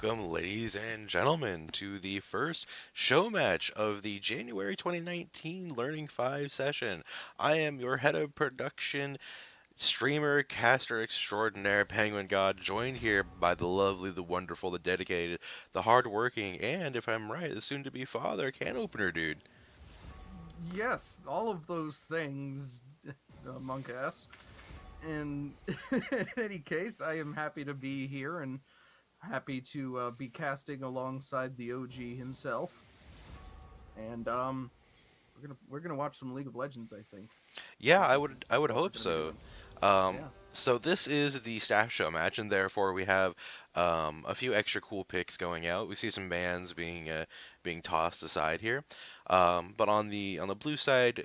Welcome, ladies and gentlemen, to the first show match of the January 2019 Learning 5 session. I am your head of production, streamer, caster extraordinaire, Penguin God, joined here by the lovely, the wonderful, the dedicated, the hardworking, and if I'm right, the soon to be father, can opener dude. Yes, all of those things, monk ass. And in any case, I am happy to be here and happy to be casting alongside the OG himself. And we're gonna watch some League of Legends. I think Yeah, I this would is I would what we're hope gonna be so. doing. Um, Yeah, so this is the staff show match, and therefore we have a few extra cool picks going out. We see some bans being tossed aside here, but on the blue side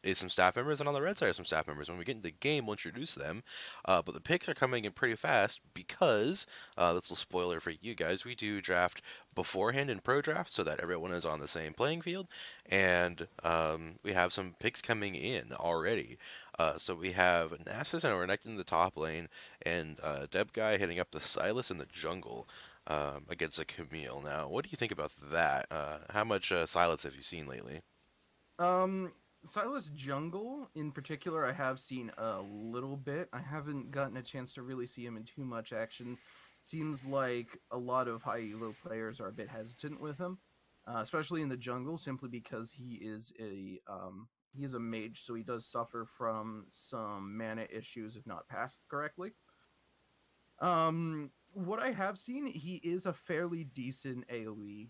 is some staff members, and on the red side are some staff members. When we get into the game, we'll introduce them. But the picks are coming in pretty fast because that's a spoiler for you guys. We do draft beforehand in pro draft so that everyone is on the same playing field, and we have some picks coming in already. So we have Nasus and Renekton in the top lane, and Deb Guy hitting up the Silas in the jungle against a Camille. Now, what do you think about that? How much Silas have you seen lately? Um, Silas Jungle in particular, I have seen a little bit. I haven't gotten a chance to really see him in too much action. Seems like a lot of high elo players are a bit hesitant with him, especially in the jungle, simply because he is a mage, so he does suffer from some mana issues if not passed correctly. What I have seen, he is a fairly decent AOE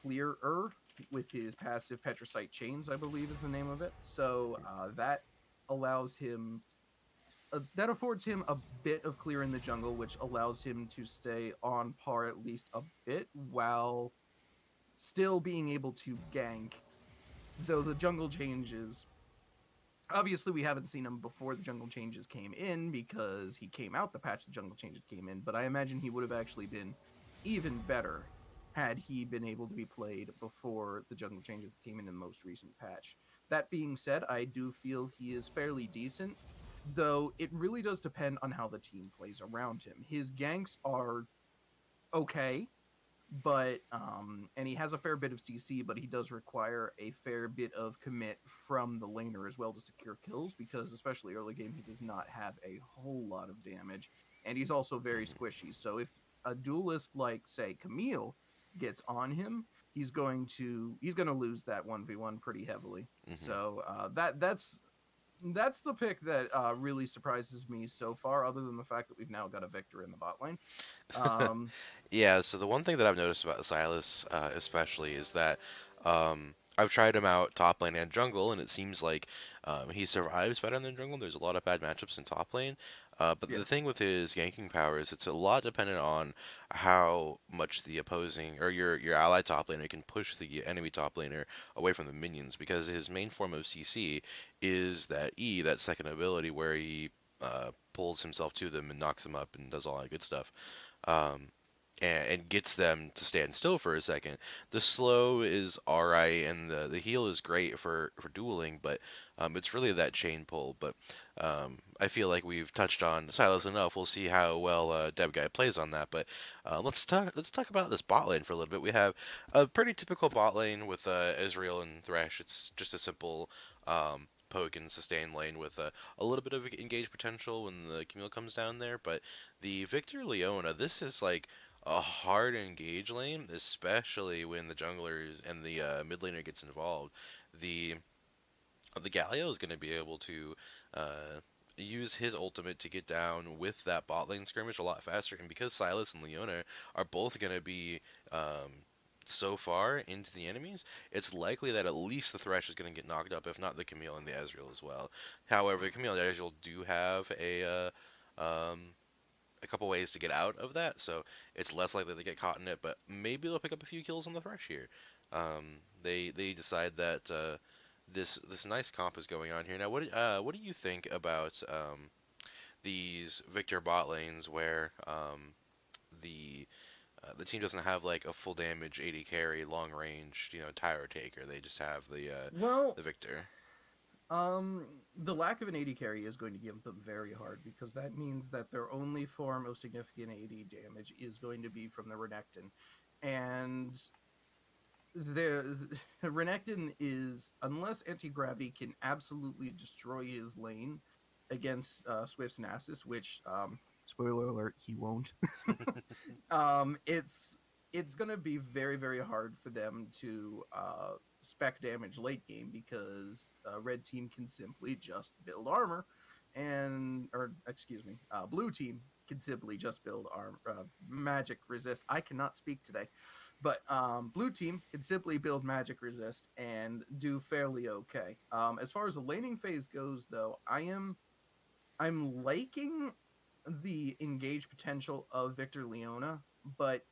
clearer with his passive Petrocyte Chains, I believe is the name of it. So that allows him, that affords him a bit of clear in the jungle, which allows him to stay on par at least a bit while still being able to gank. Though the jungle changes, obviously we haven't seen him before the jungle changes came in because he came out the patch the jungle changes came in, but I imagine he would have actually been even better had he been able to be played before the jungle changes came in the most recent patch. That being said, I do feel he is fairly decent, though it really does depend on how the team plays around him. His ganks are okay, but and he has a fair bit of CC, but he does require a fair bit of commit from the laner as well to secure kills because especially early game he does not have a whole lot of damage, and he's also very squishy. So if a duelist like say Camille gets on him, he's going to lose that 1v1 pretty heavily. Hmm. So that's the pick that really surprises me so far, other than the fact that we've now got a victor in the bot lane. Um, Yeah, so the one thing that I've noticed about Silas, especially, is that I've tried him out top lane and jungle, and it seems like he survives better in the jungle. There's a lot of bad matchups in top lane, but yeah. the thing with his ganking power is it's a lot dependent on how much the opposing or your ally top laner can push the enemy top laner away from the minions, because his main form of CC is that E, that second ability where he pulls himself to them and knocks them up and does all that good stuff. Um, and gets them to stand still for a second. The slow is alright, and the heal is great for dueling, but it's really that chain pull. But I feel like we've touched on Silas enough. We'll see how well Deb Guy plays on that. But let's talk about this bot lane for a little bit. We have a pretty typical bot lane with Ezreal and Thresh. It's just a simple poke and sustain lane with a little bit of engage potential when the Camille comes down there. But the Victor Leona, this is like a hard engage lane, especially when the junglers and the mid laner gets involved. The the Galio is going to be able to use his ultimate to get down with that bot lane skirmish a lot faster, and because Silas and Leona are both going to be so far into the enemies, it's likely that at least the Thresh is going to get knocked up, if not the Camille and the Ezreal as well. However, the Camille and the Ezreal do have a couple ways to get out of that, so it's less likely they get caught in it. But maybe they'll pick up a few kills on the Thresh here. They decide that this nice comp is going on here. Now, what do you think about these Victor bot lanes where the team doesn't have like a full damage 80 carry long range tower taker? They just have Well, the Victor. The lack of an AD carry is going to give them very hard because that means that their only form of significant AD damage is going to be from the Renekton, and the Renekton is, unless anti gravity can absolutely destroy his lane against Swift's Nasus, which spoiler alert, he won't. It's gonna be very very hard for them to spec damage late game because red team can simply just build armor, and or excuse me, blue team can simply just build armor, magic resist. I cannot speak today, but blue team can simply build magic resist and do fairly okay. As far as the laning phase goes, though, I'm liking the engage potential of Victor Leona, but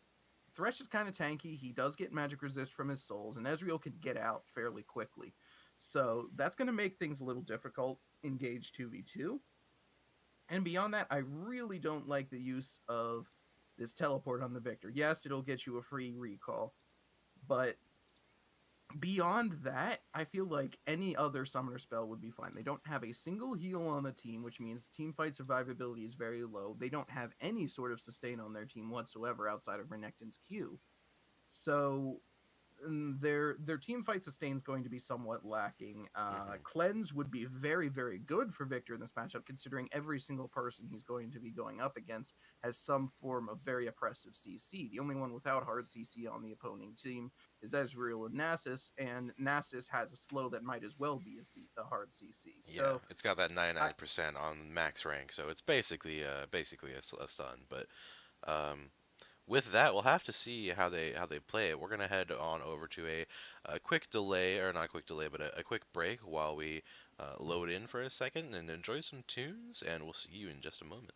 Thresh is kind of tanky. He does get magic resist from his souls, and Ezreal can get out fairly quickly. So that's going to make things a little difficult in Gauge 2v2. And beyond that, I really don't like the use of this teleport on the Victor. Yes, it'll get you a free recall, but beyond that, I feel like any other summoner spell would be fine. They don't have a single heal on the team, which means team fight survivability is very low. They don't have any sort of sustain on their team whatsoever outside of Renekton's Q. So their team fight sustain is going to be somewhat lacking. Hmm. Cleanse would be very very good for Victor in this matchup, considering every single person he's going to be going up against has some form of very oppressive CC. The only one without hard CC on the opposing team is Ezreal and Nasus has a slow that might as well be a hard CC. Yeah, So it's got that I 99% on max rank, so it's basically a stun. But um, with that, we'll have to see how they play it. We're gonna head on over to a quick delay, or not a quick delay, but a quick break while we load in for a second and enjoy some tunes, and we'll see you in just a moment.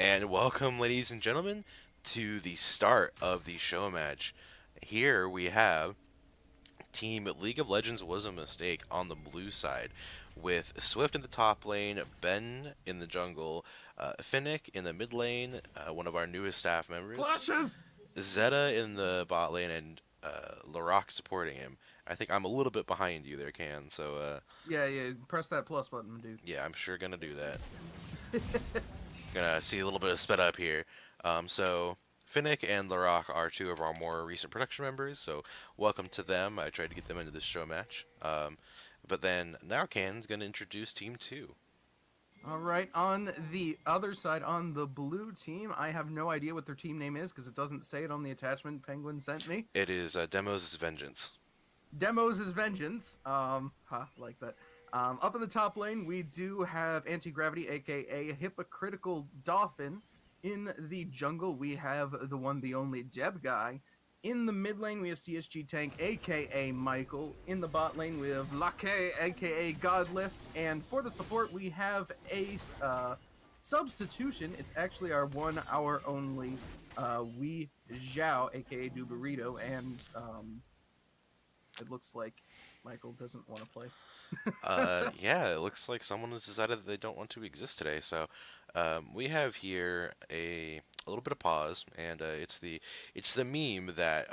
And welcome, ladies and gentlemen, to the start of the show match. Here we have Team League of Legends was a mistake on the blue side, with Swift in the top lane, Ben in the jungle, Finnick in the mid lane, one of our newest staff members, Flashes. Zeta in the bot lane, and Larock supporting him. I think I'm a little bit behind you there, Can. So Yeah, yeah. Press that plus button, dude. yeah, I'm sure gonna do that. Gonna see a little bit of sped up here. So Finnick and Larock are two of our more recent production members, so welcome to them. I tried to get them into this show match. But then now Can's gonna introduce Team 2. All right, on the other side, on the blue team, I have no idea what their team name is because it doesn't say it on the attachment Penguin sent me. It is Demos' Vengeance. Demos is vengeance. Like that. Up in the top lane, we do have Anti-Gravity, aka Hypocritical Dolphin. In the jungle, we have the one, the only Deb Guy. In the mid lane, we have CSG Tank, aka Michael. In the bot lane, we have Lake, aka Godlift. And for the support, we have a substitution. It's actually our only Wee Zhao, aka Duburito, and it looks like Michael doesn't want to play. Yeah, it looks like someone has decided that they don't want to exist today. So we have here a little bit of pause, and it's the meme that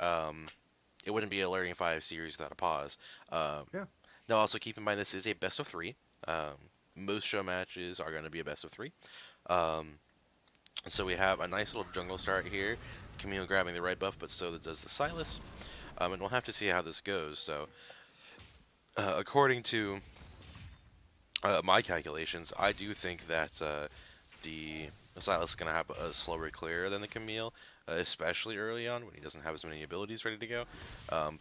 it wouldn't be a Learning 5 series without a pause. Yeah. Now, also keep in mind this is a best of three. Most show matches are going to be a best of three. Um, so we have a nice little jungle start here. Camille grabbing the right buff, but so does the Silas. And we'll have to see how this goes. So, according to my calculations, I do think that the Silas is going to have a slower clear than the Camille, especially early on when he doesn't have as many abilities ready to go.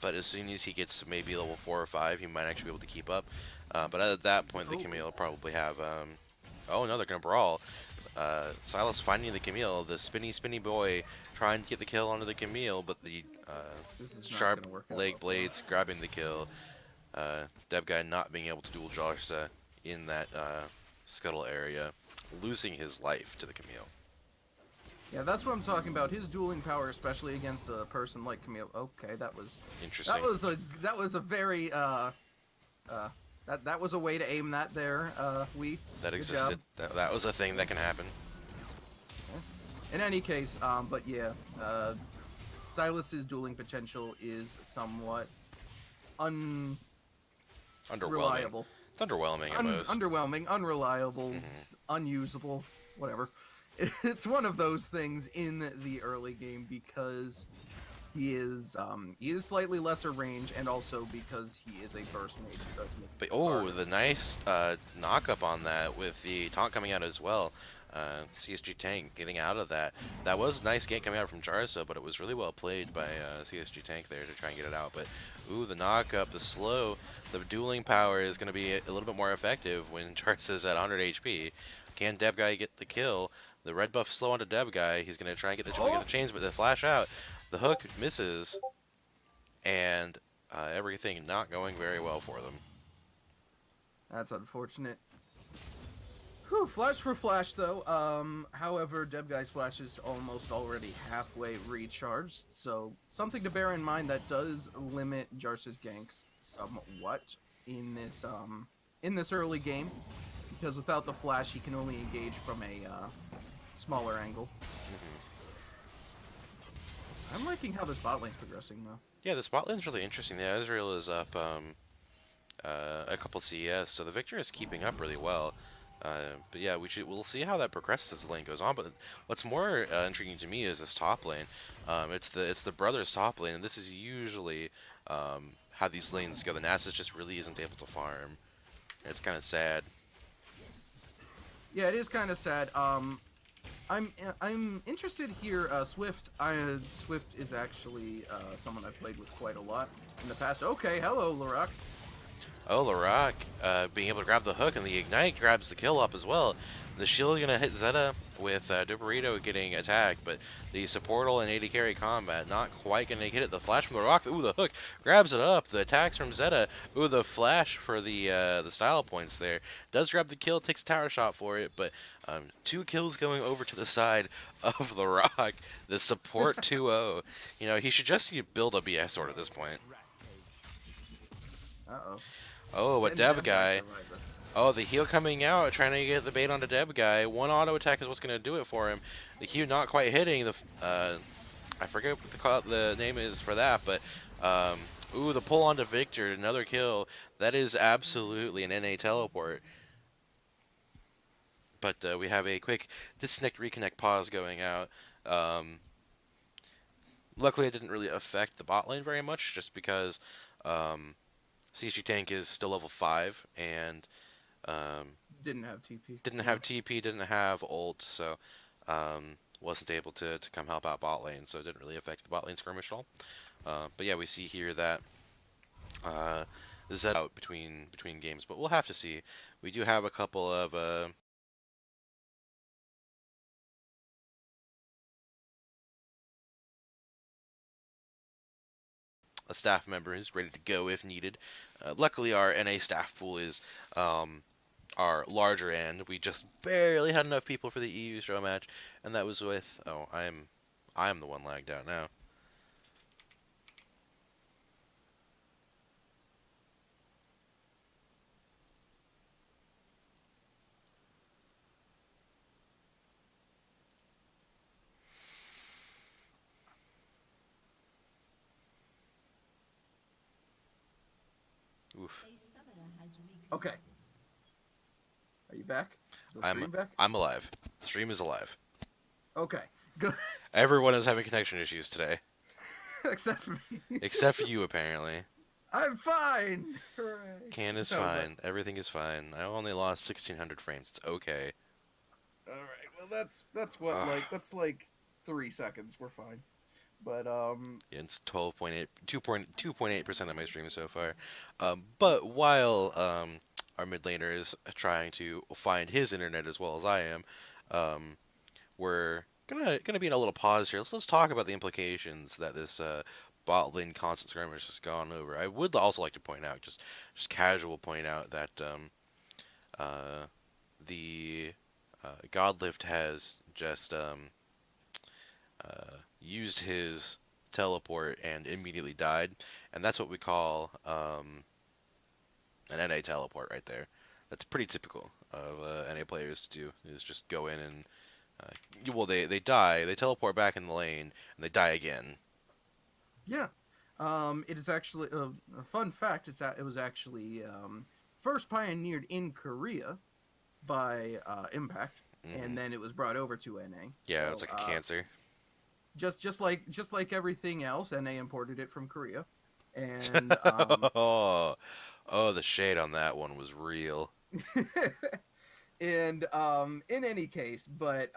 But as soon as he gets to maybe level 4 or 5, he might actually be able to keep up. But at that point, the Oh, Camille will probably have. Oh no, they're going to brawl. Silas finding the Camille, the spinny boy, trying to get the kill onto the Camille, but the this is not sharp going to work out leg well for him. blades grabbing the kill. Deb guy not being able to duel Jarsa in that scuttle area, losing his life to the Camille. Yeah, that's what I'm talking about. His dueling power, especially against a person like Camille. Okay, Interesting. that was a very that was a way to aim that there. That Good job. existed. That was a thing that can happen. In any case, but yeah, Silas's dueling potential is somewhat unreliable. Underwhelming. It's underwhelming at most. Underwhelming, unreliable, unusable, whatever. It's one of those things in the early game because he is slightly lesser range, and also because he is a burst mage. It does make But it oh, harder. the nice knock up on that with the taunt coming out as well. CSG Tank getting out of that. That was a nice gank coming out from Jarso, but it was really well played by CSG Tank there to try and get it out. But ooh, the knock up, the slow, the dueling power is going to be a little bit more effective when Jarso's at 100 HP. Can Deb Guy get the kill? The red buff slow onto Deb Guy. He's going to try and get the chains, but the flash out. The hook misses, and everything not going very well for them. That's unfortunate. Whew, flash for flash though. However, Deb Guy's flash is almost already halfway recharged, so something to bear in mind that does limit Jarsa's ganks somewhat in this early game, because without the flash, he can only engage from a smaller angle. I'm liking how this bot lane's progressing though. Yeah, the spot lane's really interesting. The Ezreal is up a couple CS, so the Victor is keeping up really well. But yeah, we'll see how that progresses as the lane goes on. But what's more intriguing to me is this top lane. It's the brothers top lane, and this is usually how these lanes go. The Nasus just really isn't able to farm. It's kind of sad. Yeah, it is kind of sad. I'm interested here. Swift. Swift is actually someone I've played with quite a lot in the past. Okay, hello, Larock. Oh, Larock, being able to grab the hook and the ignite grabs the kill up as well. The shield gonna hit Zeta with Duperito getting attacked, but the supportal and AD carry combat not quite gonna get it. The flash from Larock, ooh, the hook grabs it up. The attacks from Zeta, ooh, the flash for the style points there does grab the kill, takes a tower shot for it, but two kills going over to the side of Larock. The support 2-0. You know, he should just build a BS sword at this point. Uh-oh. Oh, a Can Deb Deb guy guy. survive this? Oh, the heal coming out, trying to get the bait on the Deb guy. One auto attack is what's going to do it for him. The Q not quite hitting. I forget what the name is for that, but ooh, the pull onto Victor, another kill. That is absolutely an NA teleport. But we have a quick disconnect, reconnect, pause going out. Um, Luckily, it didn't really affect the bot lane very much, just because um, CG Tank is still level 5, and Didn't have TP. didn't Yeah. have TP, didn't have ult, so wasn't able to come help out bot lane, so it didn't really affect the bot lane skirmish at all. But yeah, we see here that Zed out between games, but we'll have to see. We do have a couple of a staff member who's ready to go if needed. Luckily, our NA staff pool is our larger end. We just barely had enough people for the EU show match, and that was with I'm the one lagged out now. Oof. Okay. Are you back? Is the I'm stream back? I'm alive. The stream is alive. Okay. Good. Everyone is having connection issues today, Except for me. except for you apparently. I'm fine. Hooray. Can is No, but fine. Everything is fine. I only lost 1600 frames. It's okay. all right. Well, that's what Ugh. that's like 3 seconds. We're fine. But Yeah, it's 12.8, 2.8% of my stream so far. But while our mid laner is trying to find his internet as well as I am, um, we're gonna be in a little pause here. Let's talk about the implications that this bot lane constant skirmish has gone over. I would also like to point out, just casual point out that uh, the Godlift has just used his teleport and immediately died, and that's what we call an NA teleport right there. That's pretty typical of NA players to do. Is just go in and well, they die, they teleport back in the lane, and they die again. yeah. It is actually a fun fact. It was actually first pioneered in Korea by Impact, Hmm. and then it was brought over to NA. Yeah, it's So like a cancer. just like everything else, NA imported it from Korea, and Oh, the shade on that one was real. and in any case, but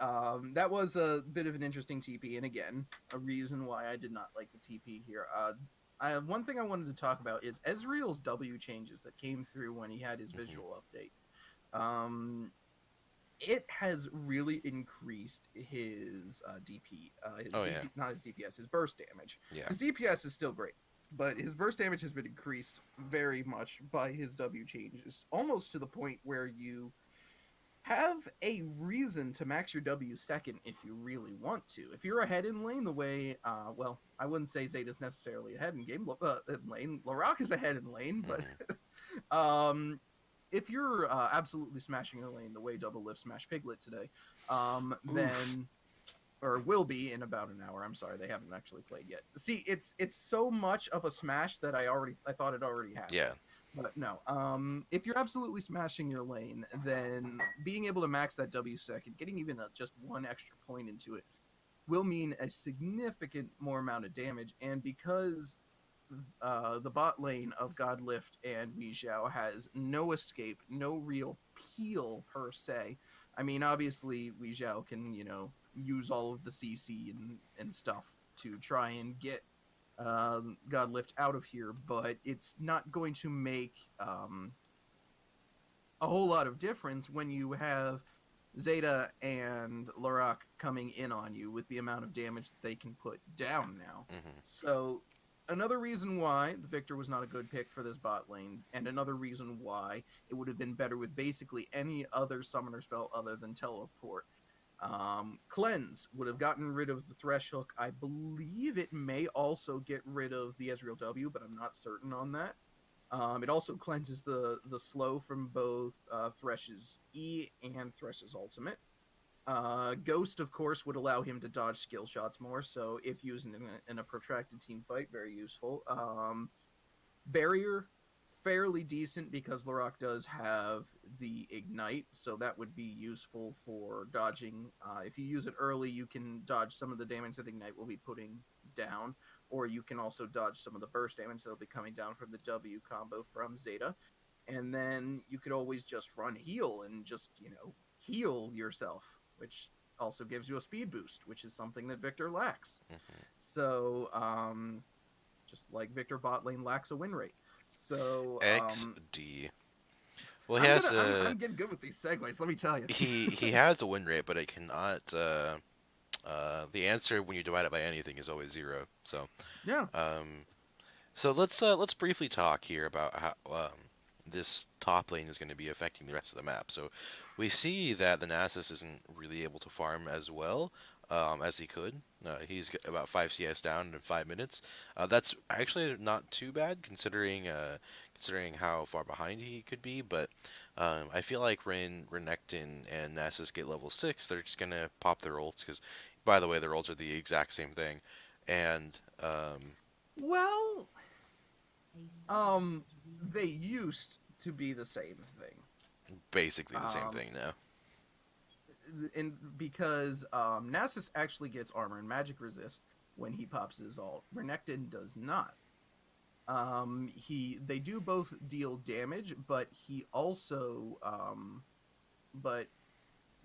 that was a bit of an interesting TP, and again, a reason why I did not like the TP here. One thing I wanted to talk about is Ezreal's W changes that came through when he had his Hmm. visual update. It has really increased his DP, his Oh yeah, DP, not his DPS, his burst damage. yeah. His DPS is still great, but his burst damage has been increased very much by his W changes, almost to the point where you have a reason to max your W second if you really want to. If you're ahead in lane, the way, well, I wouldn't say Zeta's necessarily ahead in game in lane. Larock is ahead in lane, but Hmm. um, if you're absolutely smashing your lane the way Double Lift smashed Piglet today, Oof. then or will be in about an hour. I'm sorry, they haven't actually played yet. See, it's so much of a smash that I thought it already happened. Yeah. But no, if you're absolutely smashing your lane, then being able to max that W second, getting even just one extra point into it, will mean a significant more amount of damage. And because the bot lane of Godlift and Wei Xiao has no escape, no real peel per se. I mean, obviously Wei Xiao can use all of the CC and stuff to try and get Godlift out of here, but it's not going to make a whole lot of difference when you have Zeta and Lorak coming in on you with the amount of damage that they can put down now. Hmm. So another reason why the Victor was not a good pick for this bot lane, and another reason why it would have been better with basically any other summoner spell other than teleport. Cleanse would have gotten rid of the Thresh Hook. I believe it may also get rid of the Ezreal W, but I'm not certain on that. It also cleanses the slow from both Thresh's E and Thresh's ultimate. Ghost, of course, would allow him to dodge skill shots more, so if used in a protracted team fight, very useful. Barrier, fairly decent because Lorak does have the ignite, so that would be useful for dodging. If you use it early, you can dodge some of the damage that ignite will be putting down, or you can also dodge some of the burst damage that'll be coming down from the W combo from Zeta. And then you could always just run heal and just, heal yourself, which also gives you a speed boost, which is something that Victor lacks. Hmm. So, just like Victor bot lane lacks a win rate. So XD. Well, he I'm has gonna I'm getting good with these segues. Let me tell you. he has a win rate, but it cannot. The answer when you divide it by anything is always zero. So Yeah. um, let's briefly talk here about how this top lane is going to be affecting the rest of the map. So we see that the Nasus isn't really able to farm as well as he could. He's about 5 CS down in 5 minutes. That's actually not too bad considering how far behind he could be. But I feel like when Renekton and Nasus get level 6, they're just gonna pop their ults because, by the way, their ults are the exact same thing, and Well, they used to be the same thing. basically the same Um, thing now. and because Nasus actually gets armor and magic resist when he pops his ult. Renekton does not. They do both deal damage, but he also but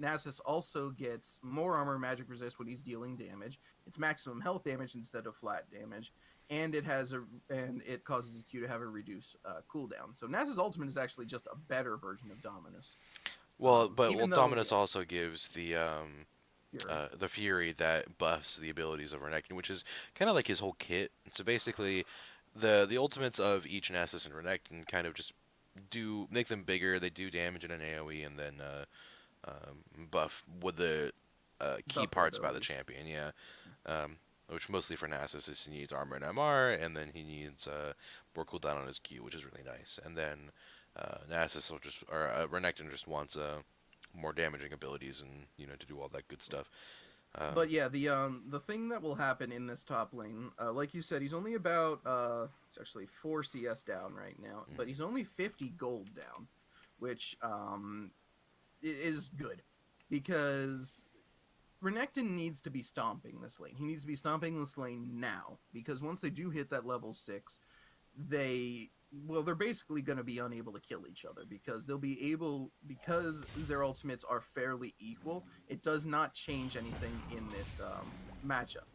Nasus also gets more armor magic resist when he's dealing damage. It's maximum health damage instead of flat damage, and it causes his Q to have a reduced cooldown. So Nasus ultimate is actually just a better version of Dominus. Well, Even though, Dominus yeah, also gives Fury. the Fury that buffs the abilities of Renekton, which is kind of like his whole kit. So basically, the ultimates of each Nasus and Renekton kind of just do make them bigger. They do damage in an AOE, and then buff with the key Buff their parts about the abilities. champion. Yeah, um, which mostly for Nasus is he needs armor and MR, and then he needs more cooldown on his Q, which is really nice. And then Nasus will just or Renekton just wants more damaging abilities and to do all that good stuff. But Um, yeah, the thing that will happen in this top lane, like you said, he's only about it's actually 4 CS down right now, but he's only 50 gold down, which is good because Renekton needs to be stomping this lane. He needs to be stomping this lane now because once they do hit that level 6, they're basically going to be unable to kill each other because they'll be able because their ultimates are fairly equal. It does not change anything in this matchup,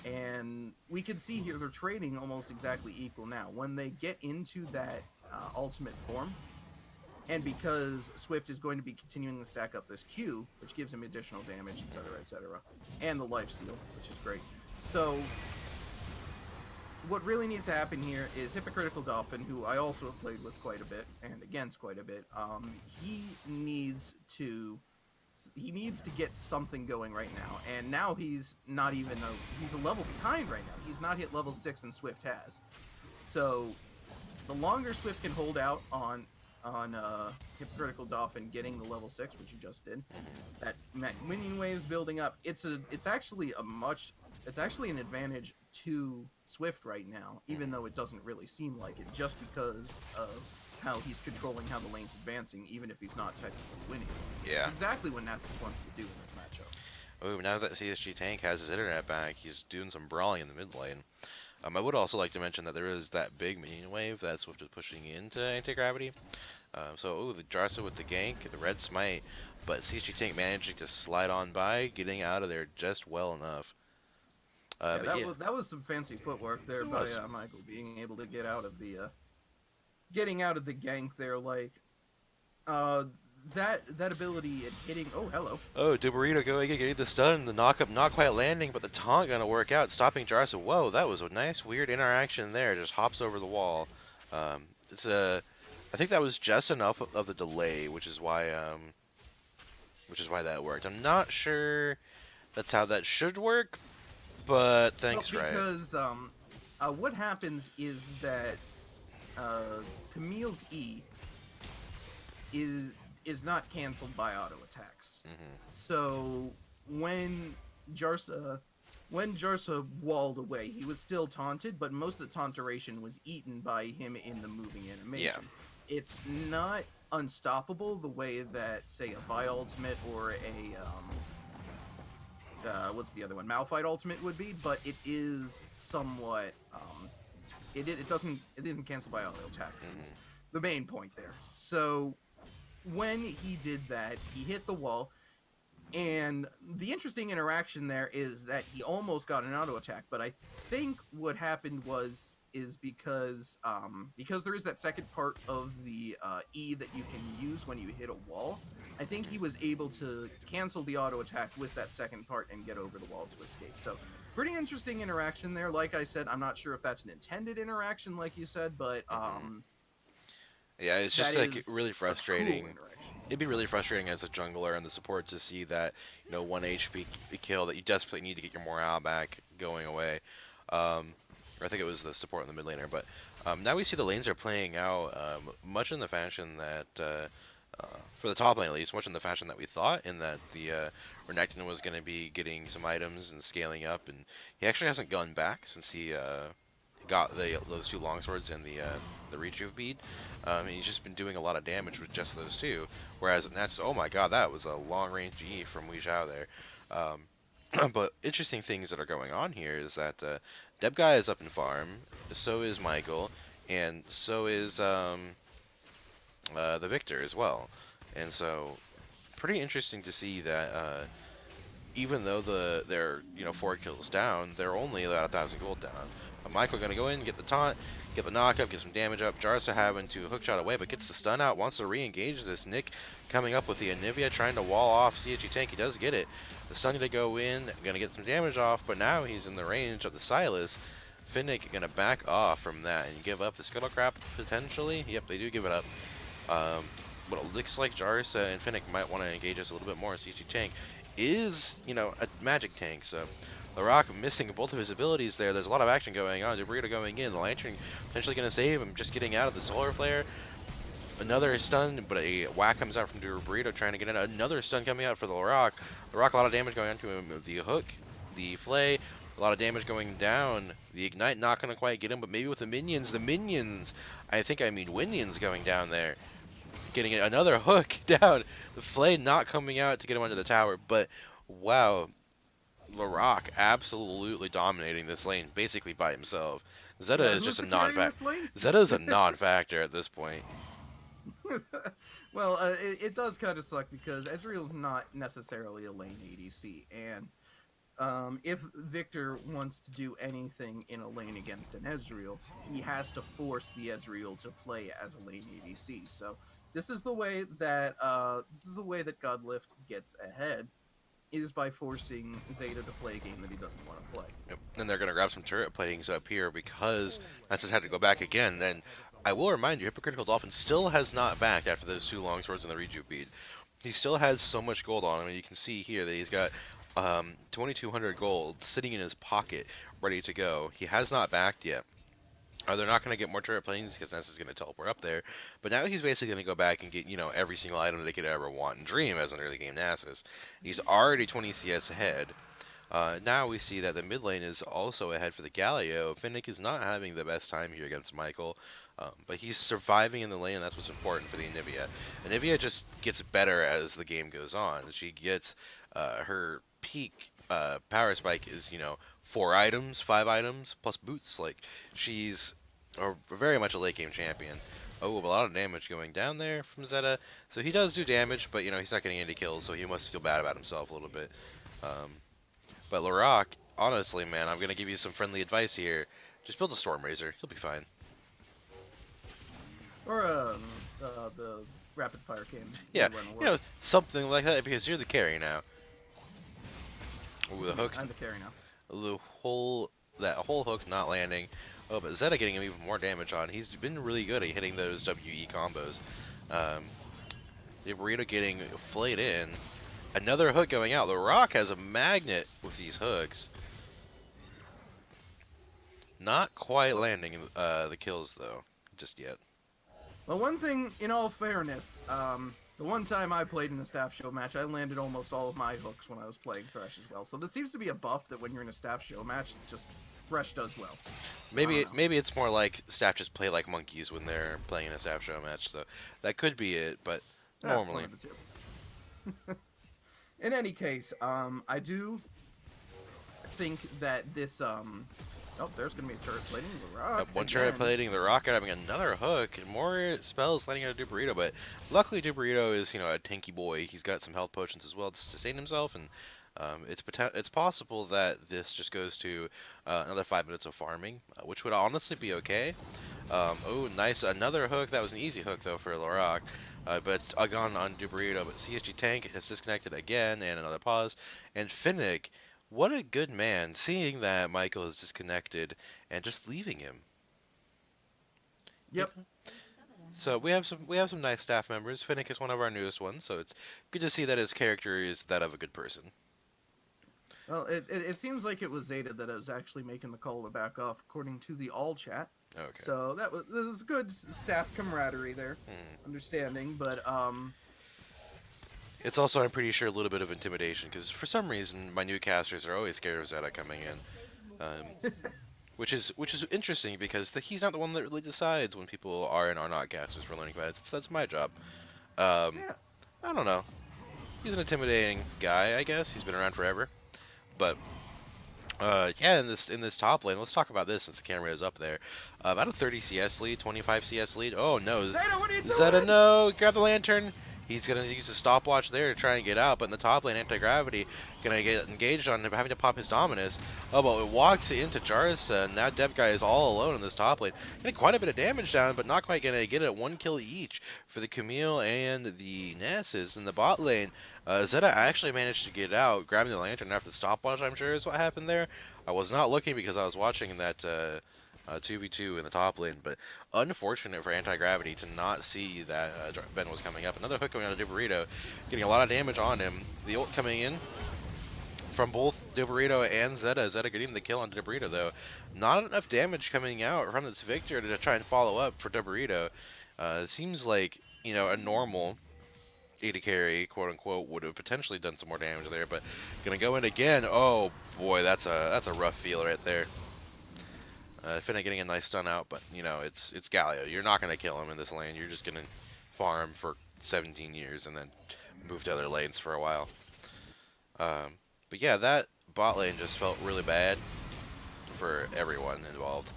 and we can see here they're trading almost exactly equal now. When they get into that ultimate form, and because Swift is going to be continuing to stack up this Q, which gives him additional damage, etc., and the lifesteal, which is great. So what really needs to happen here is Hypocritical Dolphin, who I also have played with quite a bit and against quite a bit. He needs to get something going right now, and now he's not even he's a level behind right now. He's not hit level 6, and Swift has. So the longer Swift can hold out on Hypocritical Dolphin getting the level 6, which he just did, that minion waves building up. It's actually an advantage to Swift right now, even though it doesn't really seem like it, just because of how he's controlling how the lane's advancing, even if he's not technically winning, which is yeah. exactly what Nasus wants to do in this matchup. Oh, now that CSG Tank has his internet back, he's doing some brawling in the mid lane. I would also like to mention that there is that big minion wave that Swift is pushing into anti-gravity. The Jarsa with the gank, the red smite, but CSG Tank managing to slide on by, getting out of there just well enough. Yeah, But yeah, that was some fancy footwork there it by was. Michael, being able to get out of the getting out of the gank there. Like uh, that ability at hitting. Oh, hello. Oh, Dubarito going in, getting the stun, the knockup not quite landing, but the taunt gonna work out, stopping Jarsa. Whoa, that was a nice, weird interaction there. Just hops over the wall. It's a, I think that was just enough of the delay, which is why that worked. I'm not sure that's how that should work, but Well, thanks, right? because what happens is that Camille's E is is not canceled by auto attacks. Hmm. So when Jarsa when Jarsa walled away, he was still taunted, but most of the taunt duration was eaten by him in the moving Yeah. animation. It's not unstoppable the way that, say, a Vi ultimate or a what's the other one, Malphite ultimate would be, but it is somewhat it didn't cancel by auto attacks is Hmm. the main point there. So when he did that, he hit the wall, and the interesting interaction there is that he almost got an auto attack, but I think what happened was is because there is that second part of the E that you can use when you hit a wall. I think he was able to cancel the auto attack with that second part and get over the wall to escape. So pretty interesting interaction there. Like I said, I'm not sure if that's an intended interaction, like you said, but Hmm. Yeah, it's that just like is really a cool frustrating. interaction. It'd be really frustrating as a jungler and the support to see that, 1 HP kill that you desperately need to get your morale back going away. Or I think it was the support in the mid laner, but now we see the lanes are playing out much in the fashion that, for the top lane at least, much in the fashion that we thought, in that the Renekton was going to be getting some items and scaling up, and he actually hasn't gone back since he got those two longswords and the rejuve bead. He's just been doing a lot of damage with just those two. Whereas that's, oh my god, that was a long range E from Wei Zhao there. But interesting things that are going on here is that Deb Guy is up in farm, so is Michael, and so is the Victor as well. And so pretty interesting to see that even though they're 4 kills down, they're only about 1,000 gold down. Michael gonna go in, get the taunt, get the knockup, get some damage up. Jarsa having to hookshot away, but gets the stun out, wants to re-engage this. Nick coming up with the Anivia, trying to wall off CHG Tank. He does get it. The stun to go in, gonna get some damage off, but now he's in the range of the Silas. Finnick gonna back off from that and give up the Scuttlecrap potentially. Yep, they do give it up. Um, but it looks like Jarsa and Finnick might want to engage us a little bit more. CG Tank is, a magic tank, so the Rock missing both of his abilities there. There's a lot of action going on. Dubrito going in. The Lantern potentially going to save him, just getting out of the Solar Flare. Another stun, but a whack comes out from Dubrito trying to get in. Another stun coming out for the Rock. The Rock, a lot of damage going on to him. The hook, the flay, a lot of damage going down. The Ignite not going to quite get him, but maybe with the minions, I mean Winions going down there getting another hook down. The Flay not coming out to get him under the tower, but wow, Larocque absolutely dominating this lane basically by himself. Zeta Yeah, is who's just a the carry in non-fact. this lane? Zeta is a non-factor at this point. Well, it does kind of suck because Ezreal's not necessarily a lane ADC, and if Victor wants to do anything in a lane against an Ezreal, he has to force the Ezreal to play as a lane ADC. So this is the way that Godlift gets ahead, is by forcing Zeta to play a game that he doesn't want to play. Yep. And they're going to grab some turret platings up here because Nessus had to go back again. Then I will remind you, Hypocritical Dolphin still has not backed after those two longswords and the rejuve bead. He still has so much gold on him, and you can see here that he's got 2,200 gold sitting in his pocket, ready to go. He has not backed yet. They're not going to get more turret planes because Ness is going to teleport up there. But now he's basically going to go back and get, every single item they could ever want and dream as an early game Nasus. He's already 20 CS ahead. Now we see that the mid lane is also ahead for the Galio. Finnick is not having the best time here against Michael, but he's surviving in the lane, and that's what's important for the Anivia. Anivia just gets better as the game goes on. She gets her peak power spike is, 4 items, 5 items, plus boots. Like, she's very much a late game champion. Oh, a lot of damage going down there from Zeta. So he does do damage, but, he's not getting any kills, so he must feel bad about himself a little bit. Um, but Larocque honestly, man, I'm gonna give you some friendly advice here. Just build a Storm Razor. You'll be fine. Or the rapid fire cannon. Yeah, Either one will work. something like that because you're the carry now. Ooh, the hook, I'm the carry now. the whole that whole hook not landing. Oh, but Zeta getting him even more damage on. He's been really good at hitting those WE combos. Um, the burrito getting flayed in. Another hook going out. The Rock has a magnet with these hooks. Not quite Well, landing the kills though, just yet. well, one thing, in all fairness, the one time I played in a staff show match, I landed almost all of my hooks when I was playing Thresh as well. So there seems to be a buff that when you're in a staff show match, just Thresh does well. So I don't know. Maybe it's more like staff just play like monkeys when they're playing in a staff show match. So that could be it, but One normally. of the two. In any case, I do think that this oh, there's gonna be a turret plating the rock One turret again. plating the rocket, having another hook, and more spells landing on Duperito. But luckily, Duperito is a tanky boy. He's got some health potions as well to sustain himself, and it's possible that this just goes to another 5 minutes of farming, which would honestly be okay. Oh, nice, another hook. That was an easy hook though for Larock. But it's gone on Duperito. But CSG Tank has disconnected again, and another pause. And Finnick, what a good man, seeing that Michael is disconnected and just leaving him. You Yep. know? So we have some nice staff members. Finnick is one of our newest ones, so it's good to see that his character is that of a good person. Well, it seems like it was Zeta that was actually making the call to back off, according to the all chat. Okay. So that was good staff camaraderie there, Hmm. understanding. But It's also, I'm pretty sure, a little bit of intimidation because for some reason my new casters are always scared of Zeta coming in, which is interesting because he's not the one that really decides when people are and are not casters for learning pads. That's my job. Um, yeah, I don't know. He's an intimidating guy, I guess. He's been around forever, but yeah, in this top lane, let's talk about this since the camera is up there. About a 30 CS lead, 25 CS lead. Oh no, Zeta, what are you Zeta, doing? no! Grab the lantern. He's gonna use a stopwatch there to try and get out, but in the top lane, anti-gravity gonna get engaged on him, having to pop his dominus. Oh, but it walks into Jarsa, and now Dev Guy is all alone in this top lane. Getting quite a bit of damage down, but not quite gonna get it. One kill each for the Camille and the Nessus in the bot lane. Zeta actually managed to get out, grabbing the lantern after the stopwatch, I'm sure is what happened there. I was not looking because I was watching that 2v2 in the top lane, but unfortunate for anti-gravity to not see that Ben was coming up. Another hook going on to Duperito, getting a lot of damage on him. The ult coming in from both Duperito and Zeta. Zeta getting the kill on Duperito, though. Not enough damage coming out from this Victor to try and follow up for Duperito. It seems like, a normal AD carry, quote unquote, would have potentially done some more damage there, but gonna go in again. Oh boy, that's a rough feel right there. Finna getting a nice stun out, but it's Galio. You're not gonna kill him in this lane. You're just gonna farm for 17 years and then move to other lanes for a while. But yeah, that bot lane just felt really bad for everyone involved.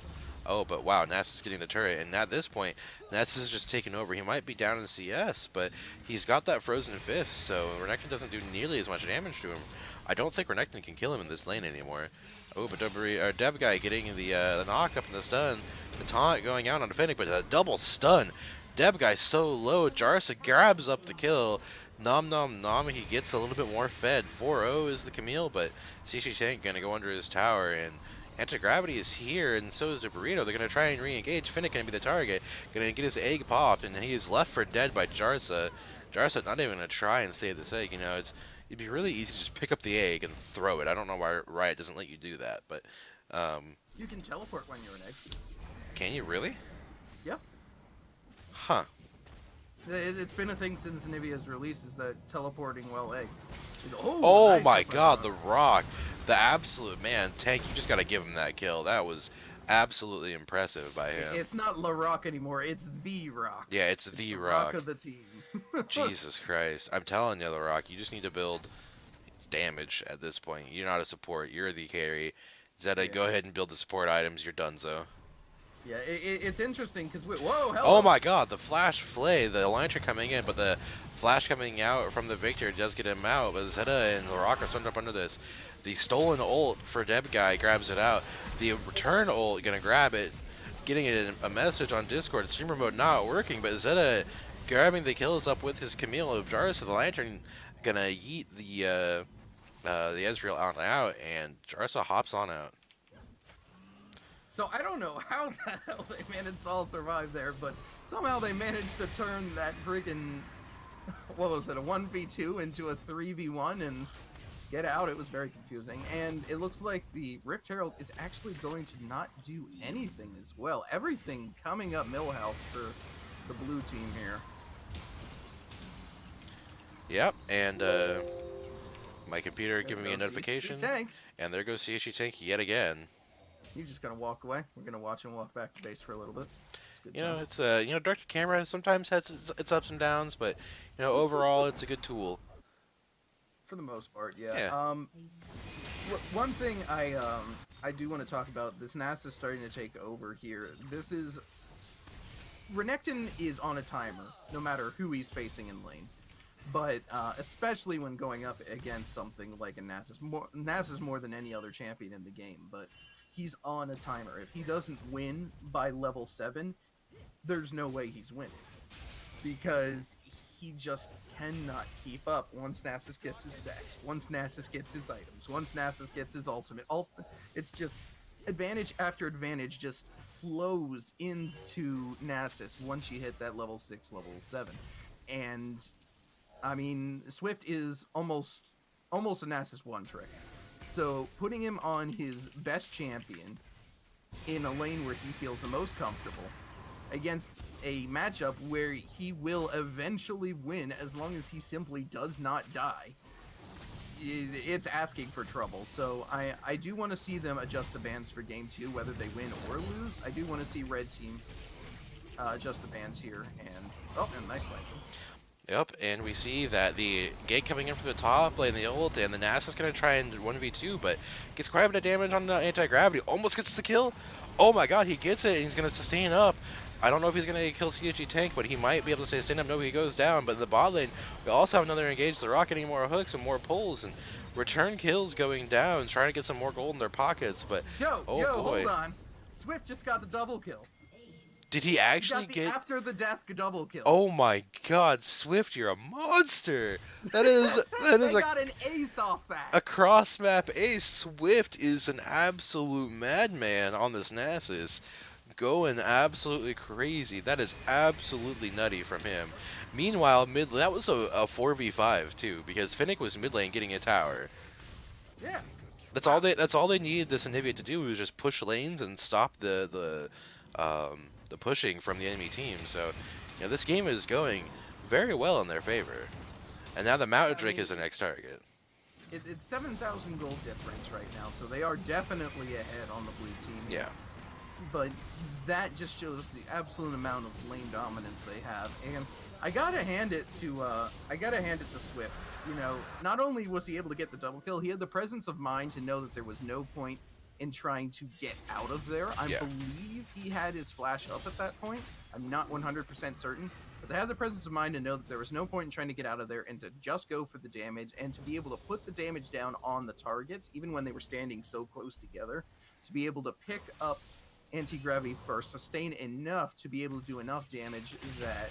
Oh, but wow, Nass is getting the turret, and at this point, Nass is just taking over. He might be down in CS, but he's got that frozen fist, so Renekton doesn't do nearly as much damage to him. I don't think Renekton can kill him in this lane anymore. Oh, but Dev Guy getting the knock up and the stun. The taunt going out on Fennec, but a double stun. Deb Guy so low. Jarsa grabs up the kill. Nom nom nom. He gets a little bit more fed. 4-0 is the Camille, but CC Tank gonna go under his tower, and anti-gravity is here, and so is the Burrito. They're gonna try and re-engage. Finnick gonna be the target. Gonna get his egg popped, and he is left for dead by Jarsa. Jarsa not even gonna try and save this egg. It'd be really easy to just pick up the egg and throw it. I don't know why Riot doesn't let you do that, but You can teleport when you're an egg. can you really? Yep. Huh. It's been a thing since Nivea's release is that teleporting while egg. Oh, Oh nice my up god, the front. Rock. The absolute man. Tank, you just gotta give him that kill. That was absolutely impressive by him. It's not La Rock anymore. It's the Rock. Yeah, it's It's the the Rock Rock. of the team. Jesus Christ. I'm telling you, the Rock, you just need to build damage at this point. You're not a support, you're the carry. Zeta, go Yeah. ahead and build the support items, you're donezo. Yeah, it's interesting because whoa, Oh hello. my god, the Flash Flay, the Lantern coming in, but the Flash coming out from the Victor does get him out, but Zeta and LaRock are summed up under this. The stolen ult for Deb Guy grabs it out. The return ult gonna grab it, getting a message on Discord, streamer mode not working, but Zeta grabbing the kills up with his Camille of Jarvis to the Lantern, gonna yeet the Ezreal out and out, and Jarsa hops on out. So I don't know how the hell they managed to all survive there, but somehow they managed to turn that friggin' what was it, a 1v2 into a 3v1 and get out. It was very confusing. And it looks like the Rift Herald is actually going to not do anything as well. Everything coming up Millhouse for the blue team here. Yep, and my computer There we giving me go, a CHG notification, Tank. and there goes CHG Tank yet again. He's just going to walk away. We're going to watch him walk back to base for a little bit. It's a good You time. know, it's director camera sometimes has its ups and downs, but overall it's a good tool. For the most part, yeah. Yeah. One thing I do want to talk about, this NASA starting to take over here. This is Renekton is on a timer, no matter who he's facing in lane. But especially when going up against something like a Nasus, Nasus more than any other champion in the game. But he's on a timer. If he doesn't win by level 7, there's no way he's winning, because he just cannot keep up once Nasus gets his stacks, once Nasus gets his items, once Nasus gets his ultimate. It's just advantage after advantage just flows into Nasus once you hit that level 6, level 7. And I mean, Swift is almost a Nasus one trick. So putting him on his best champion in a lane where he feels the most comfortable against a matchup where he will eventually win as long as he simply does not die, it's asking for trouble. So I do want to see them adjust the bans for game 2, whether they win or lose. I do want to see red team adjust the bans here. And nice landing. Yep, and we see that the gate coming in from the top, laying the ult, and the Nasus is going to try and 1v2, but gets quite a bit of damage on the anti-gravity. Almost gets the kill. Oh my god, he gets it, and he's going to sustain up. I don't know if he's going to kill CSG Tank, but he might be able to sustain up. No, he goes down, but in the bot lane, we also have another engage. The Rock getting more hooks and more pulls, and return kills going down, trying to get some more gold in their pockets, but Yo, oh boy. hold on. Swift just got the double kill. Did he He actually got the get... after the death double kill. Oh my god, Swift, you're a monster! That is they got an ace off that. a cross map ace. Swift is an absolute madman on this Nasus, going absolutely crazy. That is absolutely nutty from him. Meanwhile, that was a 4v5 too, because Finnick was mid lane getting a tower. Yeah. That's all they needed this Anivia to do, was just push lanes and stop the pushing from the enemy team. So, this game is going very well in their favor. And now the Mountain Drake is their next target. It's 7,000 gold difference right now, so they are definitely ahead on the blue team. Yeah. But that just shows the absolute amount of lane dominance they have, and I gotta hand it to Swift. Not only was he able to get the double kill, he had the presence of mind to know that there was no point in trying to get out of there. I believe he had his flash up at that point. I'm not 100% certain, but they had the presence of mind to know that there was no point in trying to get out of there and to just go for the damage, and to be able to put the damage down on the targets, even when they were standing so close together, to be able to pick up anti-gravity first, sustain enough to be able to do enough damage that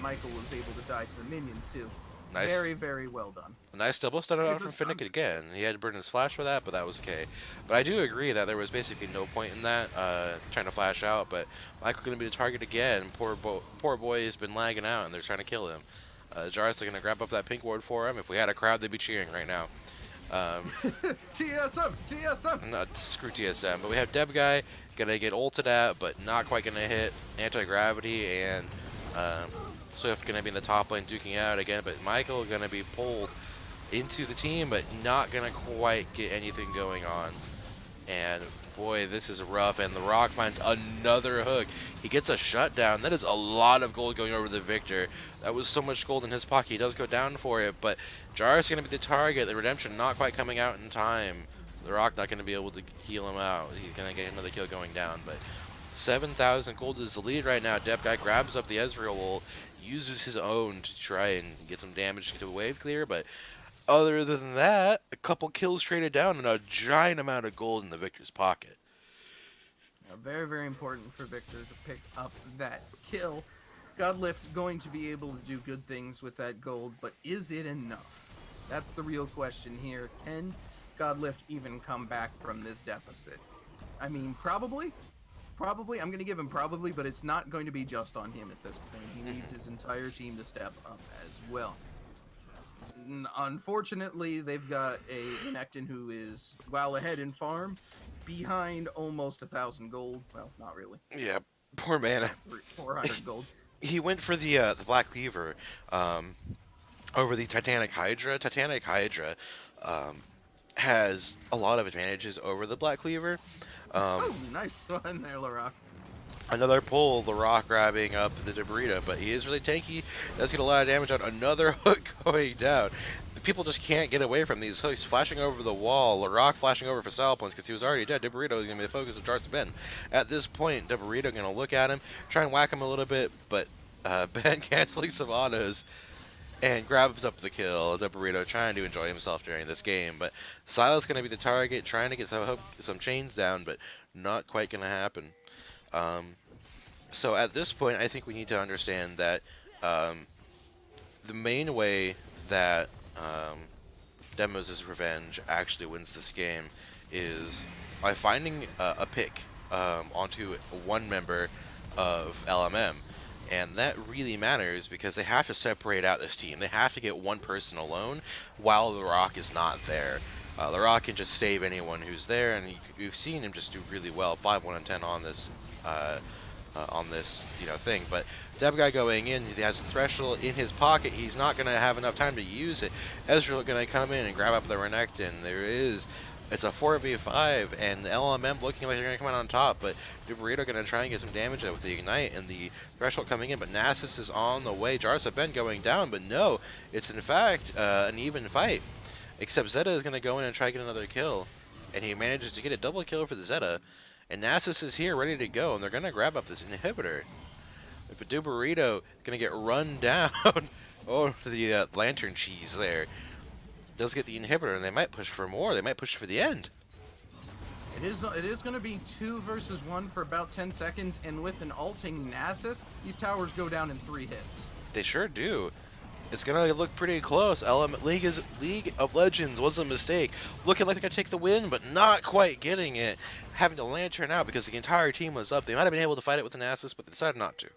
Michael was able to die to the minions too. Nice. Very, very well done. A nice double stun out from Finnick again. He had to burn his flash for that, but that was okay. But I do agree that there was basically no point in that, trying to flash out, but Michael going to be the target again. Poor boy has been lagging out, and they're trying to kill him. Jarvis are going to grab up that pink ward for him. If we had a crowd, they'd be cheering right now. TSM! Not screw TSM, but we have Deb Guy going to get ulted at, but not quite going to hit anti-gravity, and Swift going to be in the top lane duking out again, but Michael going to be pulled into the team, but not going to quite get anything going on. And boy, this is rough, and the Rock finds another hook. He gets a shutdown. That is a lot of gold going over the Victor. That was so much gold in his pocket. He does go down for it, but Jar's going to be the target. The Redemption not quite coming out in time. The Rock not going to be able to heal him out. He's going to get another kill going down, but 7,000 gold is the lead right now. Depp guy grabs up the Ezreal ult, uses his own to try and get some damage to get to a wave clear, but other than that, a couple kills traded down and a giant amount of gold in the victor's pocket. Very, very important for Victor to pick up that kill. Godlift going to be able to do good things with that gold, but is it enough? That's the real question here. Can Godlift even come back from this deficit? I mean, probably. Probably. I'm going to give him probably, but it's not going to be just on him at this point. He needs his entire team to step up as well. Unfortunately, they've got a Renekton who is well ahead in farm, behind almost 1,000 gold. Well, not really. Yeah, poor man. 400 gold. He went for the Black Cleaver um, over the Titanic Hydra. Titanic Hydra um, has a lot of advantages over the Black Cleaver. Um, Oh, nice one there, Larock. Another pull, the Rock grabbing up the Debrita, but he is really tanky. Does get a lot of damage on another hook going down. People just can't get away from these hooks. Flashing over the wall, Larock flashing over for style points because he was already dead. Debrito is going to be the focus of Jarth Ben. At this point, Debrito going to look at him, try and whack him a little bit, but Ben canceling some autos and grabs up the kill. Debrito trying to enjoy himself during this game, but Silas going to be the target, trying to get some chains down, but not quite going to happen. Um, so at this point, I think we need to understand that um, the main way that Demos' Revenge actually wins this game is by finding a pick onto one member of LMM. And that really matters because they have to separate out this team. They have to get one person alone while The Rock is not there. The Rock can just save anyone who's there, and you've seen him just do really well, 5-1 and 10 on this thing. But Dev guy going in, he has a threshold in his pocket. He's not going to have enough time to use it. Ezreal going to come in and grab up the Renekton. It's a 4v5, and the LMM looking like they're going to come out on top, but Duberito going to try and get some damage out with the Ignite and the Threshold coming in, but Nasus is on the way. Jarsa Ben going down, but no, it's in fact an even fight. Except Zeta is going to go in and try to get another kill, and he manages to get a double kill for the Zeta, and Nasus is here ready to go, and they're going to grab up this inhibitor. But Duberito is going to get run down. Oh, the Lantern Cheese there does get the inhibitor, and they might push for more. They might push for the end. It is going to be 2 versus 1 for about 10 seconds, and with an ulting Nasus, these towers go down in 3 hits. They sure do. It's gonna look pretty close. League of Legends was a mistake. Looking like they're gonna take the win, but not quite getting it. Having to lantern out because the entire team was up. They might have been able to fight it with an Nasus, but they decided not to.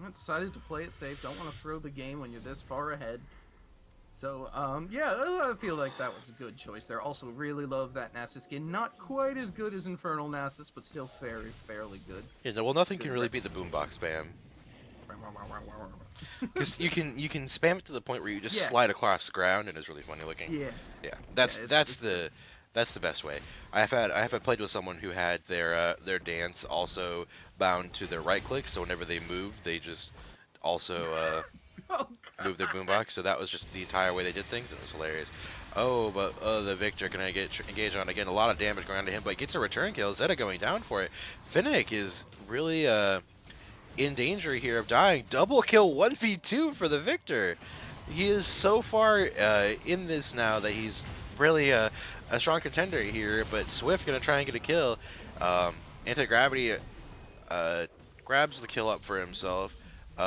I decided to play it safe. Don't want to throw the game when you're this far ahead. So, yeah, I feel like that was a good choice there. Also, really love that Nasus skin. Not quite as good as Infernal Nasus, but still fairly good. Yeah, no, well, nothing can really beat the boombox spam. Because you can spam it to the point where you just Yeah. slide across the ground and it's really funny looking. Yeah. Yeah, Yeah, that's the best way. I have played with someone who had their dance also bound to their right click, so whenever they moved, they just also Oh, move their boombox. So that was just the entire way they did things. It was hilarious. Oh, but the Victor gonna get engaged on again. A lot of damage going on to him, but gets a return kill. Zeta going down for it. Finnick is really in danger here of dying. Double kill 1v2 for the Victor. He is so far in this now that he's really a strong contender here, but Swift going to try and get a kill. Anti-Gravity grabs the kill up for himself. Don't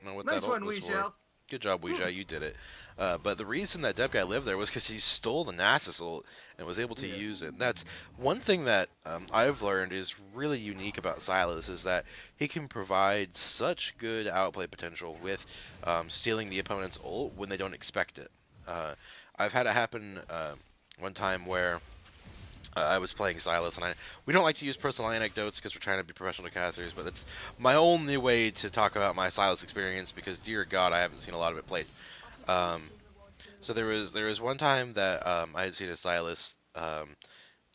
know what nice that ult one, was Wee for. Shao. Good job, Weejai, you did it. But the reason that Dev Guy lived there was because he stole the Nasus ult and was able to Yeah. use it. That's one thing that I've learned is really unique about Silas is that he can provide such good outplay potential with stealing the opponent's ult when they don't expect it. I've had it happen one time where I was playing Silas, and we don't like to use personal anecdotes because we're trying to be professional casters, but it's my only way to talk about my Silas experience because, dear God, I haven't seen a lot of it played. Um, so there was one time that I had seen a Silas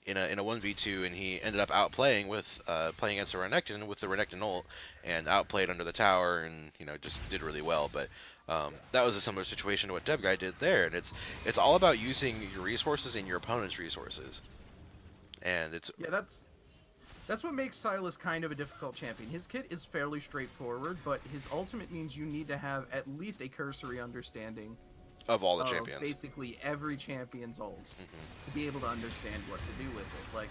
in a 1v2, and he ended up outplaying with playing against a Renekton with the Renekton ult, and outplayed under the tower, and just did really well. But that was a similar situation to what Deb Guy did there, and it's all about using your resources and your opponent's resources. And it's Yeah, That's what makes Silas kind of a difficult champion. His kit is fairly straightforward, but his ultimate means you need to have at least a cursory understanding Of all the of champions. basically every champion's ult Hmm. to be able to understand what to do with it. Like,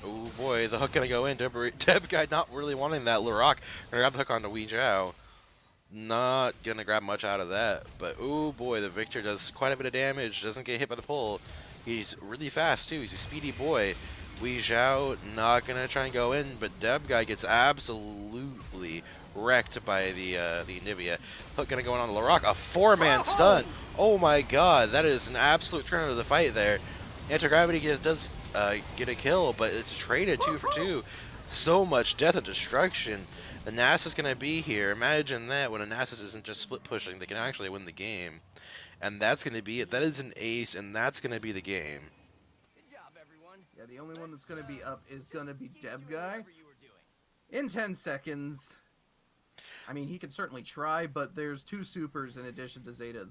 Oh boy, the hook gonna go in. Deb guy not really wanting that. Larok gonna grab the hook onto Wei Zhao. Not gonna grab much out of that. But oh boy, the Victor does quite a bit of damage. Doesn't get hit by the pole. He's really fast too. He's a speedy boy. Wei Zhao not gonna try and go in, but Deb guy gets absolutely wrecked by the Nivea. Hook gonna go in on Larok. A four-man stun. oh, Oh my god, that is an absolute turn of the fight there. Anti-gravity does get a kill, but it's traded 2 for 2. So much death and destruction. The Nasus gonna be here. Imagine that when a Nasus isn't just split pushing, they can actually win the game. And that's gonna be it. That is an ace, and that's gonna be the game. yeah, the only one that's going to be up is going to be Deb Guy in 10 seconds. I mean, he can certainly try, but there's 2 supers in addition to Zeta and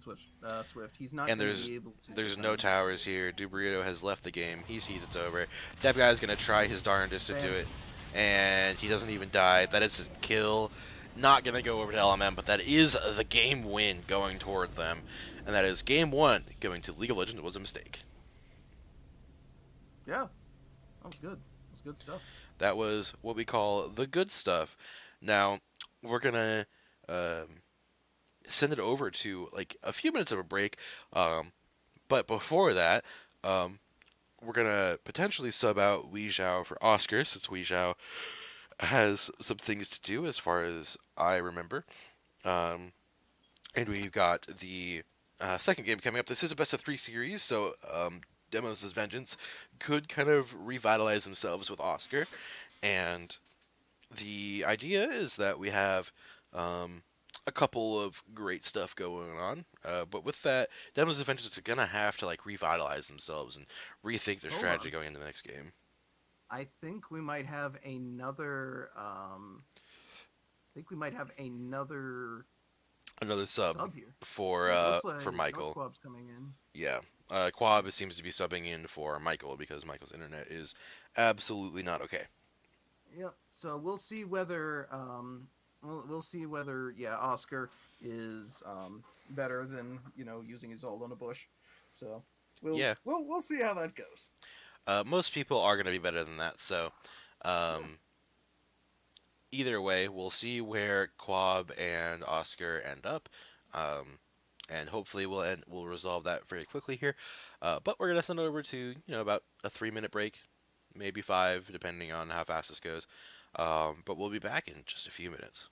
Swift. He's not And going to be able to there's no defend. towers here. Dubrito has left the game. He sees it's over. Deb guy's gonna try his darndest to do Bam. it, and he doesn't even die. That is a kill. Not gonna go over to LMM, but that is the game win going toward them, and that is game one going to League of Legends. It was a mistake. Yeah, that was good. That was good stuff. That was what we call the good stuff. Now we're gonna um, send it over to like a few minutes of a break. But before that, um, we're gonna potentially sub out Wei Zhao for Oscar since Wei Zhao has some things to do as far as I remember. Um, and we've got the second game coming up. This is a best of 3 series, so Demos' Vengeance could kind of revitalize themselves with Oscar. And the idea is that we have um, a couple of great stuff going on, but with that, Demos' Vengeance is gonna have to like revitalize themselves and rethink their Hold strategy on. going into the next game. I think we might have another. I think we might have another Another sub sub here. Yeah, it looks for like North Michael. Club's coming in. Yeah, Quab seems to be subbing in for Michael because Michael's internet is absolutely not okay. Yep. So we'll see whether we'll see whether yeah Oscar is better than using his ult on a bush. So Yeah, we'll see how that goes. most people are going to be better than that. So, Yeah. um, either way, we'll see where Quab and Oscar end up, and hopefully we'll resolve that very quickly here. But we're gonna send it over to about a 3 minute break, maybe 5, depending on how fast this goes. But we'll be back in just a few minutes.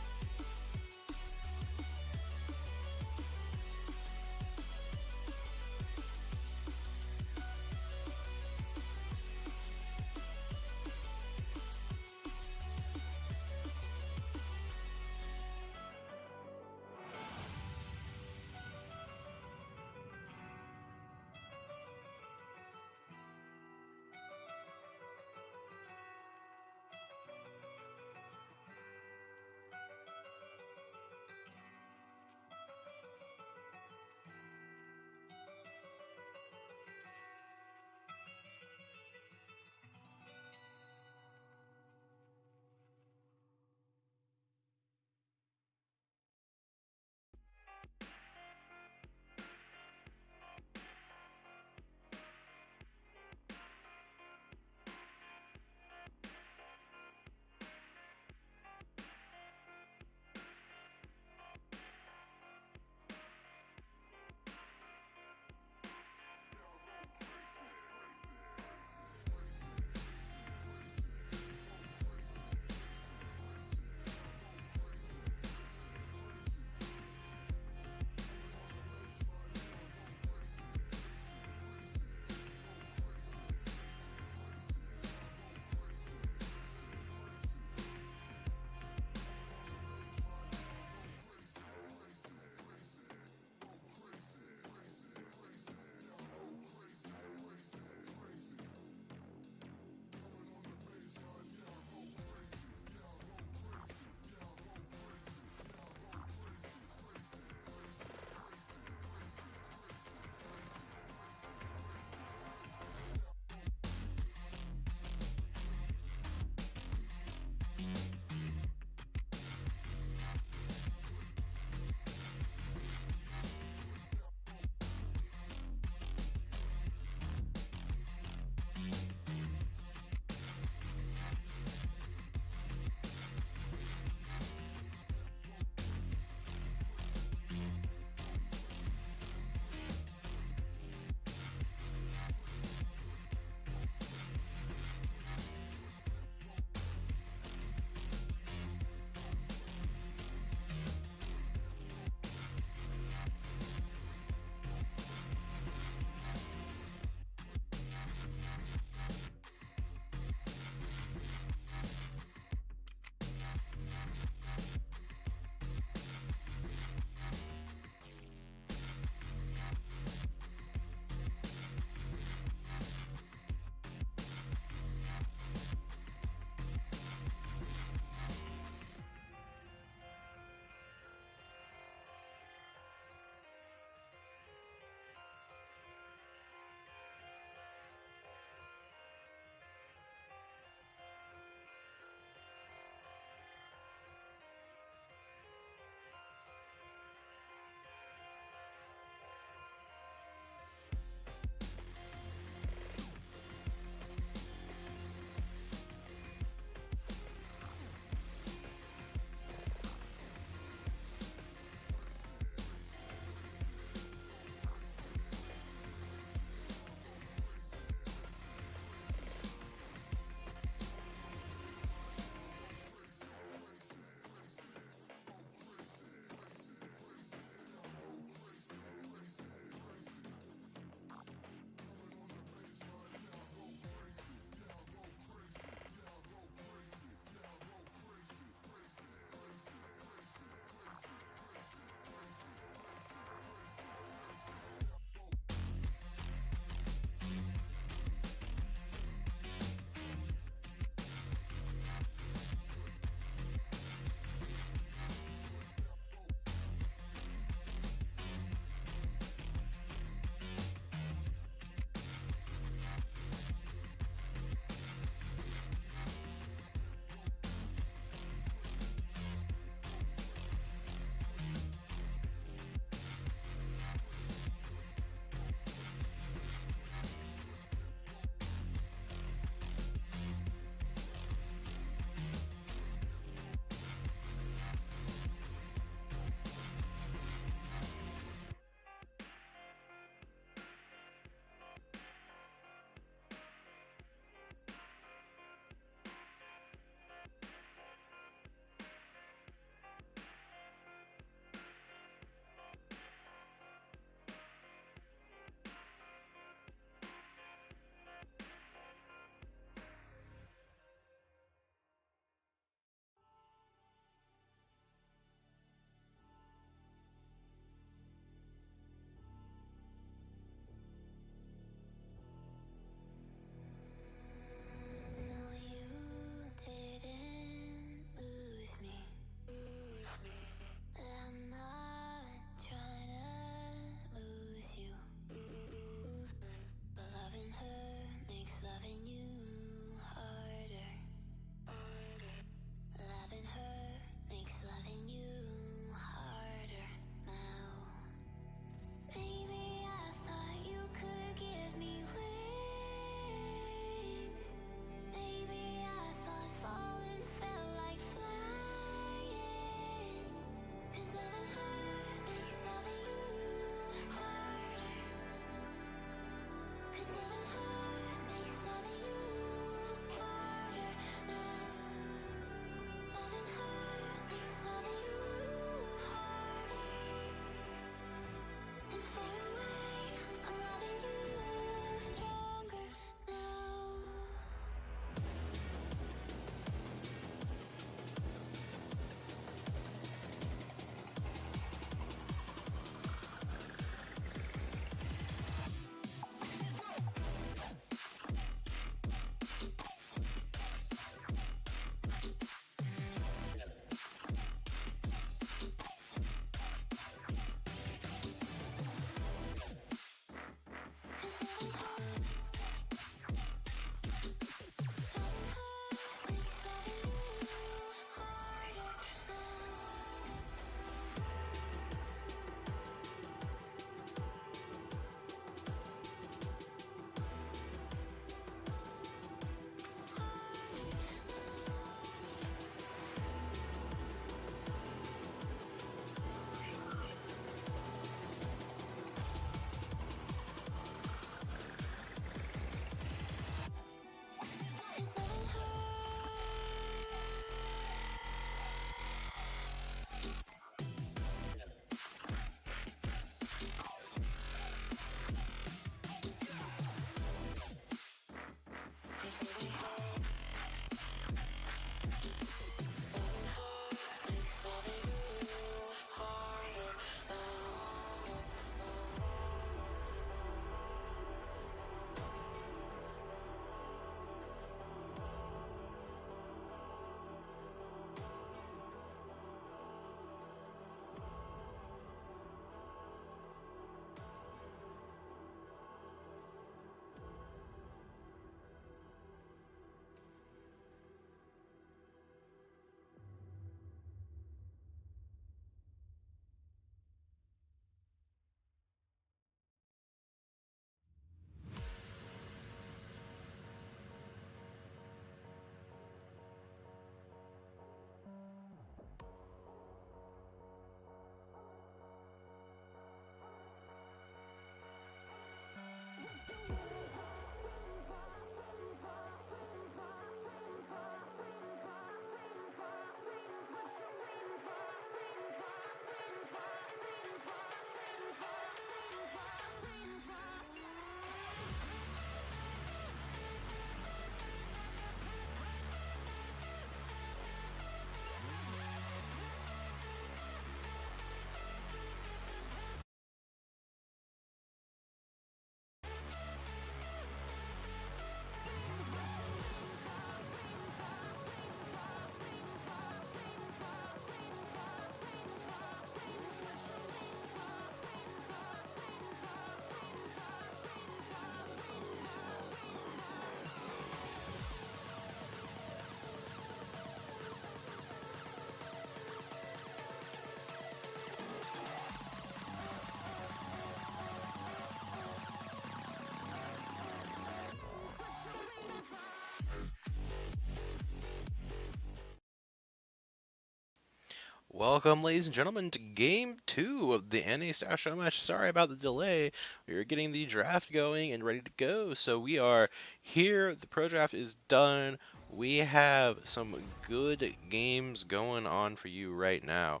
Welcome, ladies and gentlemen, to Game 2 of the NA Star Showmatch. Sorry about the delay. We are getting the draft going and ready to go. So we are here. The pro draft is done. We have some good games going on for you right now.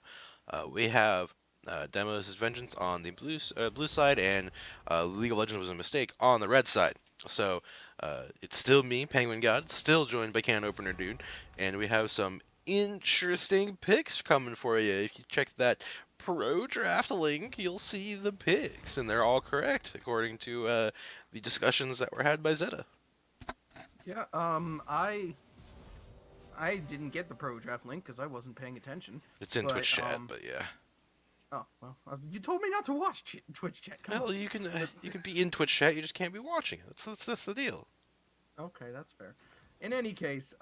We have Demos' Vengeance on the blue side, and League of Legends was a mistake on the red side. So it's still me, Penguin God, still joined by Can Opener Dude, and we have some interesting picks coming for you. If you check that pro draft link, you'll see the picks, and they're all correct according to the discussions that were had by Zeta. Yeah, I didn't get the pro draft link because I wasn't paying attention. It's in But Twitch chat, but yeah. oh well, you told me not to watch Twitch chat. Come on. Well, you can be in Twitch chat, you just can't be watching it. That's the deal. Okay, that's fair. In any case,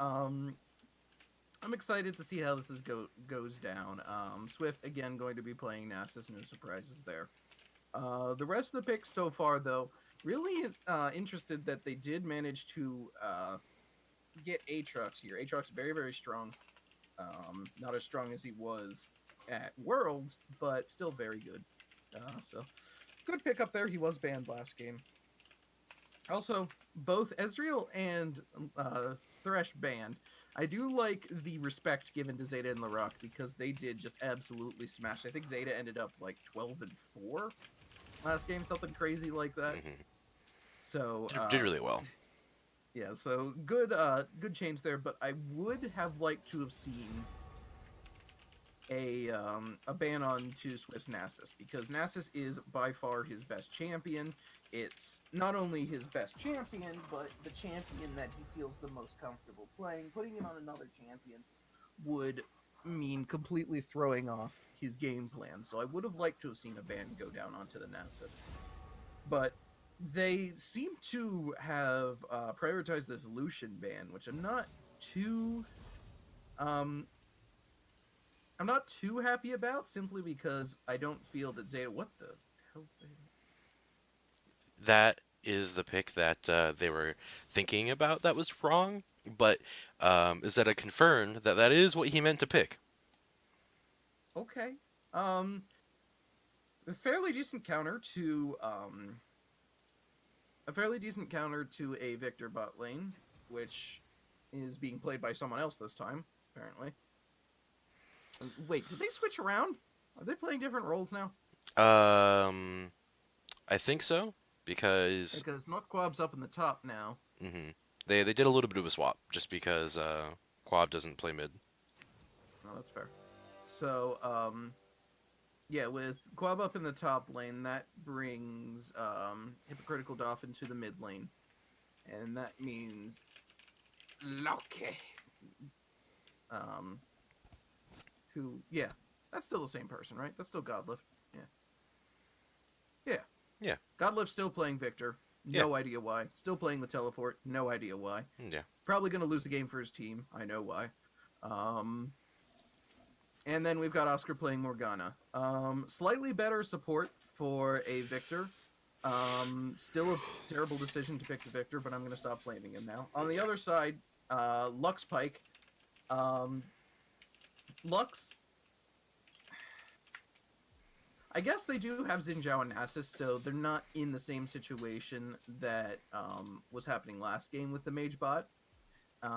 I'm excited to see how this goes down. Swift again going to be playing Nasus. No surprises there. The rest of the picks so far, though, really interested that they did manage to get Aatrox here. Aatrox very very strong. Not as strong as he was at Worlds, but still very good. So good pick up there. He was banned last game. Also, both Ezreal and Thresh banned. I do like the respect given to Zeta and Larok because they did just absolutely smash. I think Zeta ended up like 12-4 last game, something crazy like that. Hmm. So Did really well. yeah, so good good change there. But I would have liked to have seen a ban on to Swift's Nasus because Nasus is by far his best champion. It's not only his best champion, but the champion that he feels the most comfortable playing. Putting him on another champion would mean completely throwing off his game plan. So I would have liked to have seen a ban go down onto the Nasus. But they seem to have prioritized this Lucian ban, which too um I'm not too happy about simply because I don't feel that Zeta. What the hell, Zeta? That is the pick that they were thinking about that was wrong, but Zeta confirmed that that is what he meant to pick. Okay. Um, a fairly decent counter to a fairly decent counter to a Victor bot lane, which is being played by someone else this time, apparently. Wait, did they switch around? Are they playing different roles now? Um, I think so because Because North Quab's up in the top now. hmm they did a little bit of a swap just because Quab doesn't play mid. Oh, that's fair. So, yeah, with Quab up in the top lane, that brings Hypocritical Dolphin to the mid lane. And that means Loki. Um, who, yeah, that's still the same person, right? That's still Godlift. Yeah. Yeah. Yeah, Godlift's still playing Victor. yeah, No idea why. Still playing the teleport. No idea why. yeah. Probably going to lose the game for his team. I know why. Um, and then we've got Oscar playing Morgana. Slightly better support for a Victor. Still a terrible decision to pick the Victor, but I'm going to stop blaming him now. On the other side, Lux Pike. Um, Lux, I guess they do have Xin Zhao and Nasus, so they're not in the same situation that was happening last game with the Mage bot.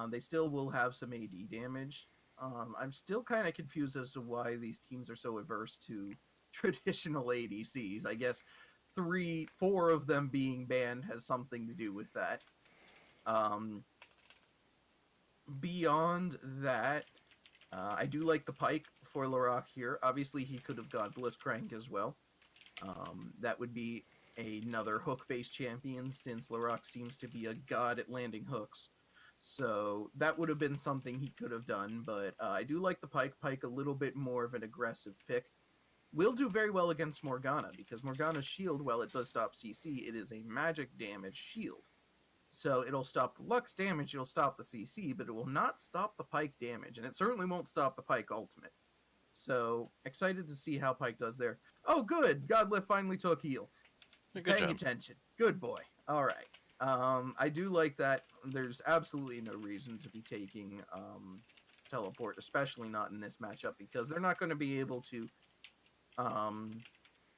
They still will have some AD damage. I'm still kind of confused as to why these teams are so averse to traditional ADCs. I guess four of them being banned has something to do with that. Um, Beyond that, I do like the Pike for Larok here. Obviously, he could have got Blitzcrank as well. That would be another hook-based champion since Larok seems to be a god at landing hooks. So that would have been something he could have done, but I do like the Pike. Pike a little bit more of an aggressive pick. Will do very well against Morgana because Morgana's shield, while it does stop CC, it is a magic damage shield. So it'll stop the Lux damage, it'll stop the CC, but it will not stop the Pike damage, and it certainly won't stop the Pike ultimate. So excited to see how Pike does there. Oh, good! Godlift finally took heal. He's Good paying job. attention. Good boy. All right. I do like that. There's absolutely no reason to be taking teleport, especially not in this matchup, because they're not going to be able to um,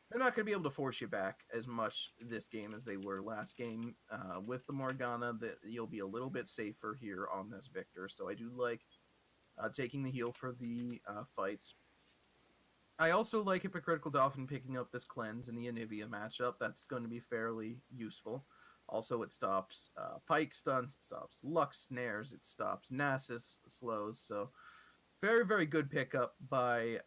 they're not going to be able to force you back as much this game as they were last game. With the Morgana, that you'll be a little bit safer here on this Victor. So I do like taking the heal for the fights. I also like Hypocritical Dolphin picking up this cleanse in the Anivia matchup. That's going to be fairly useful. Also, it stops Pike stunts, it stops Lux snares, it stops Nasus slows. So very very good pickup by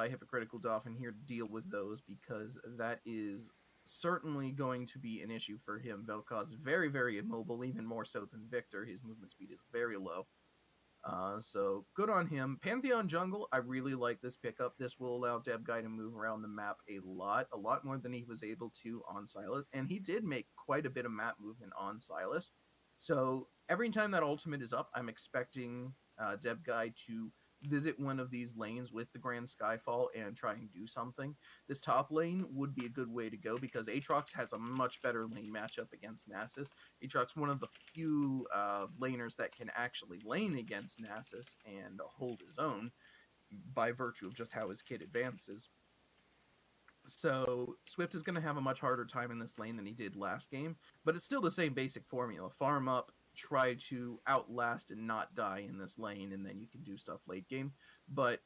Hypocritical Dolphin here to deal with those, because that is certainly going to be an issue for him. Vel'Koz is very very immobile, even more so than Victor. His movement speed is very low. So good on him. Pantheon Jungle, I really like this pickup. This will allow Deb Guy to move around the map a lot more than he was able to on Silas. And he did make quite a bit of map movement on Silas. So every time that ultimate is up, I'm expecting Deb Guy to visit one of these lanes with the Grand Skyfall and try and do something. This top lane would be a good way to go, because Aatrox has a much better lane matchup against Nasus. Aatrox, one of the few laners that can actually lane against Nasus and hold his own by virtue of just how his kit advances. So Swift is going to have a much harder time in this lane than he did last game, but it's still the same basic formula. Farm up, try to outlast and not die in this lane, and then you can do stuff late game. But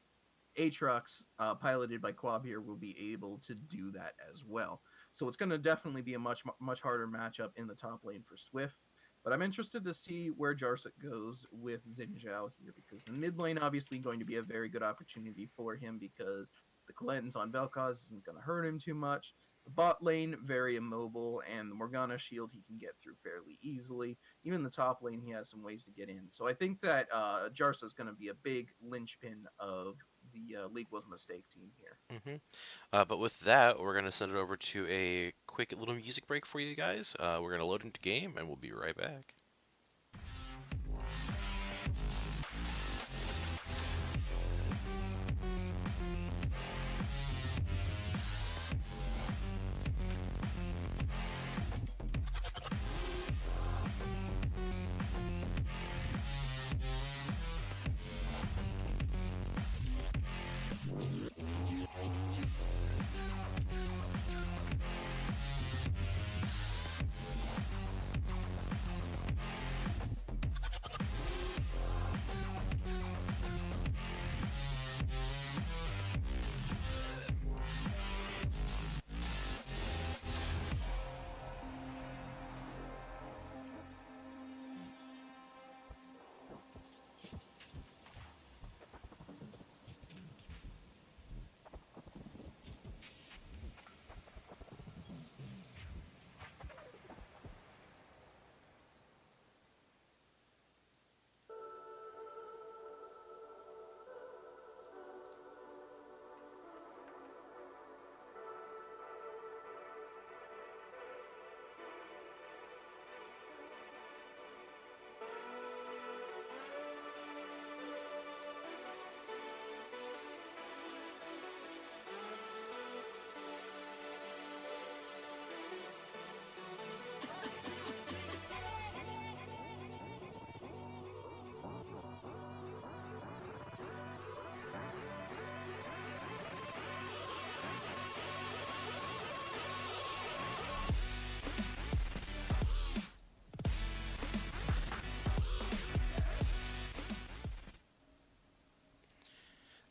Aatrox, piloted by Quab here, will be able to do that as well. So it's going to definitely be a much harder matchup in the top lane for Swift. But I'm interested to see where Jarsuk goes with Xin Zhao here, because the mid lane obviously going to be a very good opportunity for him, because the cleanse on Vel'Koz isn't going to hurt him too much. The bot lane, very immobile, and the Morgana shield he can get through fairly easily. Even the top lane, he has some ways to get in. So I think that Jarsa is going to be a big linchpin of the League Was a Mistake team here. But with that, we're gonna send it over to a quick little music break for you guys. We're gonna load into game, and we'll be right back.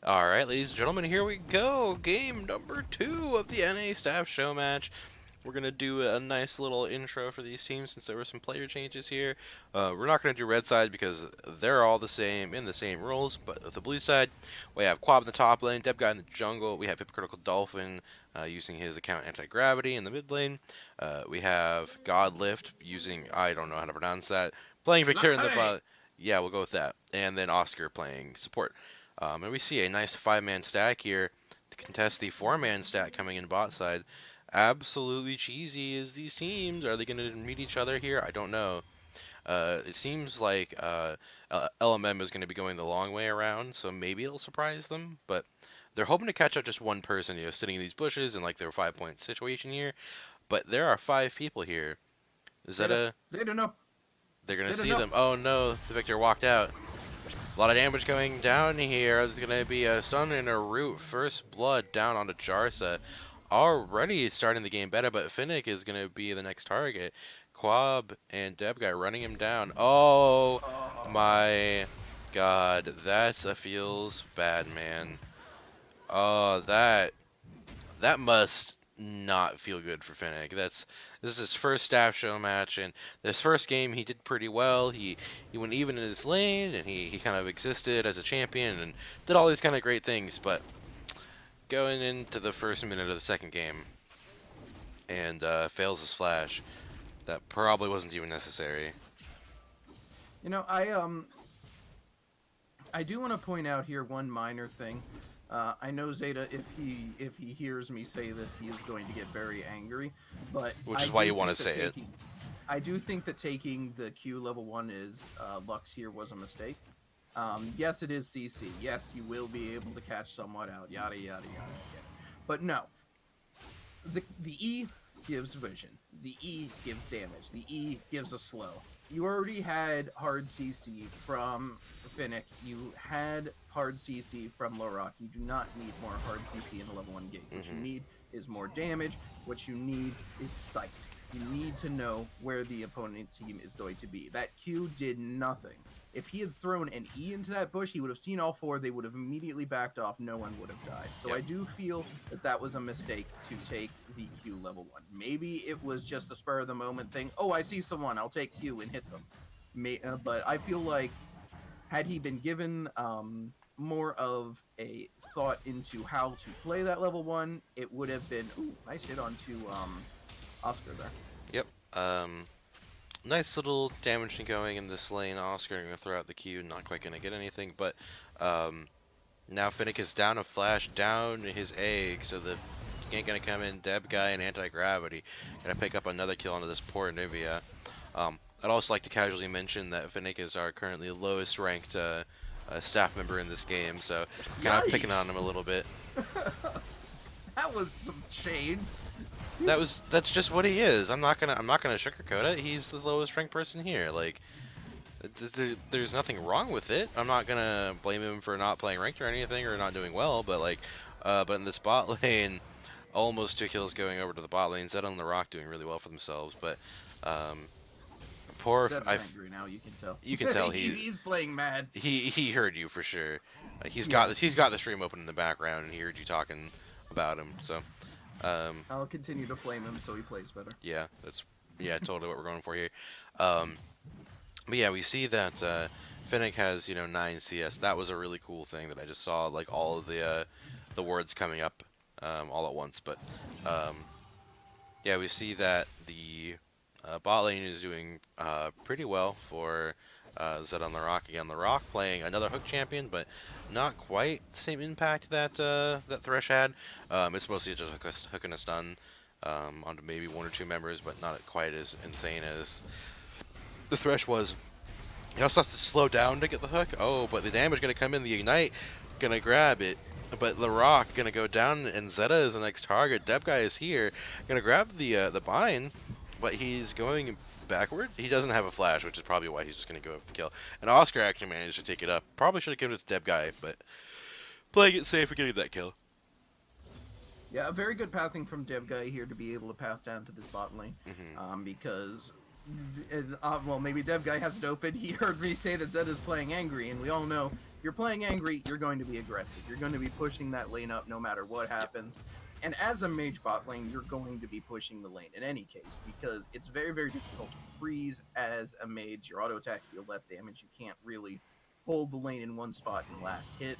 All right, ladies and gentlemen, here we go. Game number 2 of the NA Staff Show match. We're going to do a nice little intro for these teams since there were some player changes here. We're not going to do red side because they're all the same in the same roles. But with the blue side, we have Quab in the top lane, Deb Guy in the jungle. We have Hypocritical Dolphin using his account Anti-Gravity in the mid lane. We have Godlift using, I don't know how to pronounce that, playing Victor in the bot. Yeah, we'll go with that. And then Oscar playing support. And we see a nice 5-man stack here to contest the 4-man stack coming in bot side. Absolutely cheesy is these teams. Are they going to meet each other here? I don't know. It seems like LMM is going to be going the long way around, so maybe it'll surprise them. But they're hoping to catch up just one person, sitting in these bushes in like their 5-point situation here. But there are 5 people here. Is that Zeta, a? Zeta, no. They're going to Zeta, see no. them. Oh no, the Victor walked out. A lot of damage going down here. There's going to be a stun and a root. First blood down onto Jarsa. Already starting the game better, but Finnick is going to be the next target. Quab and Debguy running him down. Oh Oh, my god. That's a feels bad, man. Oh, that must not feel good for Finnick. This is his first staff show match, and this first game he did pretty well. He went even in his lane, and he kind of existed as a champion and did all these kind of great things. But going into the first minute of the second game and fails his flash, that probably wasn't even necessary. you know, I do want to point out here one minor thing. I know Zeta, if he hears me say this, he is going to get very angry. But Which is why you want to say it. I do think that taking the Q level 1 is Lux here was a mistake. Yes, it is CC. Yes, you will be able to catch someone out. Yada yada yada. Yada. But no, the E gives vision. The E gives damage. The E gives a slow. You already had hard CC from Finnick. You had hard CC from Lorak. You do not need more hard CC in a level 1 gate. What you Hmm. need is more damage. What you need is sight. You need to know where the opponent team is going to be. That Q did nothing. If he had thrown an E into that bush, he would have seen all four. They would have immediately backed off. No one would have died. So Yep. I do feel that that was a mistake to take the Q level 1. Maybe it was just a spur of the moment thing. Oh, I see someone. I'll take Q and hit them. But I feel like had he been given more of a thought into how to play that level 1, it would have been, ooh, nice hit onto Oscar there. Yep. Nice little damage going in this lane. Oscar going to throw out the Q. Not quite going to get anything, but um, now Finnick is down a flash, down his egg, so the ain't gonna come in. Deb guy and anti-gravity gonna pick up another kill onto this poor Nivea. I'd also like to casually mention that Finnick is our currently lowest ranked staff member in this game, so kind of picking on Yikes! him a little bit. That was some shade. That's just what he is. I'm not gonna sugarcoat it. He's the lowest ranked person here. Like there's nothing wrong with it. I'm not gonna blame him for not playing ranked or anything or not doing well, but but in this bot lane, almost two kills going over to the bot lane. Zed on the Rock doing really well for themselves, but um, poor Deb's I angry now. You can tell. you can tell He's playing mad. he heard you for sure. Yeah, He's got the stream open in the background and he heard you talking about him. So um, I'll continue to flame him so he plays better. yeah, that's totally what we're going for here. Um, But yeah, we see that Finnick has 9 CS. That was a really cool thing that I just saw, like all of the words coming up all at once. But um, yeah, we see that the bot lane is doing pretty well for Zed on the Rock again. The Rock playing another hook champion, but not quite the same impact that that Thresh had. It's mostly just hook and a stun onto maybe one or two members, but not quite as insane as the Thresh was. He also has to slow down to get the hook. Oh, but the damage gonna come in. The ignite gonna grab it. But the rock gonna go down, and Zeta is the next target. Deb guy is here, gonna grab the bind, but he's going backward. He doesn't have a flash, which is probably why he's just gonna go up the kill. And Oscar actually managed to take it up. Probably should have given it to Deb guy, but playing it safe and getting that kill. Yeah, a very good pathing from Deb Guy here to be able to pass down to this bot lane. Hmm. Because, well, maybe Deb Guy has it open. He heard me say that Zed is playing angry, and we all know if you're playing angry, you're going to be aggressive. You're going to be pushing that lane up no matter what Yep. happens. And as a mage bot lane, you're going to be pushing the lane in any case because it's very, very difficult to freeze as a mage. Your auto attacks deal less damage. You can't really hold the lane in one spot and last hit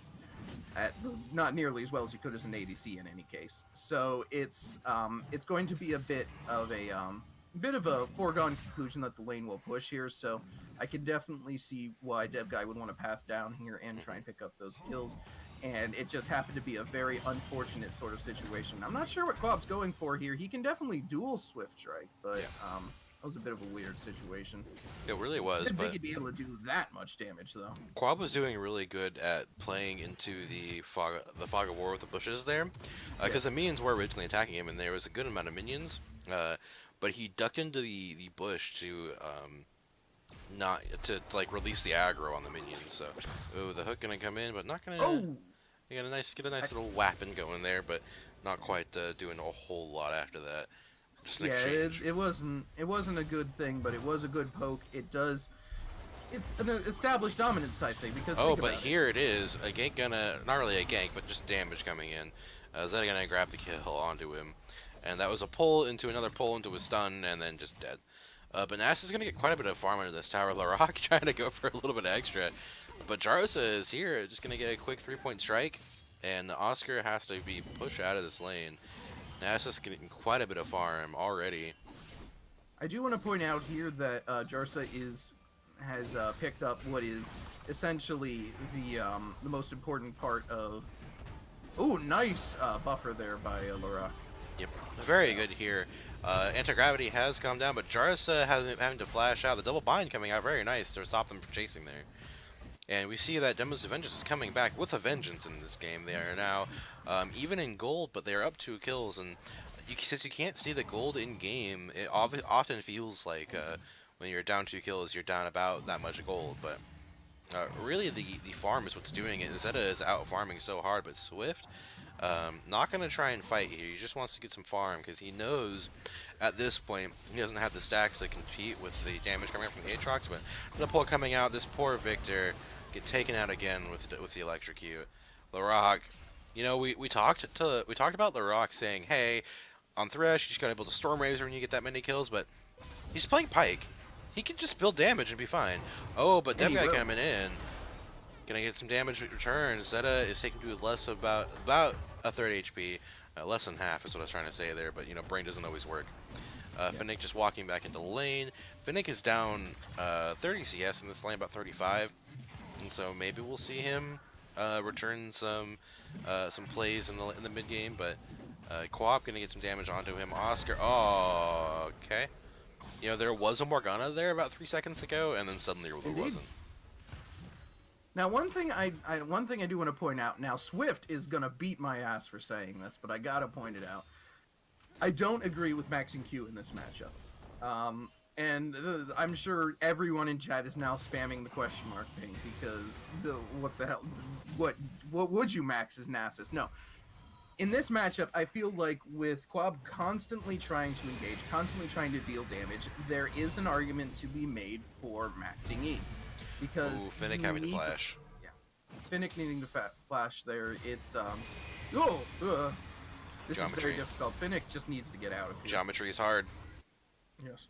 at not nearly as well as you could as an ADC in any case. So it's going to be a bit of a foregone conclusion that the lane will push here. So I can definitely see why Dev Guy would want to path down here and try and pick up those kills. And it just happened to be a very unfortunate sort of situation. I'm not sure what Quab's going for here. He can definitely dual Swift Strike, but Yeah. that was a bit of a weird situation. It really was, Didn't think but he'd be able to do that much damage though. Quab was doing really good at playing into the fog of war with the bushes there, Yeah. because the minions were originally attacking him, and there was a good amount of minions. But he ducked into the bush to not to like release the aggro on the minions. So, ooh, the hook gonna come in, but not gonna. Oh, You get a I, nice little whapping going there, but not quite doing a whole lot after that. Just an yeah, exchange. it wasn't a good thing, but it was a good poke. It's an established dominance type thing because Oh, think but about it. here it is. A gank gonna, not really a gank, but just damage coming in. Zeta gonna grab the kill onto him. And that was a pull into another pull into a stun, and then just dead. But Nass is gonna get quite a bit of farm under this tower. Larok trying to go for a little bit extra. But Jarosa is here, just gonna get a quick 3-point strike. And Oscar has to be pushed out of this lane. Nass is getting quite a bit of farm already. I do want to point out here that Jarsa has picked up what is essentially the most important part of. Oh, nice buffer there by Laura. Yep, very good here. Anti-gravity has come down, but Jarsa having to flash out. The double bind coming out very nice to stop them from chasing there. And we see that Demos of Vengeance is coming back with a vengeance in this game. They are now even in gold, but they are up 2 kills. And since you can't see the gold in game, it often feels like when you're down 2 kills, you're down about that much gold. But really, the farm is what's doing it. Zeta is out farming so hard, but Swift not going to try and fight here. He just wants to get some farm because he knows at this point he doesn't have the stacks to compete with the damage coming from the Aatrox. But the pull coming out, this poor Victor get taken out again with the electrocute. Larok, you know, we talked about Larok saying, hey, on Thresh you just gotta build a Storm Razor when you get that many kills, but he's playing Pyke. He can just build damage and be fine. Oh, but And Dev he Guy will. coming in. Gonna get some damage return. Zeta is taking to less about a third HP. Less than half is what I was trying to say there, but you know, brain doesn't always work. Yeah. Finnick just walking back into lane. Finnick is down 30 CS in this lane, about 35. And so maybe we'll see him return some plays in the mid game, but Co-op gonna get some damage onto him. Oscar, oh, okay. You know, there was a Morgana there about 3 seconds ago, and then suddenly there Indeed. wasn't. Now, one thing I do want to point out. Now, Swift is gonna beat my ass for saying this, but I gotta point it out. I don't agree with maxing Q in this matchup. And I'm sure everyone in chat is now spamming the question mark thing because what the hell? What would you max as Nasus? No. In this matchup, I feel like with Quab constantly trying to engage, constantly trying to deal damage, there is an argument to be made for maxing E. Because Ooh, Finnick you having to need flash. yeah, Finnick needing to flash there. It's oh, this is very Geometry. difficult. Finnick just needs to get out of here. Geometry is hard. Yes.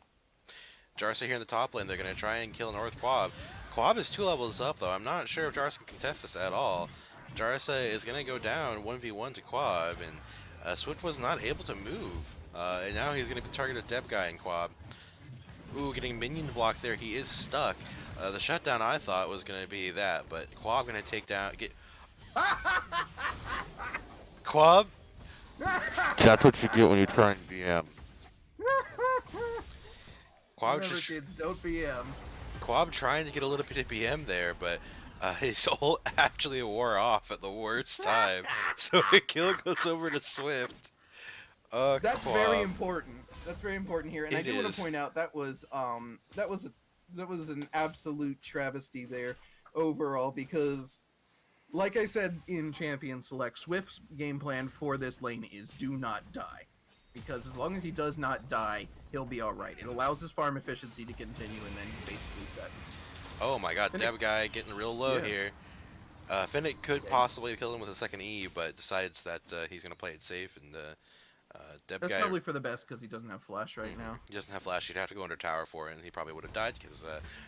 Jarsa here in the top lane, they're going to try and kill North Quab. Quab is 2 levels up, though. I'm not sure if Jarsa can contest this at all. Jarsa is going to go down 1v1 to Quab, and Swift was not able to move. And now he's going to be targeted Deb Guy in Quab. Ooh, getting minion blocked there. He is stuck. The shutdown I thought was going to be that, but Quab going to take down... Quab? That's what you get when you try and BM. Quab Remember, just... kids, don't BM. Quab trying to get a little bit of BM there, but his ult actually wore off at the worst time. So the kill goes over to Swift. That's very Quab. important. That's very important here, and I It do want is. to point out that was an absolute travesty there overall because, like I said in Champion Select, Swift's game plan for this lane is do not die. Because as long as he does not die, he'll be alright. It allows his farm efficiency to continue, and then he's basically set. Oh my god, Finnick, Deb Guy getting real low yeah, here. Finnick could yeah, possibly kill him with a second E, but decides that he's going to play it safe, and Deb that's Guy probably for the best because he doesn't have flash right now. he doesn't have flash. He'd have to go under tower for it, and he probably would have died because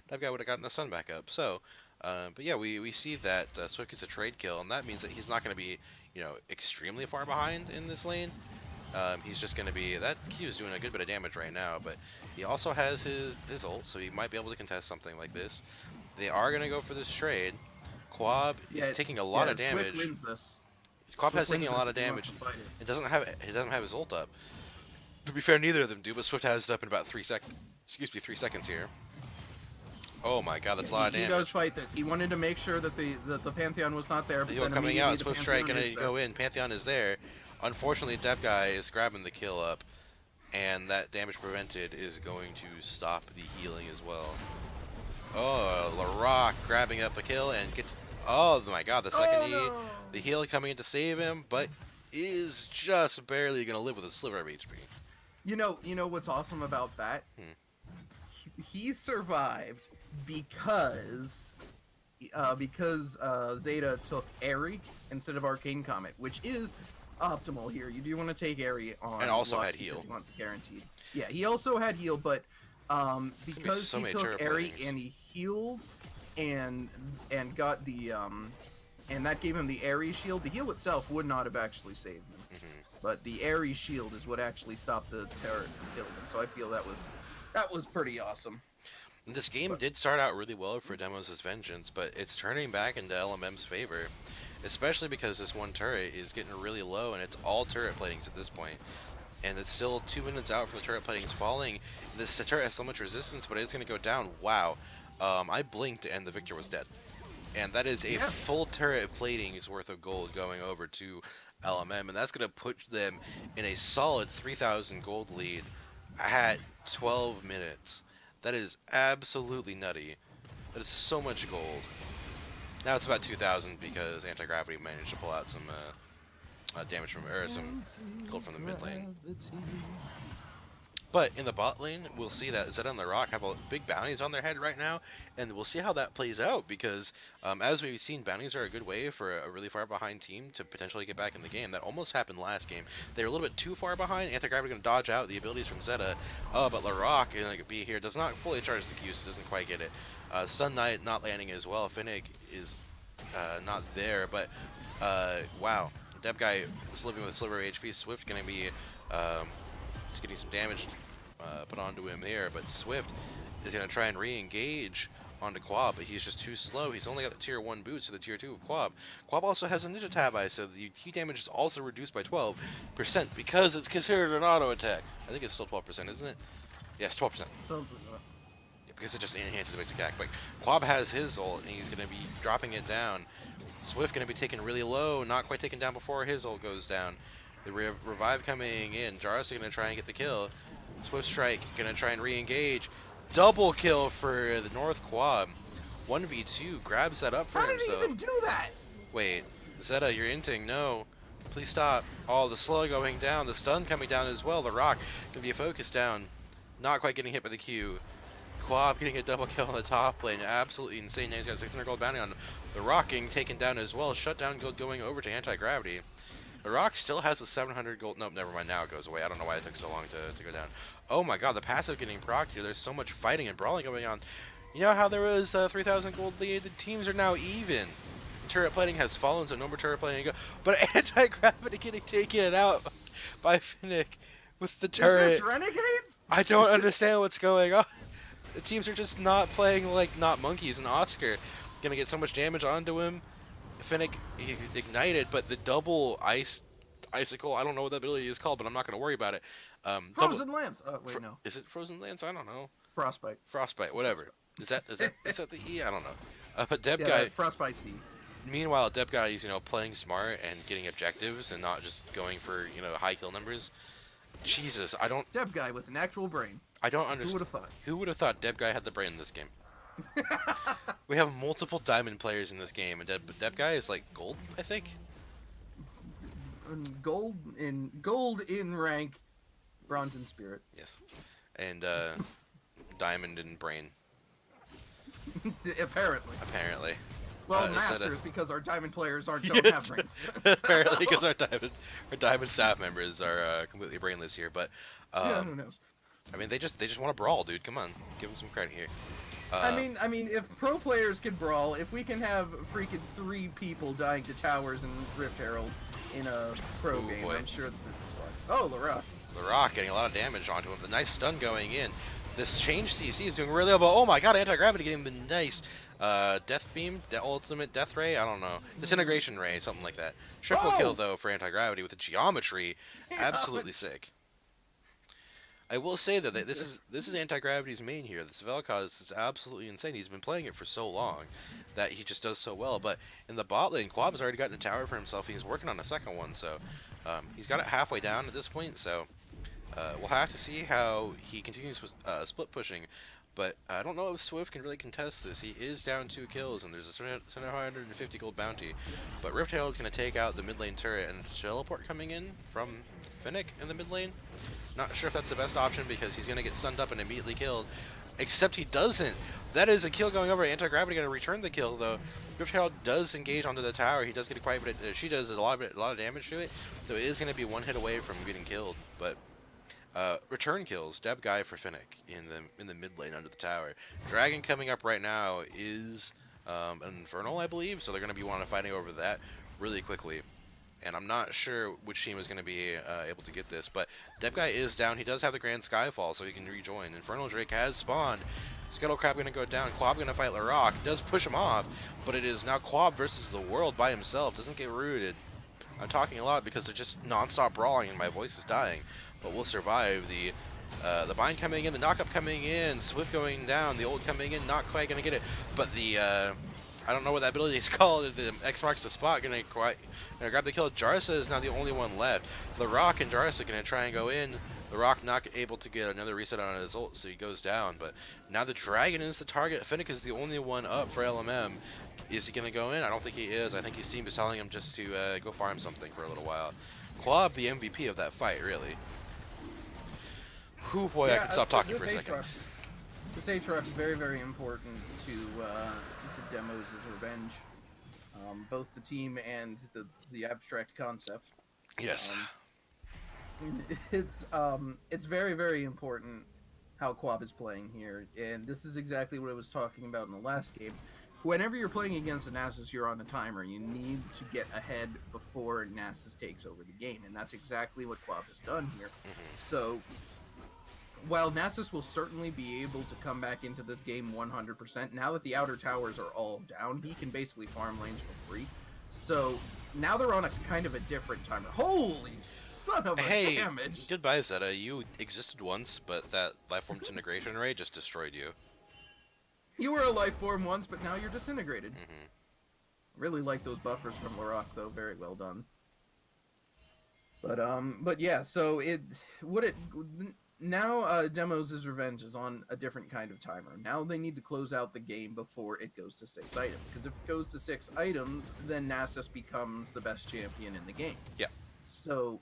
Deb Guy would have gotten the sun back up. So, but yeah, we see that Swift gets a trade kill, and that means that he's not going to be, you know, extremely far behind in this lane. He's just going to be... That Q is doing a good bit of damage right now, but he also has his ult, so he might be able to contest something like this. They are going to go for this trade. Quab is taking a lot of damage. Swift wins this. Quab Swift has taken wins a lot this of if he wants damage. to fight it. He doesn't have his ult up. To be fair, neither of them do, but Swift has it up in about 3 seconds. Excuse me, 3 seconds here. Oh my god, that's a lot of He damage. does fight this. He wanted to make sure that the Pantheon was not there. The But heal then coming out, immediately the Swift Strike Pantheon gonna is there. go in. Pantheon is there. Unfortunately, Deb Guy is grabbing the kill up, and that damage prevented is going to stop the healing as well. Oh, LaRock grabbing up a kill and gets. Oh my god, the second Oh E. The no! heal coming in to save him, but is just barely going to live with a sliver of HP. You know what's awesome about that? Hmm. He survived because Zeta took Airy instead of Arcane Comet, which is optimal here. You do want to take Airy And on also Lux had because heal. you want the guaranteed. Yeah, he also had heal, but It's going to be because so he many took turret Airy platings. and he healed and got the and that gave him the Airy shield. The heal itself would not have actually saved him, Hmm. but the Airy shield is what actually stopped the turret from killing him. So I feel that was pretty awesome. This game But did start out really well for Demos' Vengeance, but it's turning back into LMM's favor. Especially because this one turret is getting really low and it's all turret platings at this point. And it's still 2 minutes out from the turret platings falling. This turret has so much resistance, but it's going to go down. Wow. I blinked and the Victor was dead. And that is a yeah, full turret plating's worth of gold going over to LMM, and that's going to put them in a solid 3,000 gold lead at 12 minutes. That is absolutely nutty. That is so much gold. Now it's about 2,000 because anti-gravity managed to pull out some damage from, or some gold from the mid lane. But in the bot lane, we'll see that Zed and the Rock have a big bounties on their head right now, and we'll see how that plays out because, as we've seen, bounties are a good way for a really far behind team to potentially get back in the game. That almost happened last game. They were a little bit too far behind. Anti-Gravity going to dodge out the abilities from Zeta, but LaRock, like B here, does not fully charge the Q, so doesn't quite get it. Stun Knight not landing as well. Finnick is not there, but wow. Deb guy is living with a sliver of HP. Swift going to be he's getting some damage put onto him there, but Swift is going to try and re-engage onto Quab, but he's just too slow. He's only got the tier 1 boots to the tier 2 of Quab. Quab also has a Ninja Tab Eye, so the key damage is also reduced by 12% because it's considered an auto attack. I think it's still 12%, isn't it? Yes, 12%. something. Yeah, because it just enhances basic attack. But Quab has his ult, and he's going to be dropping it down. Swift going to be taken really low, not quite taken down before his ult goes down. The revive coming in. Jarus going to try and get the kill. Swift Strike going to try and re-engage. Double kill for the North Quab. 1v2 grabs that up for How did he himself. even do that? Wait, Zeta, you're inting. No. Please stop. Oh, the slow going down. The stun coming down as well. The rock going to be a focus down. Not quite getting hit by the Q. Quab getting a double kill on the top lane. Absolutely insane. He's got 600 gold bounty on the Rock getting taken down as well. Shutdown gold going over to anti-gravity. The Rock still has a 700 gold. Nope, never mind. Now it goes away. I don't know why it took so long to go down. Oh my god, the passive getting procced here. There's so much fighting and brawling going on. You know how there was 3,000 gold lead? The teams are now even. Turret plating has fallen, so no more turret plating. But anti-gravity getting taken out by Finnick with the Is this turret. Renegades? I don't understand what's going on. The teams are just not playing like not monkeys, and Oscar gonna get so much damage onto him. Finnick he ignited, but the double icicle, I don't know what that ability is called, but I'm not gonna worry about it. Double Frozen Lands. Oh wait, no. is it Frozen Lance? I don't know. Frostbite. Frostbite, whatever. Is that the E? I don't know. But Deb Yeah, guy. that Frostbite's the. Meanwhile, Deb guy is playing smart and getting objectives and not just going for high kill numbers. Jesus, Dev guy with an actual brain. I don't Who would understand. have thought? Who would have thought Deb guy had the brain in this game? We have multiple diamond players in this game, and Deb guy is like gold, I think. Gold in rank, bronze in spirit. Yes, and diamond in brain, Apparently. apparently. Well, Instead masters of- because our diamond players don't have brains. apparently, because our diamond staff members are completely brainless here. But Yeah, who knows? I mean, they just want to brawl, dude. Come on, give them some credit here. I mean, if pro players can brawl, if we can have freaking 3 people dying to towers and Rift Herald in a pro Ooh, game, boy. I'm sure that this is fun. Oh, Lara. The Rock getting a lot of damage onto him. The nice stun going in. This change CC is doing really well, but oh my god, anti-gravity getting the nice death beam, ultimate death ray, I don't know. Disintegration ray, something like that. Triple kill Oh! though for anti-gravity with the geometry. Absolutely sick. I will say though that this is anti-gravity's main here. This Vel'Koz is absolutely insane. He's been playing it for so long that he just does so well. But in the bot lane, Quab has already gotten a tower for himself. He's working on a second one, so he's got it halfway down at this point. So we'll have to see how he continues with split pushing But I don't know if Swift can really contest this. He is down 2 kills, and there's a 750 gold bounty. But Rift is going to take out the mid lane turret, and teleport coming in from Finnick in the mid lane. Not sure if that's the best option because he's going to get stunned up and immediately killed. Except he doesn't. That is a kill going over. Anti-gravity going to return the kill though. Rift Herald does engage onto the tower. He does get quite a bit. She does a lot of damage to it, so it is going to be one hit away from getting killed. But return kills. Deb guy for Finnick in the mid lane under the tower. Dragon coming up right now is an Infernal, I believe. So they're going to be wanting to fighting over that really quickly. And I'm not sure which team is going to be able to get this, but Deb guy is down. He does have the Grand Skyfall, so he can rejoin. Infernal Drake has spawned. Scuttlecrab going to go down. Quab going to fight Larocque. Does push him off, but it is now Quab versus the world by himself. Doesn't get rooted. I'm talking a lot because they're just non-stop brawling and my voice is dying, but we'll survive. The bind coming in, the knockup coming in, Swift going down, the ult coming in, not quite going to get it, but the I don't know what that ability is called. The X marks the spot. Gonna grab the kill. Jarsa is now the only one left. Larocque and Jarsa gonna try and go in. Larocque not able to get another reset on his ult, so he goes down. But now the Dragon is the target. Finnick is the only one up for LMM. Is he gonna go in? I don't think he is. I think his team is telling him just to go farm something for a little while. Quab, the MVP of that fight, really. Whew, boy, I Yeah, could stop talking for a second. This Aatrox is very, very important to Demos' revenge. Both the team and the abstract concept. Yes. It's very, very important how Quab is playing here, and this is exactly what I was talking about in the last game. Whenever you're playing against a Nasus, you're on a timer. You need to get ahead before Nasus takes over the game, and that's exactly what Quab has done here. So, while Nasus will certainly be able to come back into this game 100%, now that the outer towers are all down, he can basically farm lanes for free. So, now they're on a kind of a different timer. Holy son of a damage! Goodbye, Zeta. You existed once, but that lifeform disintegration ray just destroyed you. You were a life form once, but now you're disintegrated. Really like those buffers from Larocque, though. Very well done. But yeah, so now Demos' revenge is on a different kind of timer. Now they need to close out the game before it goes to 6 items. Because if it goes to 6 items, then Nasus becomes the best champion in the game. Yeah. So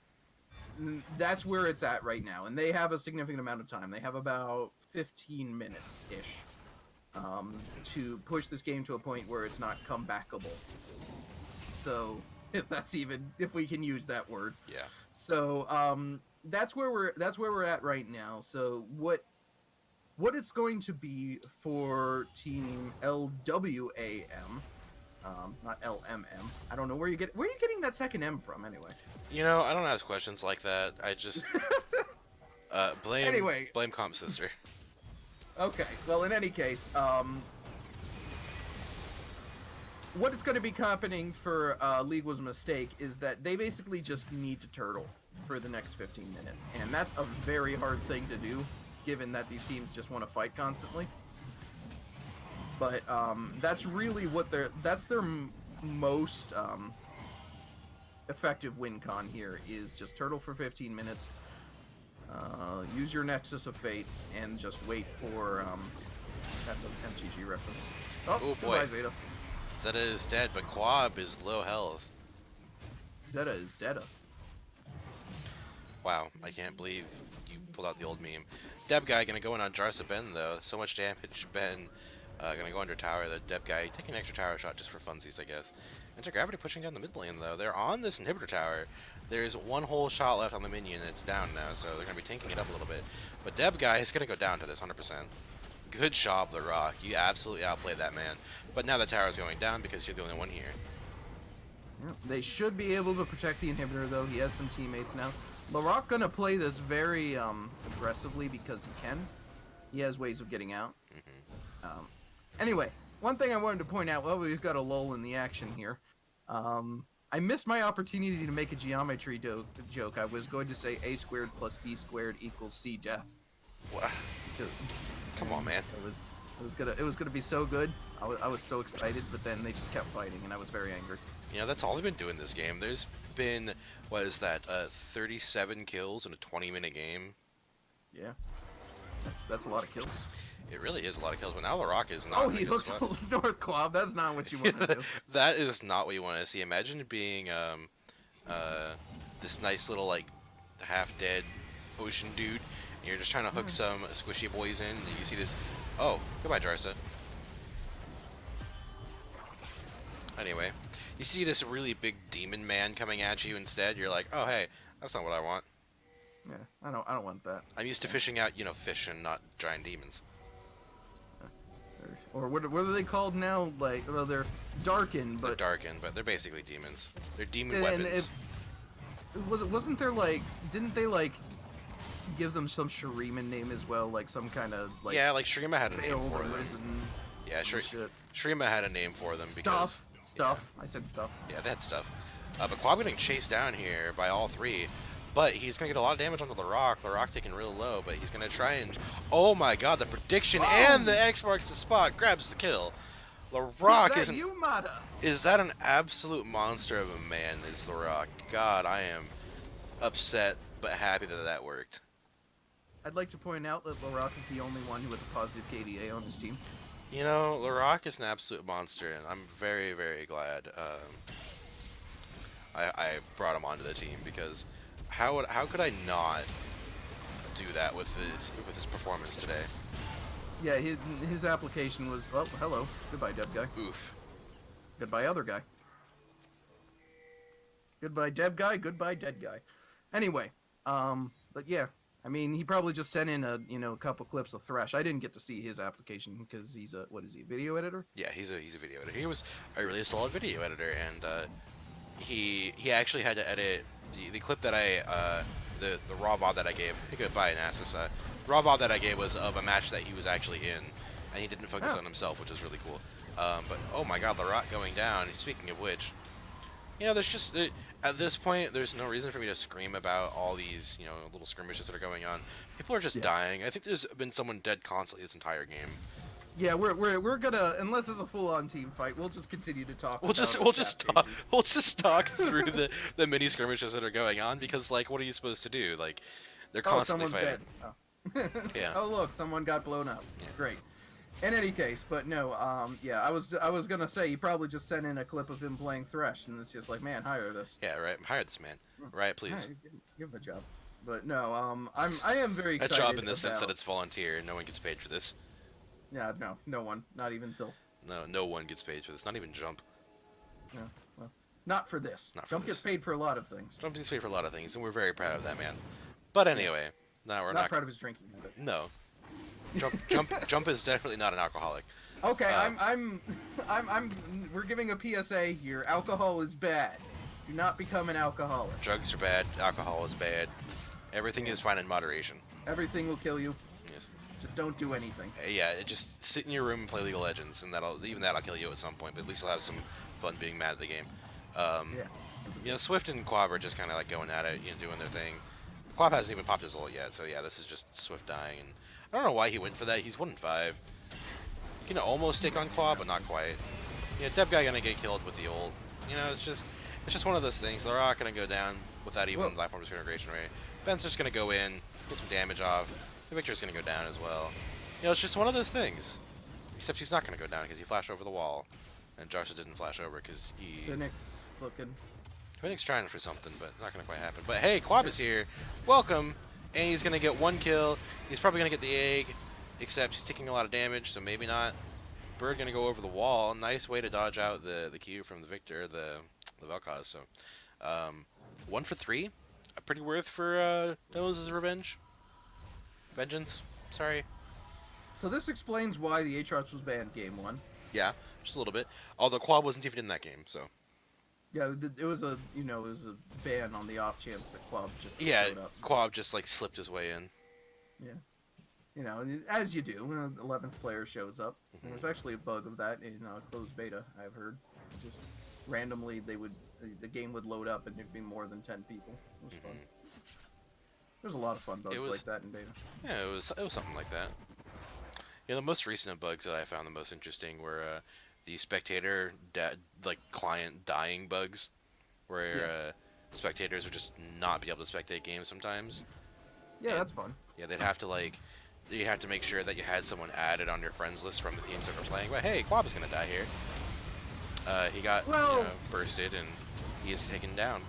that's where it's at right now. And they have a significant amount of time. They have about 15 minutes-ish to push this game to a point where it's not comebackable. So if we can use that word. Yeah. So that's where we're at right now. So what it's going to be for Team LWAM, not LMM. I don't know where you getting that second M from anyway. You know, I don't ask questions like that. I just blame Comp Sister. Okay. Well, in any case, what it's going to be happening for League Was a Mistake is that they basically just need to turtle for the next 15 minutes. And that's a very hard thing to do, given that these teams just want to fight constantly. But that's really what their most effective win con here is just turtle for 15 minutes, use your Nexus of Fate, and just wait for, that's an MTG reference. Oh boy. Goodbye, Zeta. Zeta is dead, but Quab is low health. Zeta is dead. Wow, I can't believe you pulled out the old meme. Deb guy gonna go in on Jarsa Ben though. So much damage. Ben gonna go under tower. The Deb guy taking an extra tower shot just for funsies, I guess. Anti-gravity pushing down the mid lane though. They're on this inhibitor tower. There's one whole shot left on the minion and it's down now, so they're gonna be tanking it up a little bit. But Deb guy is gonna go down to this 100%. Good job, Larocque. You absolutely outplayed that man. But now the tower is going down because you're the only one here. They should be able to protect the inhibitor though. He has some teammates now. Larocque gonna play this very aggressively because he can. He has ways of getting out. Anyway, one thing I wanted to point out, well, we've got a lull in the action here. I missed my opportunity to make a geometry joke. I was going to say a squared plus b squared equals c death. What? Come on, man. It was gonna be so good. I was so excited, but then they just kept fighting, and I was very angry. You know, that's all they've been doing this game. There's been, what is that, 37 kills in a 20-minute game? Yeah. That's a lot of kills. It really is a lot of kills, but now LaRock is not Oh, in a he good hooked spot. North Quab. That's not what you want to do. That is not what you want to see. Imagine being uh this nice little like half dead ocean dude, and you're just trying to hook some squishy boys in, and you see this. Oh, goodbye, Jarsa. Anyway, you see this really big demon man coming at you instead. You're like, oh hey, that's not what I want. Yeah, I don't want that. I'm used to Yeah. fishing out, fish and not giant demons. Or what are they called now? Like, well, they're darkened, They're but darkened, but they're basically demons. They're demon and it weapons. wasn't there like didn't they like give them some Shuriman name as well, like some kind of like Yeah, like Shrima had a name failed for or them. risen Yeah, bullshit Shrima had a name for them because stuff. I said stuff. yeah, that stuff. But Quab getting chased down here by all three, but he's gonna get a lot of damage onto the Rock. The Rock taking real low, but he's gonna try and oh my God, the prediction and Oh, the X marks the spot, grabs the kill. The is Rock that you, Mata? is that an absolute monster of a man? Is the Rock? God, I am upset but happy that that worked. I'd like to point out that Larock is the only one who has a positive KDA on his team. LaRock is an absolute monster, and I'm very, very glad I brought him onto the team because how could I not do that with his performance today? Yeah, his application was oh hello goodbye dead guy Oof. goodbye other guy goodbye dead guy goodbye dead guy. Anyway, but yeah, I mean he probably just sent in a couple clips of Thresh. I didn't get to see his application because he's a what is he, a video editor? Yeah, he's a video editor. He was a really solid video editor, and he actually had to edit the clip that the raw VOD that I gave. Goodbye, Nasus. Raw VOD that I gave was of a match that he was actually in, and he didn't focus Oh. on himself, which was really cool. But oh my God, the Rock going down. Speaking of which, there's just at this point, there's no reason for me to scream about all these little skirmishes that are going on. People are just Yeah. dying. I think there's been someone dead constantly this entire game. Yeah, we're gonna, unless it's a full-on team fight, we'll just continue to talk. We'll about just our we'll chat just talk pages. we'll just talk through the mini skirmishes that are going on because like what are you supposed to do? Like they're Oh, constantly someone's fighting. dead. Oh. Yeah. Oh, look, someone got blown up. Yeah. Great. In any case, but no, yeah, I was gonna say he probably just sent in a clip of him playing Thresh, and it's just like, man, hire this. Yeah, right. Hire this man. Right, please. Alright, give him a job. But no, I am very A excited. job in the sense that about- it's volunteer. No one gets paid for this. Yeah, no one, not even Sylph. No one gets paid for this. Not even Jump. No, well, not for this. Not for Jump this. gets paid for a lot of things. Jump gets paid for a lot of things, and we're very proud of that man. But anyway, no, we're Not not. proud of his drinking habit. No. Jump is definitely not an alcoholic. Okay, Uh, we're giving a PSA here. Alcohol is bad. Do not become an alcoholic. Drugs are bad. Alcohol is bad. Everything is fine in moderation. Everything will kill you. Yes. Just don't do anything. Yeah, just sit in your room and play League of Legends, and that'll kill you at some point. But at least you'll have some fun being mad at the game. Yeah. Swift and Quab are just kind of like going at it, doing their thing. Quab hasn't even popped his ult yet, so yeah, this is just Swift dying. And I don't know why he went for that. He's 1-5. You can almost take on Quab, but not quite. Yeah, Deb guy gonna get killed with the ult. It's just one of those things. They're not gonna go down without even life form disintegration rate. Ben's just gonna go in, get some damage off. The Victor's gonna go down as well. It's just one of those things. Except he's not gonna go down because he flashed over the wall, and Joshua didn't flash over because he. Phoenix looking. Phoenix trying for something, but it's not gonna quite happen. But hey, Quab is here. Welcome, and he's gonna get one kill. He's probably gonna get the egg, except he's taking a lot of damage, so maybe not. Bird gonna go over the wall. Nice way to dodge out the Q from the Victor, the Vel'Koz. So, 1 for 3, a pretty worth for Noses' revenge. Vengeance. Sorry. So this explains why the Aatrox was banned game 1. Yeah, just a little bit. Although Quab wasn't even in that game, so. Yeah, it was a ban on the off chance that Quab just Yeah, showed up. Quab just like slipped his way in. Yeah. As you do when the 11th player shows up. There was actually a bug of that in closed beta, I've heard. Just randomly the game would load up and there'd be more than 10 people. It was fun. There's a lot of fun bugs like that in beta. Yeah, it was something like that. The most recent bugs that I found the most interesting were the spectator client dying bugs, where spectators would just not be able to spectate games sometimes. Yeah, And that's fun. yeah, they'd have to you had to make sure that you had someone added on your friends list from the teams that were playing. But hey, Quab is gonna die here. He got Well, bursted and he is taken down.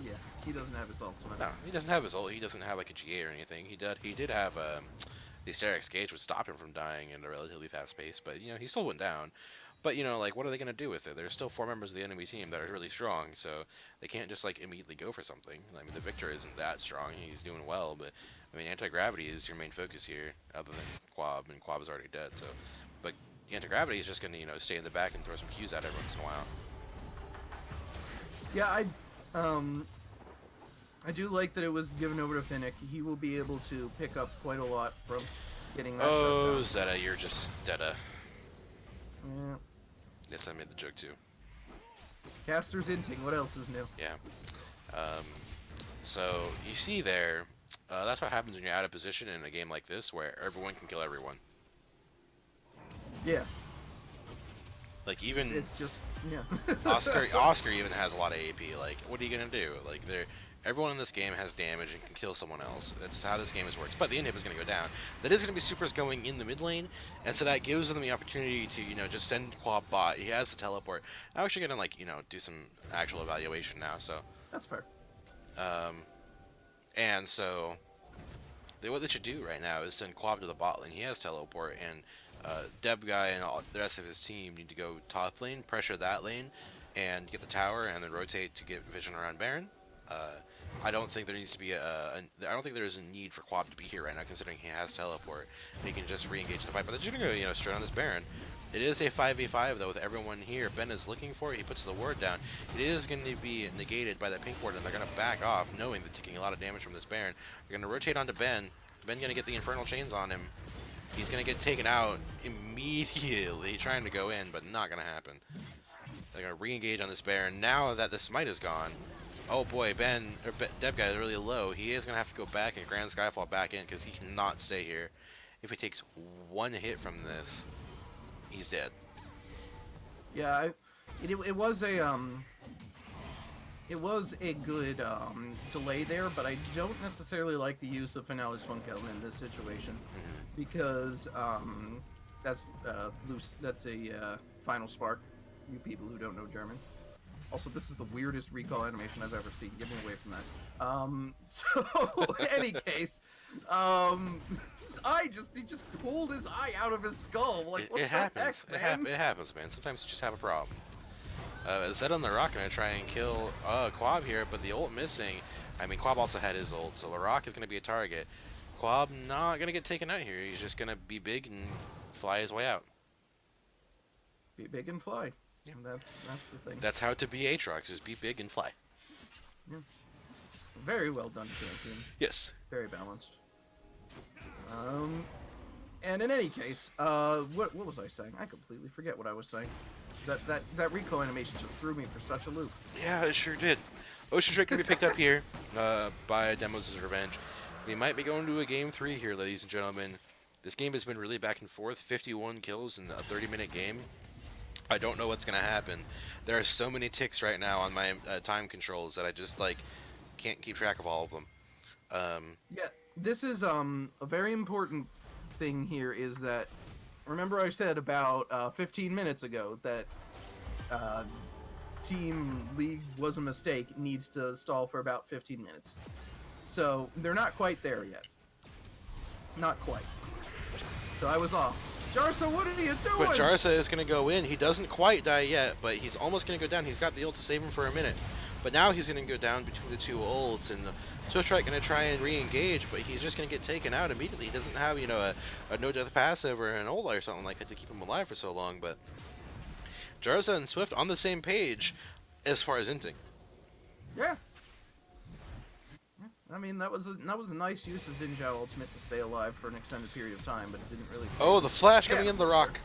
yeah, he doesn't have his ultimate. No, he doesn't have his ult. He doesn't have like a GA or anything. He did have the Asterix Gauge would stop him from dying at a relatively fast pace, but he still went down. But like what are they gonna do with it? There's still four members of the enemy team that are really strong, so they can't just like immediately go for something. I mean, the Victor isn't that strong. He's doing well, but I mean, anti-gravity is your main focus here, other than Quab, and Quab is already dead. So, but anti-gravity is just gonna stay in the back and throw some Qs at every once in a while. Yeah, um, I do like that it was given over to Finnick. He will be able to pick up quite a lot from getting that Oh, shutdown. Zeta, you're just Deta. Yeah. Yes, I made the joke too. Caster's inting. What else is new? Yeah. Um, so you see there, that's what happens when you're out of position in a game like this, where everyone can kill everyone. Yeah, Like even it's just yeah. Oscar even has a lot of AP. Like, what are you gonna do? Like, everyone in this game has damage and can kill someone else. That's how this game works. But the inhib is gonna go down. That is gonna be supers going in the mid lane, and so that gives them the opportunity to just send Quab bot. He has the teleport. I'm actually gonna like do some actual evaluation now. So, That's fair. um, and so what they should do right now is send Quab to the bot lane. He has teleport, and Deb guy and all the rest of his team need to go top lane, pressure that lane, and get the tower, and then rotate to get vision around Baron. Uh, I don't think there needs to be I don't think there is a need for Quab to be here right now, considering he has teleport. And he can just re-engage the fight. But they're just gonna go straight on this Baron. It is a 5v5 though with everyone here. Ben is looking for it. He puts the ward down. It is going to be negated by that pink ward, and they're going to back off, knowing they're taking a lot of damage from this Baron. They're going to rotate onto Ben. Ben going to get the infernal chains on him. He's going to get taken out immediately, trying to go in, but not going to happen. They're going to re-engage on this Baron. Now that the smite is gone, oh boy, Dev guy is really low. He is going to have to go back and Grand Skyfall back in because he cannot stay here. If he takes one hit from this, he's dead. Yeah, it was a it was a good delay there, but I don't necessarily like the use of Finale's Funkel in this situation because that's a final spark. You people who don't know German. Also, this is the weirdest recall animation I've ever seen. Get me away from that. So, in any case, he just pulled his eye out of his skull. Like, what It the heck, happens. man? It happens, man. Sometimes you just have a problem. Zed on the Rock gonna try and kill Quab here, but the ult missing. I mean, Quab also had his ult, so the Rock is gonna be a target. Quab not gonna get taken out here. He's just gonna be big and fly his way out. Be big and fly. Yeah. And that's the thing. That's how to be Aatrox, is be big and fly. Yeah. Very well done, champion. Yes. Very balanced. And in any case, what was I saying? I completely forget what I was saying. That recall animation just threw me for such a loop. Yeah, it sure did. Ocean Drake can be picked up here by Demos' Revenge. We might be going to a game 3 here, ladies and gentlemen. This game has been really back and forth. 51 kills in a 30-minute game. I don't know what's going to happen. There are so many ticks right now on my time controls that I just, can't keep track of all of them. Yeah, this is a very important thing here is that remember I said about 15 minutes ago that Team League was a mistake, needs to stall for about 15 minutes. So they're not quite there yet. Not quite. So I was off. Jarsa, what are you doing? But Jarsa is going to go in. He doesn't quite die yet, but he's almost going to go down. He's got the ult to save him for a minute. But now he's going to go down between the two ults, and Swiftrite going to try and re-engage, but he's just going to get taken out immediately. He doesn't have, a no-death passive or an ult or something like that to keep him alive for so long, but Jarza and Swift on the same page as far as inting. Yeah. I mean, that was a nice use of Xin Zhao Ultimate to stay alive for an extended period of time, but it didn't really save Oh, him. the flash coming Yeah. in the rock.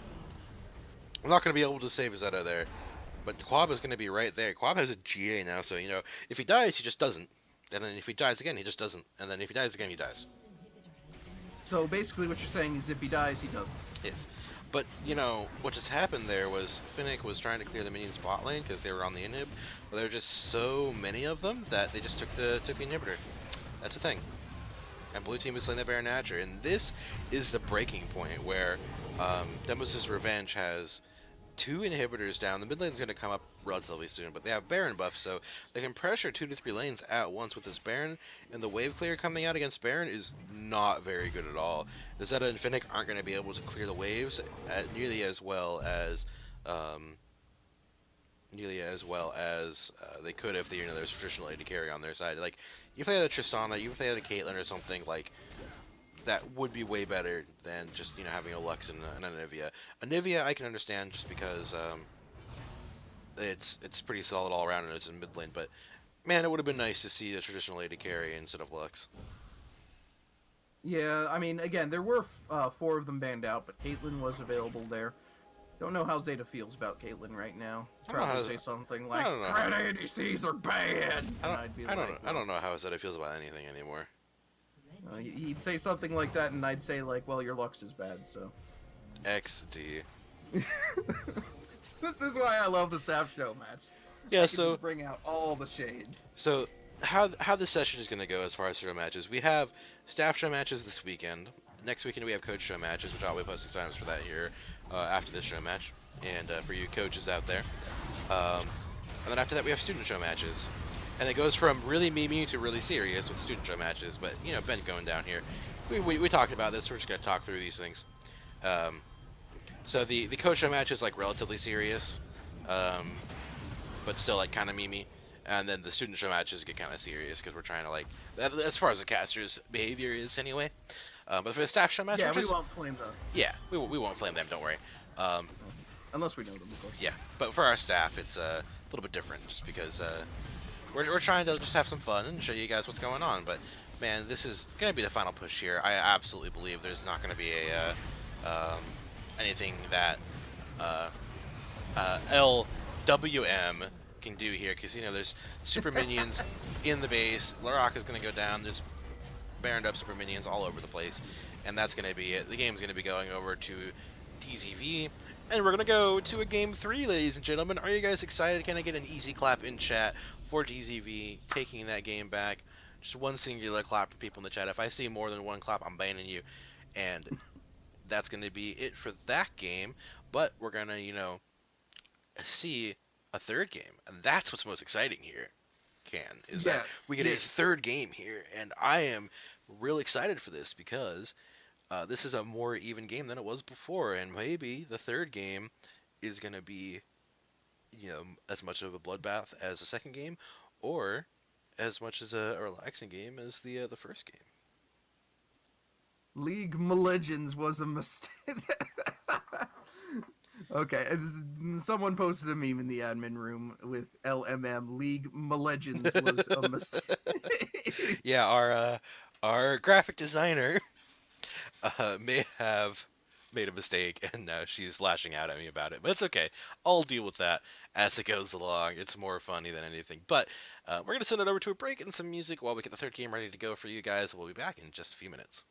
I'm not going to be able to save Zeta there, but Quab is going to be right there. Quab has a GA now, so, if he dies, he just doesn't. And then if he dies again, he just doesn't. And then if he dies again, he dies. So basically what you're saying is if he dies, he doesn't. Yes. But, what just happened there was Finnick was trying to clear the minions bot lane because they were on the inhib. But there were just so many of them that they just took the inhibitor. That's the thing. And blue team is slaying the Baron Nashor. And this is the breaking point where Demos' Revenge has two inhibitors down. The mid lane's going to come up relatively soon, but they have Baron buff, so they can pressure 2 to 3 lanes at once with this Baron. And the wave clear coming out against Baron is not very good at all. The Zeta and Finnick aren't going to be able to clear the waves nearly as well as. They could if there's traditional AD carry on their side. Like, you play the Tristana, you play the Caitlyn or something, like, that would be way better than just having a Lux and an Anivia. Anivia I can understand just because it's pretty solid all around and it's in mid lane, but man, it would have been nice to see a traditional AD carry instead of Lux. Yeah, I mean, again, there were 4 of them banned out, but Caitlyn was available there. Don't know how Zeta feels about Caitlyn right now. Probably say something like, "Red ADCs are bad," and I'd be like, I don't know how Zeta feels about anything anymore. He'd say something like that, and I'd say like, "Well, your Lux is bad, so." XD. This is why I love the staff show match. Yeah, so just bring out all the shade. So how this session is going to go as far as show matches? We have staff show matches this weekend. Next weekend we have coach show matches, which I'll be posting times for that here after this show match, and for you coaches out there. And then after that we have student show matches. And it goes from really memey to really serious with student show matches, but Ben going down here. We talked about this, we're just going to talk through these things. So the coach show match is like relatively serious, but still like kind of memey. And then the student show matches get kind of serious because we're trying to like, as far as the caster's behavior is anyway. But for the staff show match, we won't flame them. Yeah, we won't flame them. Don't worry. Unless we know them, of course. Yeah, but for our staff, it's a little bit different, just because we're trying to just have some fun and show you guys what's going on. But man, this is gonna be the final push here. I absolutely believe there's not gonna be a anything that LWM can do here, because there's super minions in the base. Larok is gonna go down. There's Baroned up super minions all over the place, and that's gonna be it. The game's gonna be going over to DZV, and we're gonna go to a game 3, ladies and gentlemen. Are you guys excited? Can I get an easy clap in chat for DZV taking that game back? Just one singular clap from people in the chat. If I see more than one clap, I'm banning you. And that's gonna be it for that game. But we're gonna, see a third game, and that's what's most exciting here. That we get a third game here, and I am real excited for this because this is a more even game than it was before, and maybe the third game is going to be as much of a bloodbath as the second game, or as much as a relaxing game as the first game. League of Legends was a mistake. Okay, someone posted a meme in the admin room with LMM. League of Legends was a mistake. Yeah, our graphic designer may have made a mistake, and now she's lashing out at me about it. But it's okay. I'll deal with that as it goes along. It's more funny than anything. But we're going to send it over to a break and some music while we get the third game ready to go for you guys. We'll be back in just a few minutes.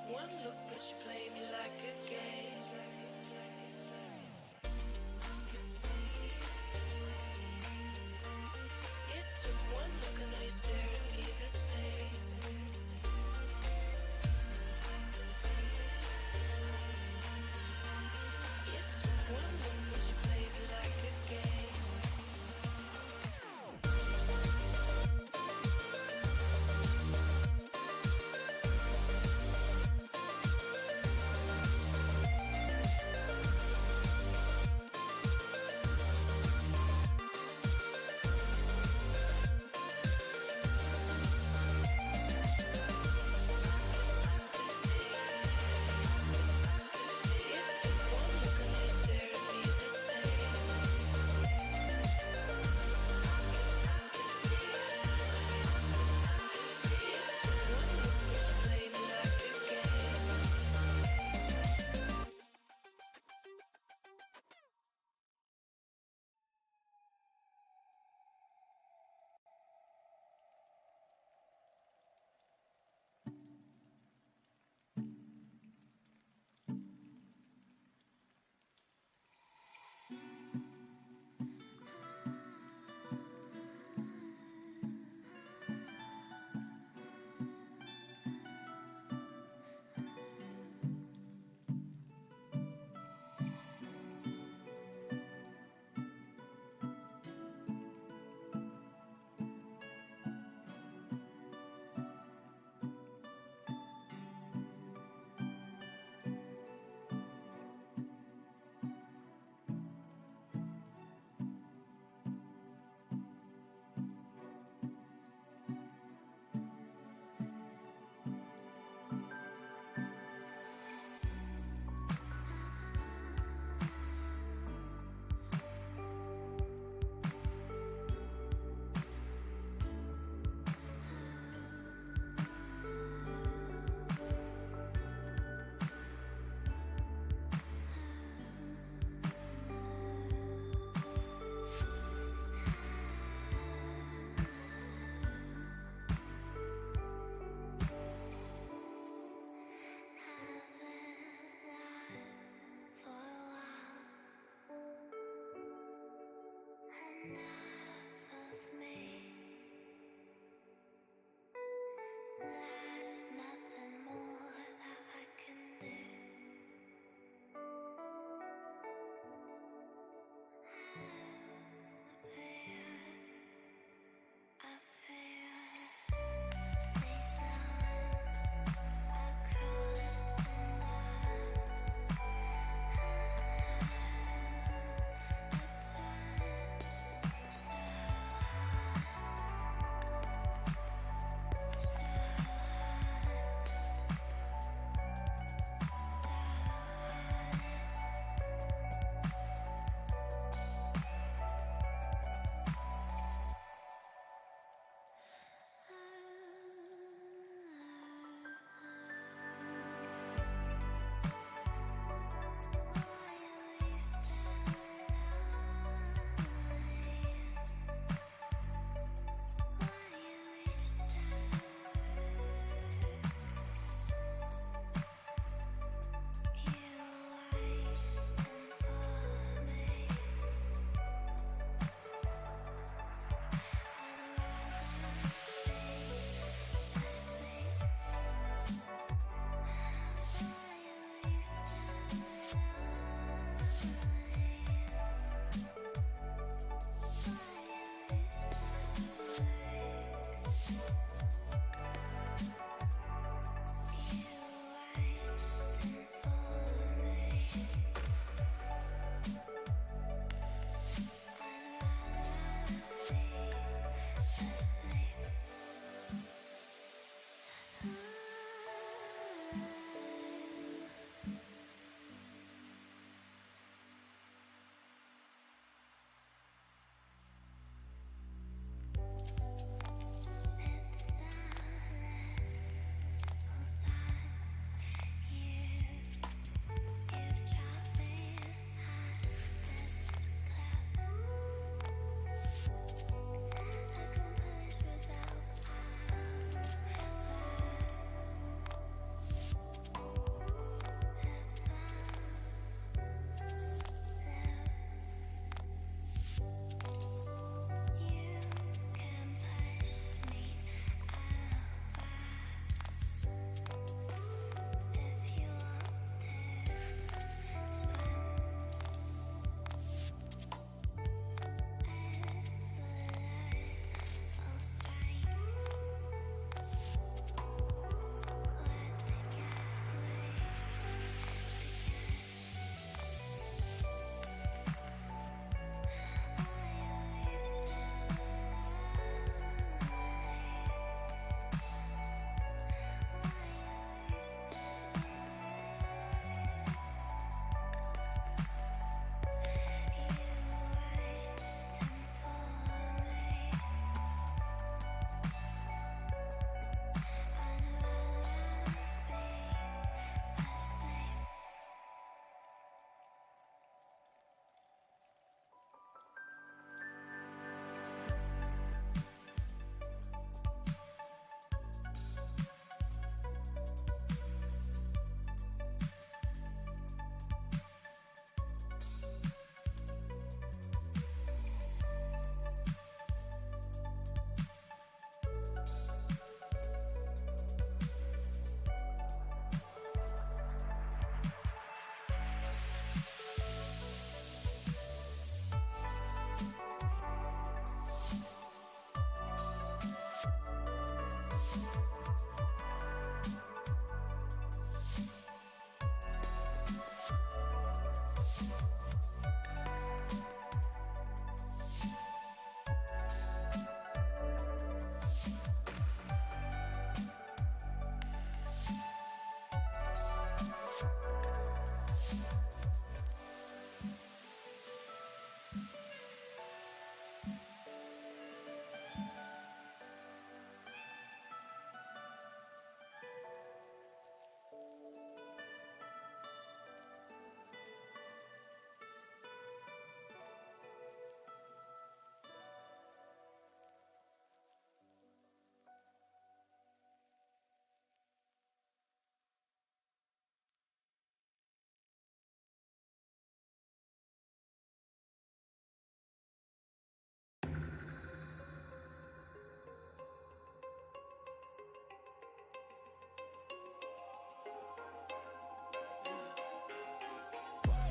One look, but you play me like a game. I can see it took one look and now you stare at me the same. It took one look, but you play me like a game.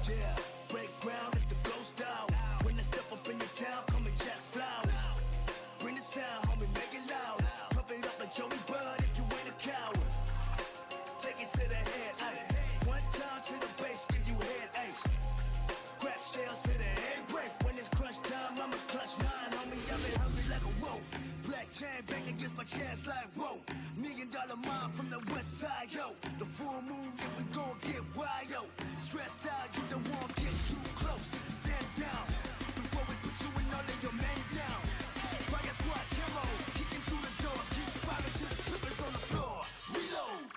Yeah, break ground is the ghost out. When I step up in your town, call me Jack Flowers. Bring the sound, homie, make it loud. Pump it up like Joey Bud if you ain't a coward. Take it to the head, ayy. One time to the base, give you head aches. Crack shells to the head break. When it's crunch time, I'ma clutch mine, homie. I've been hungry like a wolf. Black chain bang against my chest like whoa. $1 million mine from the west side, yo. The full moon, yeah, we gon' get wild, yo. Stressed out, you don't want to get too close. Stand down before we put you in all of your men down. Fire squad camo, kicking through the door. Keep firing till the clippers on the floor. Reload.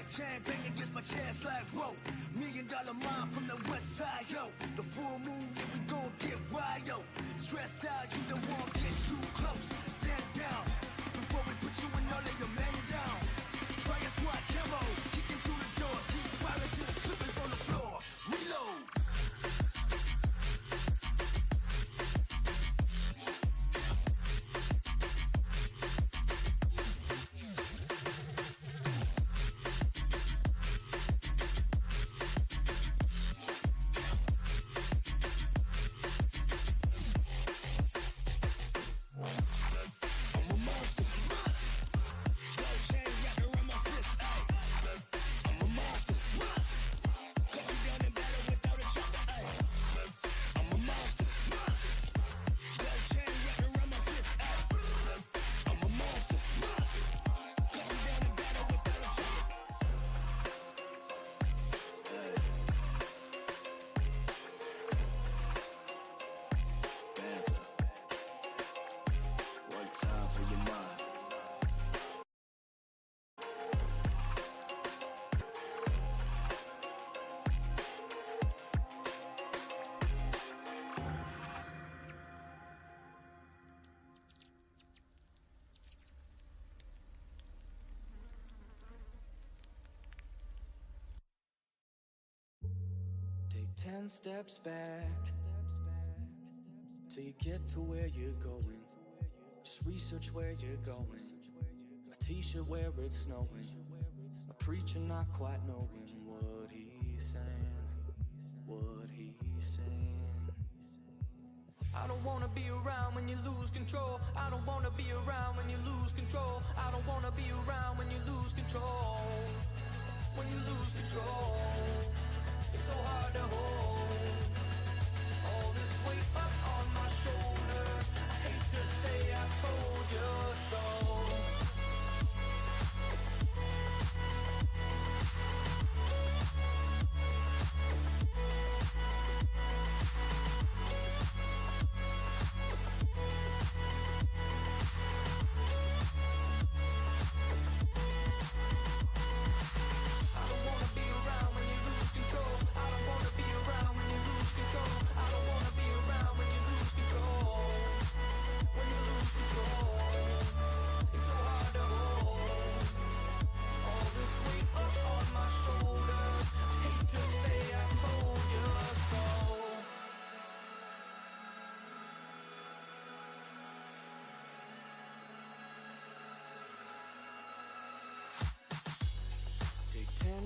Chain bang against my chest like whoa. $1 million mine from the west side, yo. The full moon, yeah, we gon' get wild, yo. Stressed out, you don't want to get too close. Stand down before we put you in all of your men down. Fire squad camo, kicking through the door. Keep firing till the clippers on the floor. Reload. Take 10 steps back till you get to where you're going. Just research where you're going. A t-shirt where it's snowing. A preacher not quite knowing what he's saying. What he's saying. I don't wanna be around when you lose control. I don't wanna be around when you lose control. I don't wanna be around when you lose control. When you lose control, it's so hard to hold. All this weight up on my shoulders. I hate to say I told you so. I don't wanna be around when you lose control. I don't wanna be around when you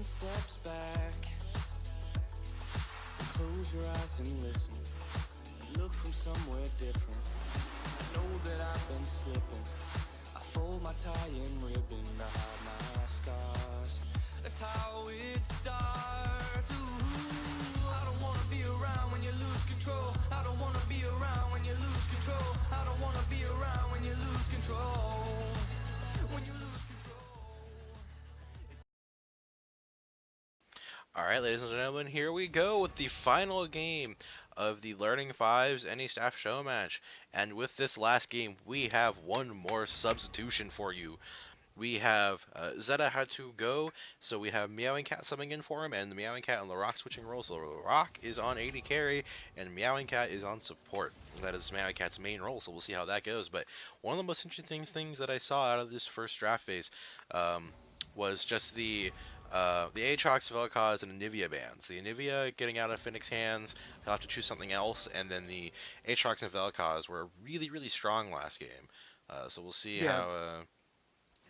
steps back. Close your eyes and listen. Look from somewhere different. Know that I've been slipping. I fold my tie and ribbon to hide my scars. That's how it starts. Ooh, I don't wanna be around when you lose control. I don't wanna be around when you lose control. I don't wanna be around when you lose control. When you lose control. All right, ladies and gentlemen, here we go with the final game of the Learning Fives Any Staff Show match. And with this last game, we have one more substitution for you. We have Zeta had to go, so we have Meowing Cat subbing in for him, and the Meowing Cat and Larock switching roles. So Larock is on AD carry, and Meowing Cat is on support. That is Meowing Cat's main role, so we'll see how that goes. But one of the most interesting things that I saw out of this first draft phase was just the Aatrox, Vel'Koz, and Anivia bans. The Anivia getting out of Phoenix hands, he'll have to choose something else, and then the Aatrox and Vel'Koz were really, really strong last game. So we'll see Yeah, how.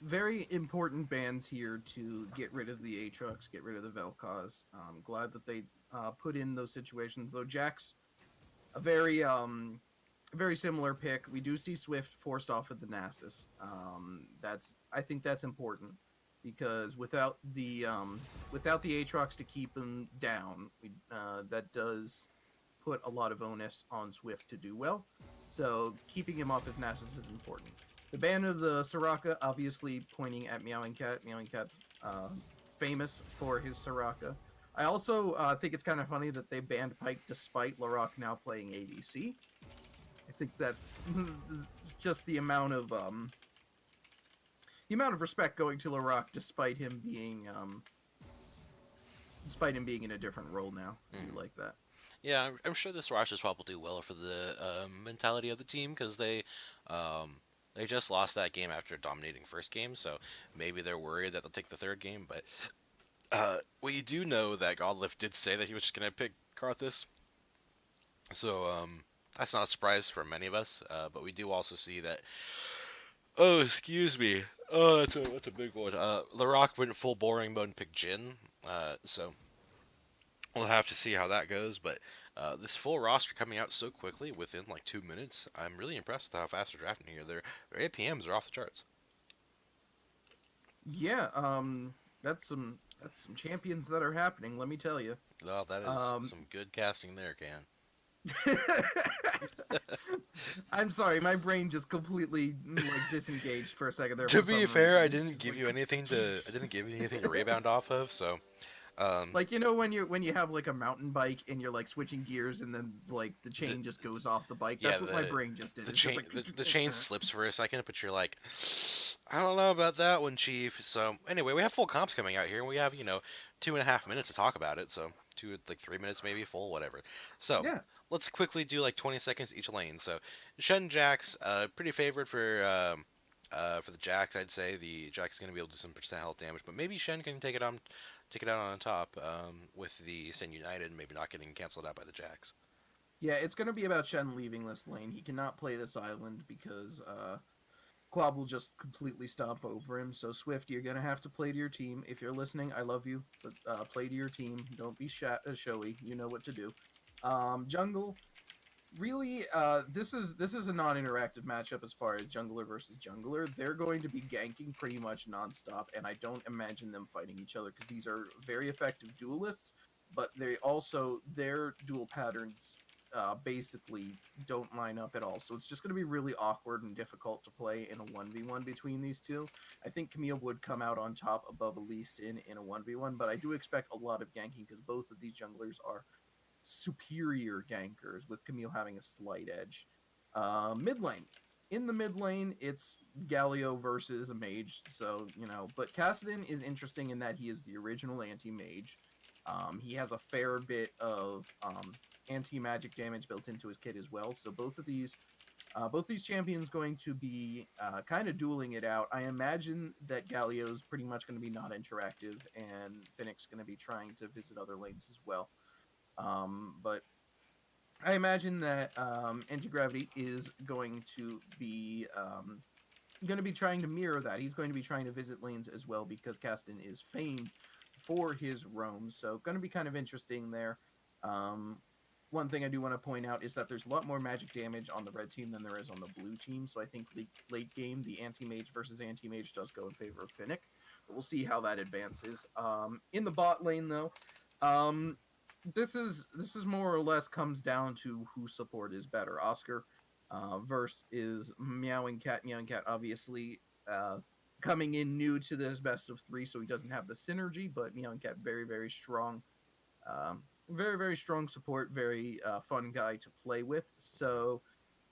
very important bans here to get rid of the Aatrox, get rid of the Vel'Koz. Glad that they put in those situations. Though Jack's a very similar pick. We do see Swift forced off of the Nasus. I think that's important because without the Aatrox to keep him down, that does put a lot of onus on Swift to do well. So keeping him off his Nasus is important. The ban of the Soraka, obviously pointing at Meowing Cat. Meowing Cat's famous for his Soraka. I also think it's kind of funny that they banned Pike despite Larock now playing ADC. I think that's just the amount of respect going to Larock despite him being in a different role now. I do like that. Yeah, I'm sure this Rosh will probably do well for the mentality of the team because they just lost that game after dominating first game, so maybe they're worried that they'll take the third game. But we do know that Godlift did say that he was just gonna pick Karthus, so that's not a surprise for many of us. But we do also see that. Oh, excuse me. Oh, that's a big one. Larock went full boring mode and picked Jin. So we'll have to see how that goes. But this full roster coming out so quickly within like 2 minutes, I'm really impressed with how fast they're drafting here. Their APMs are off the charts. Yeah, that's some champions that are happening. Let me tell you. Oh, that is some good casting there, Can. I'm sorry, my brain just completely like disengaged for a second there. To For be some fair, reason. I It's didn't just give like, you anything to rebound off of. So, like when you have like a mountain bike and you're like switching gears and then like the chain just goes off the bike. yeah, That's what my brain just did. the It's just chain like the chain slips for a second, but you're like, I don't know about that one, Chief. So anyway, we have full comps coming out here, and we have 2.5 minutes to talk about it. So 3 minutes maybe full, whatever. So yeah. let's quickly do like 20 seconds each lane. So Shen Jax, pretty favored for the Jax. I'd say the Jax is gonna be able to do some percent health damage, but maybe Shen can take it out on top with the Sin United, maybe not getting canceled out by the Jax. Yeah, it's going to be about Shen leaving this lane. He cannot play this island because Quab will just completely stomp over him. So Swift, you're going to have to play to your team. If you're listening, I love you, but play to your team. Don't be showy. You know what to do. Jungle, really, this is a non-interactive matchup as far as jungler versus jungler. They're going to be ganking pretty much nonstop, and I don't imagine them fighting each other because these are very effective duelists. But their duel patterns basically don't line up at all. So it's just going to be really awkward and difficult to play in a 1v1 between these two. I think Camille would come out on top above Elise in a 1v1, but I do expect a lot of ganking because both of these junglers are superior gankers, with Camille having a slight edge. Mid lane. In the mid lane, it's Galio versus a mage, so, but Kassadin is interesting in that he is the original anti-mage. He has a fair bit of anti-magic damage built into his kit as well, so both these champions going to be kind of dueling it out. I imagine that Galio's pretty much going to be not interactive, and Phoenix going to be trying to visit other lanes as well. But I imagine that Anti-Gravity is going to be trying to mirror that. He's going to be trying to visit lanes as well because Kassadin is famed for his roam. So going to be kind of interesting there. Um, one thing I do want to point out is that there's a lot more magic damage on the red team than there is on the blue team. So I think late game, the anti-mage versus anti-mage does go in favor of Finnick. But we'll see how that advances. In the bot lane, though, um, this is more or less comes down to who support is better. Oscar verse is Meowing Cat. Meowing Cat obviously coming in new to this best of three, so he doesn't have the synergy, but Meowing Cat very, very strong. Very, very strong support, very fun guy to play with. So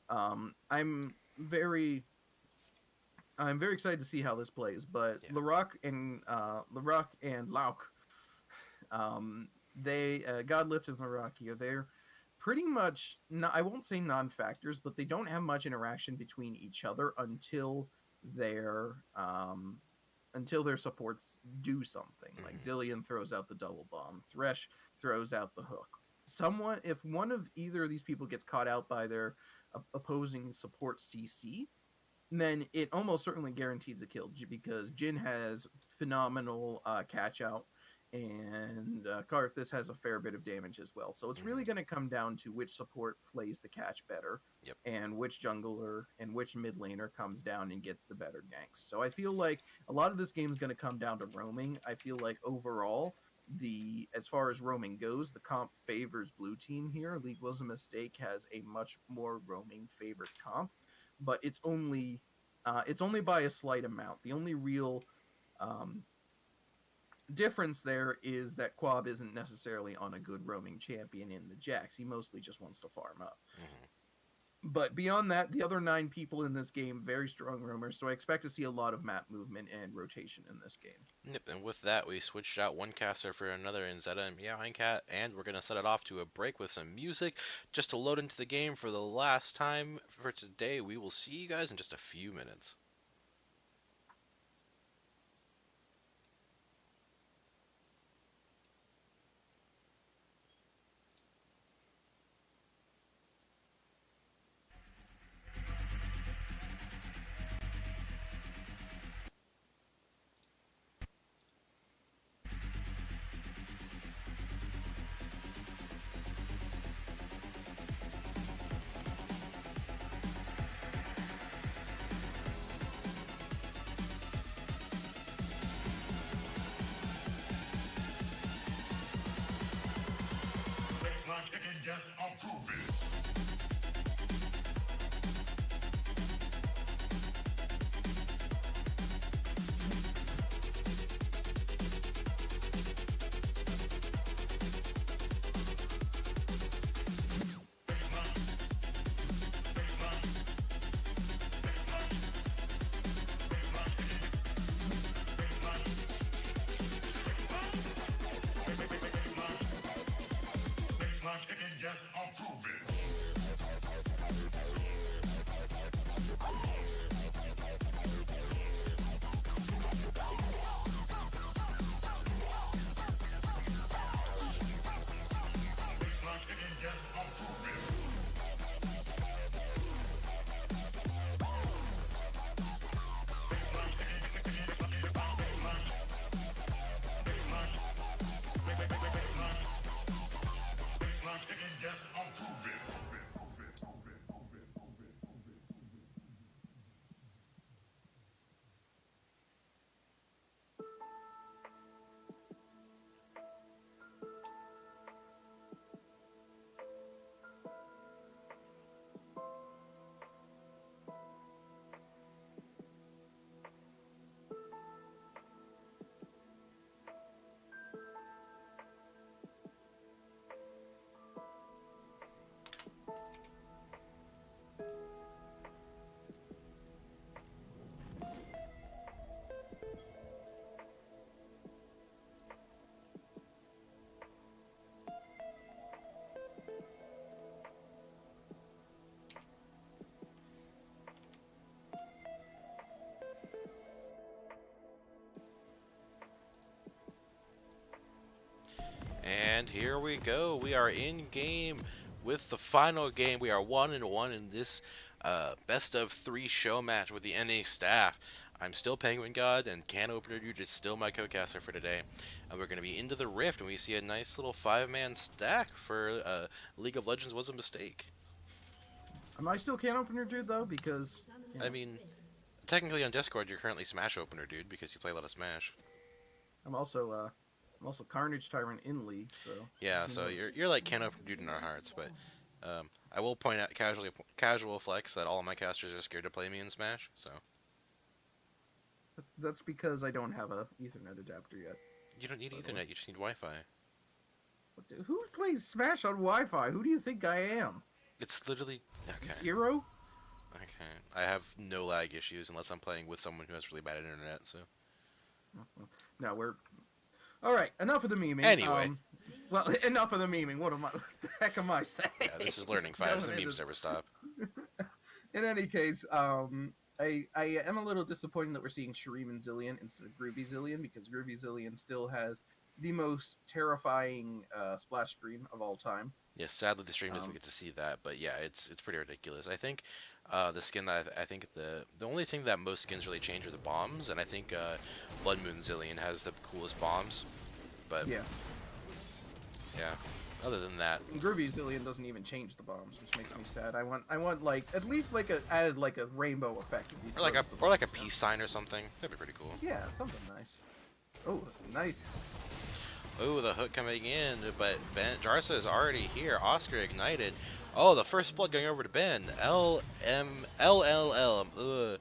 um, I'm very I'm very excited to see how this plays. But Yeah. Larock and Lauk, they Godlift and Larock here, they're pretty much not, I won't say non-factors, but they don't have much interaction between each other their um, until their supports do something. Like Hmm. Zillion throws out the double bomb, Thresh throws out the hook. Someone, if one of either of these people gets caught out by their opposing support CC, then it almost certainly guarantees a kill because Jin has phenomenal catch out, and Karthus has a fair bit of damage as well. So it's really Hmm. going to come down to which support plays the catch better, Yep. and which jungler and which mid laner comes down and gets the better ganks. So I feel like a lot of this game is going to come down to roaming. I feel like overall, the as far as roaming goes, the comp favors blue team here. League Was a Mistake has a much more roaming favored comp, but it's only by a slight amount. The only real um, difference there is that Quab isn't necessarily on a good roaming champion in the Jax. He mostly just wants to farm up. Hmm. But beyond that, the other 9 people in this game, very strong roamers, so I expect to see a lot of map movement and rotation in this game. Yep, and with that, we switched out one caster for another in Zeta and Meowing Cat, and we're going to set it off to a break with some music just to load into the game for the last time for today. We will see you guys in just a few minutes. Baseline kicking, yes, I'm grooving. Baseline kicking, yes, I'm grooving. Baseline kicking, yes, I'm grooving. Baseline kicking, yes, I'm grooving. And here we go. We are in game with the final game. We are 1-1 in this best of 3 show match with the NA staff. I'm still Penguin God, and Can Opener Dude is still my co-caster for today. And we're going to be into the Rift, and we see a nice little 5-man stack for League of Legends was a mistake. Am I still can opener dude though? Because I mean, technically on Discord, you're currently Smash Opener Dude because you play a lot of Smash. I'm also I'm also Carnage Tyrant in League, so Yeah, who so knows? you're like Can Opener Dude in our hearts, but I will point out casual flex that all of my casters are scared to play me in Smash. So That's because I don't have a Ethernet adapter yet. you don't need By the way. Ethernet, you just need Wi-Fi. Who plays Smash on Wi-Fi? Who do you think I am? It's literally okay. Zero? Okay, I have no lag issues unless I'm playing with someone who has really bad internet. So No, we're all right. Enough of the memeing. Anyway. Well, enough of the memeing. What am I? What the heck am I saying? yeah, this is learning fives. The Going memes into- never stop. In any case, I am a little disappointed that we're seeing Shreem and Zillion instead of Groovy Zillion because Groovy Zillion still has the most terrifying splash screen of all time. Yeah, sadly the stream doesn't Um, get to see that, but yeah, it's pretty ridiculous. I think the skin that I think the only thing that most skins really change are the bombs, and I think Blood Moon Zillion has the coolest bombs. But Yeah, yeah, other than that, and Groovy Zillion doesn't even change the bombs, which makes me sad. I want like at least like a added like a rainbow effect. As he or like throws the a bombs, you know? peace sign or something. That'd be pretty cool. Yeah, something nice. Oh, nice. Oh, the hook coming in, but Jarsa is already here. Oscar ignited. Oh, the first blood going over to Ben. LMLL. Ugh.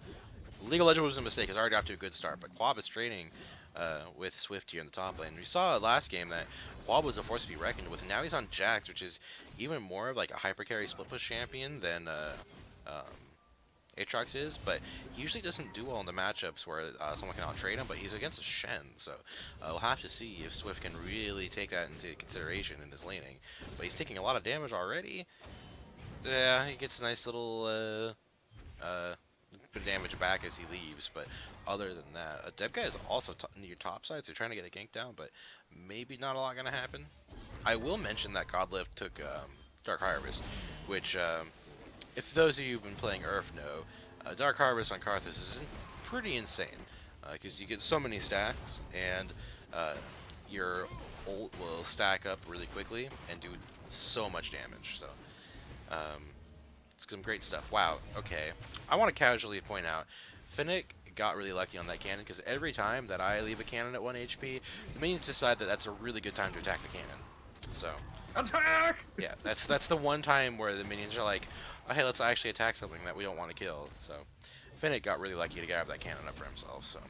League of Legends was a mistake. It's already off to a good start, but Quab is trading with Swift here in the top lane. We saw last game that Quab was a force to be reckoned with, and now he's on Jax, which is even more of like a hyper carry split push champion than um, Aatrox is, but he usually doesn't do well in the matchups where someone can out-trade him, but he's against a Shen, so we'll have to see if Swift can really take that into consideration in his laning. But he's taking a lot of damage already. Yeah, he gets a nice little bit of damage back as he leaves, but other than that, Deb guy is also near top side, so trying to get a gank down, but maybe not a lot going to happen. I will mention that Godlift took Dark Harvest, which if those of you who've been playing Earth know, Dark Harvest on Karthus is pretty insane because you get so many stacks and your ult will stack up really quickly and do so much damage. So it's some great stuff. Wow. Okay, I want to casually point out, Finnick got really lucky on that cannon because every time that I leave a cannon at 1 HP, the minions decide that that's a really good time to attack the cannon. So. Attack! Yeah, that's the one time where the minions are like, oh, hey, let's actually attack something that we don't want to kill. So, Finnick got really lucky to grab that cannon up for himself. So,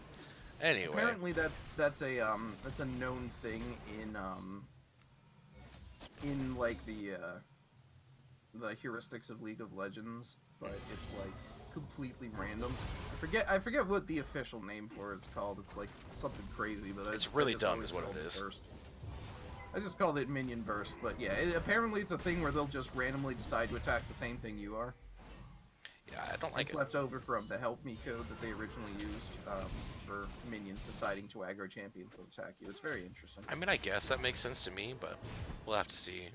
anyway, Apparently, that's a known thing in like the heuristics of League of Legends, but it's like completely random. I forget what the official name for it's called. It's like something crazy, but It's really I just dumb always is what it called is. Burst. I just called it minion burst, but yeah, apparently it's a thing where they'll just randomly decide to attack the same thing you are. yeah, I don't like It's it. left over from the help me code that they originally used for minions deciding to aggro champions that attack you. It's very interesting. I mean, I guess that makes sense to me, but we'll have to see.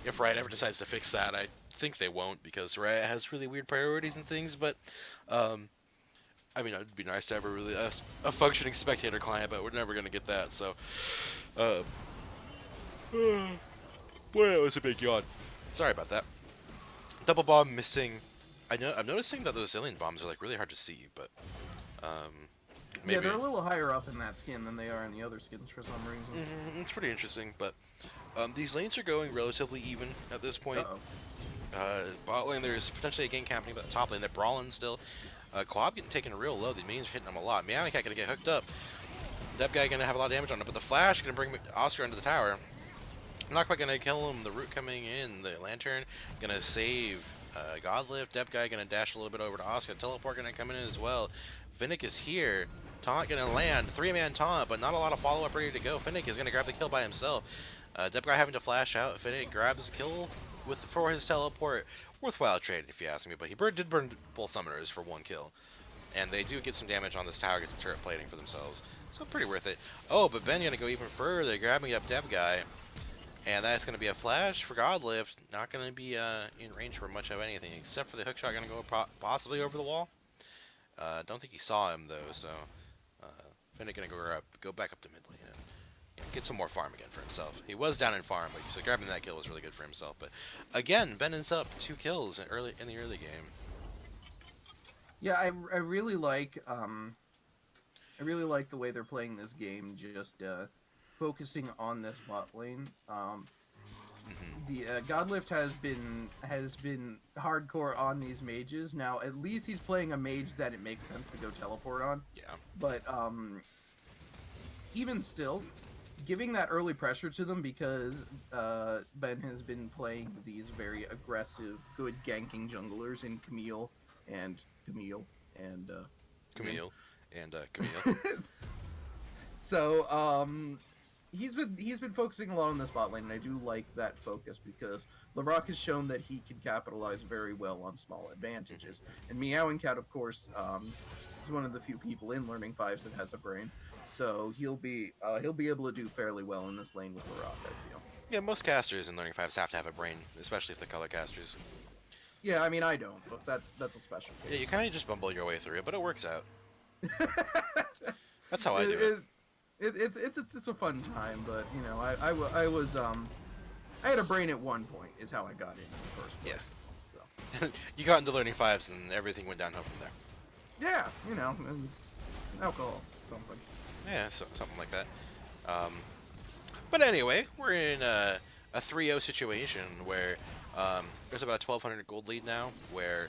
If Riot ever decides to fix that, I think they won't because Riot has really weird priorities and things, but I mean, it'd be nice to have a functioning spectator client, but we're never going to get that, so boy, that was a big yawn. Sorry about that. Double bomb missing. I'm noticing that those alien bombs are like really hard to see, but maybe Yeah, they're a little higher up in that skin than they are in the other skins for some reason. It's pretty interesting. But these lanes are going relatively even at this point. Uh-oh. Bot lane, there's potentially a gank happening, but the top lane, they're brawling still. Quab getting taken real low. The minions are hitting him a lot. Meowing Cat gonna get hooked up. Deb guy gonna have a lot of damage on him, but the flash gonna bring Oscar into the tower. Not quite gonna kill him. The root coming in. The lantern gonna save Godlift. Dep guy gonna dash a little bit over to Oscar. Teleport gonna come in as well. Finnick is here. Taunt gonna land. 3-man taunt, but not a lot of follow up ready to go. Finnick is gonna grab the kill by himself. Dep guy having to flash out. Finnick grabs the kill for his teleport. Worthwhile trade if you ask me, but he did burn both summoners for 1 kill. And they do get some damage on this tower, get some turret plating for themselves. So pretty worth it. Oh, but Ben gonna go even further, grabbing up Deb guy. And that's going to be a flash for Godlift. Not going to be in range for much of anything, except for the hookshot going to go possibly over the wall. Don't think he saw him though, so uh, Finnick gonna go back up to mid lane and get some more farm again for himself. He was down in farm, but so grabbing that kill was really good for himself. But again, Ben ends up 2 kills in the early game. Yeah, I really like I really like the way they're playing this game. Just focusing on this bot lane. The Godlift has been hardcore on these mages. Now at least he's playing a mage that it makes sense to go teleport on. Yeah. But even still, giving that early pressure to them because Ben has been playing these very aggressive, good ganking junglers in Camille and Camille and Camille. so he's been focusing a lot on this bot lane, and I do like that focus because LaRock has shown that he can capitalize very well on small advantages. And Meowing Cat, of course, is one of the few people in Learning Fives that has a brain, so he'll be able to do fairly well in this lane with LaRock, I feel. Yeah, most casters in Learning Fives have to have a brain, especially if they're color casters. Yeah, I mean I don't, but that's a special Yeah, case. you kind of just bumble your way through it, but it works out. That's how I do it. It's a fun time, but you know I was I had a brain at one point is how I got in the first place. Yeah. You got into Learning Fives, and everything went downhill from there. Yeah, you know, and alcohol, something. Yeah, something like that. But anyway, we're in a 3-0 situation where there's about a 1,200 gold lead now, where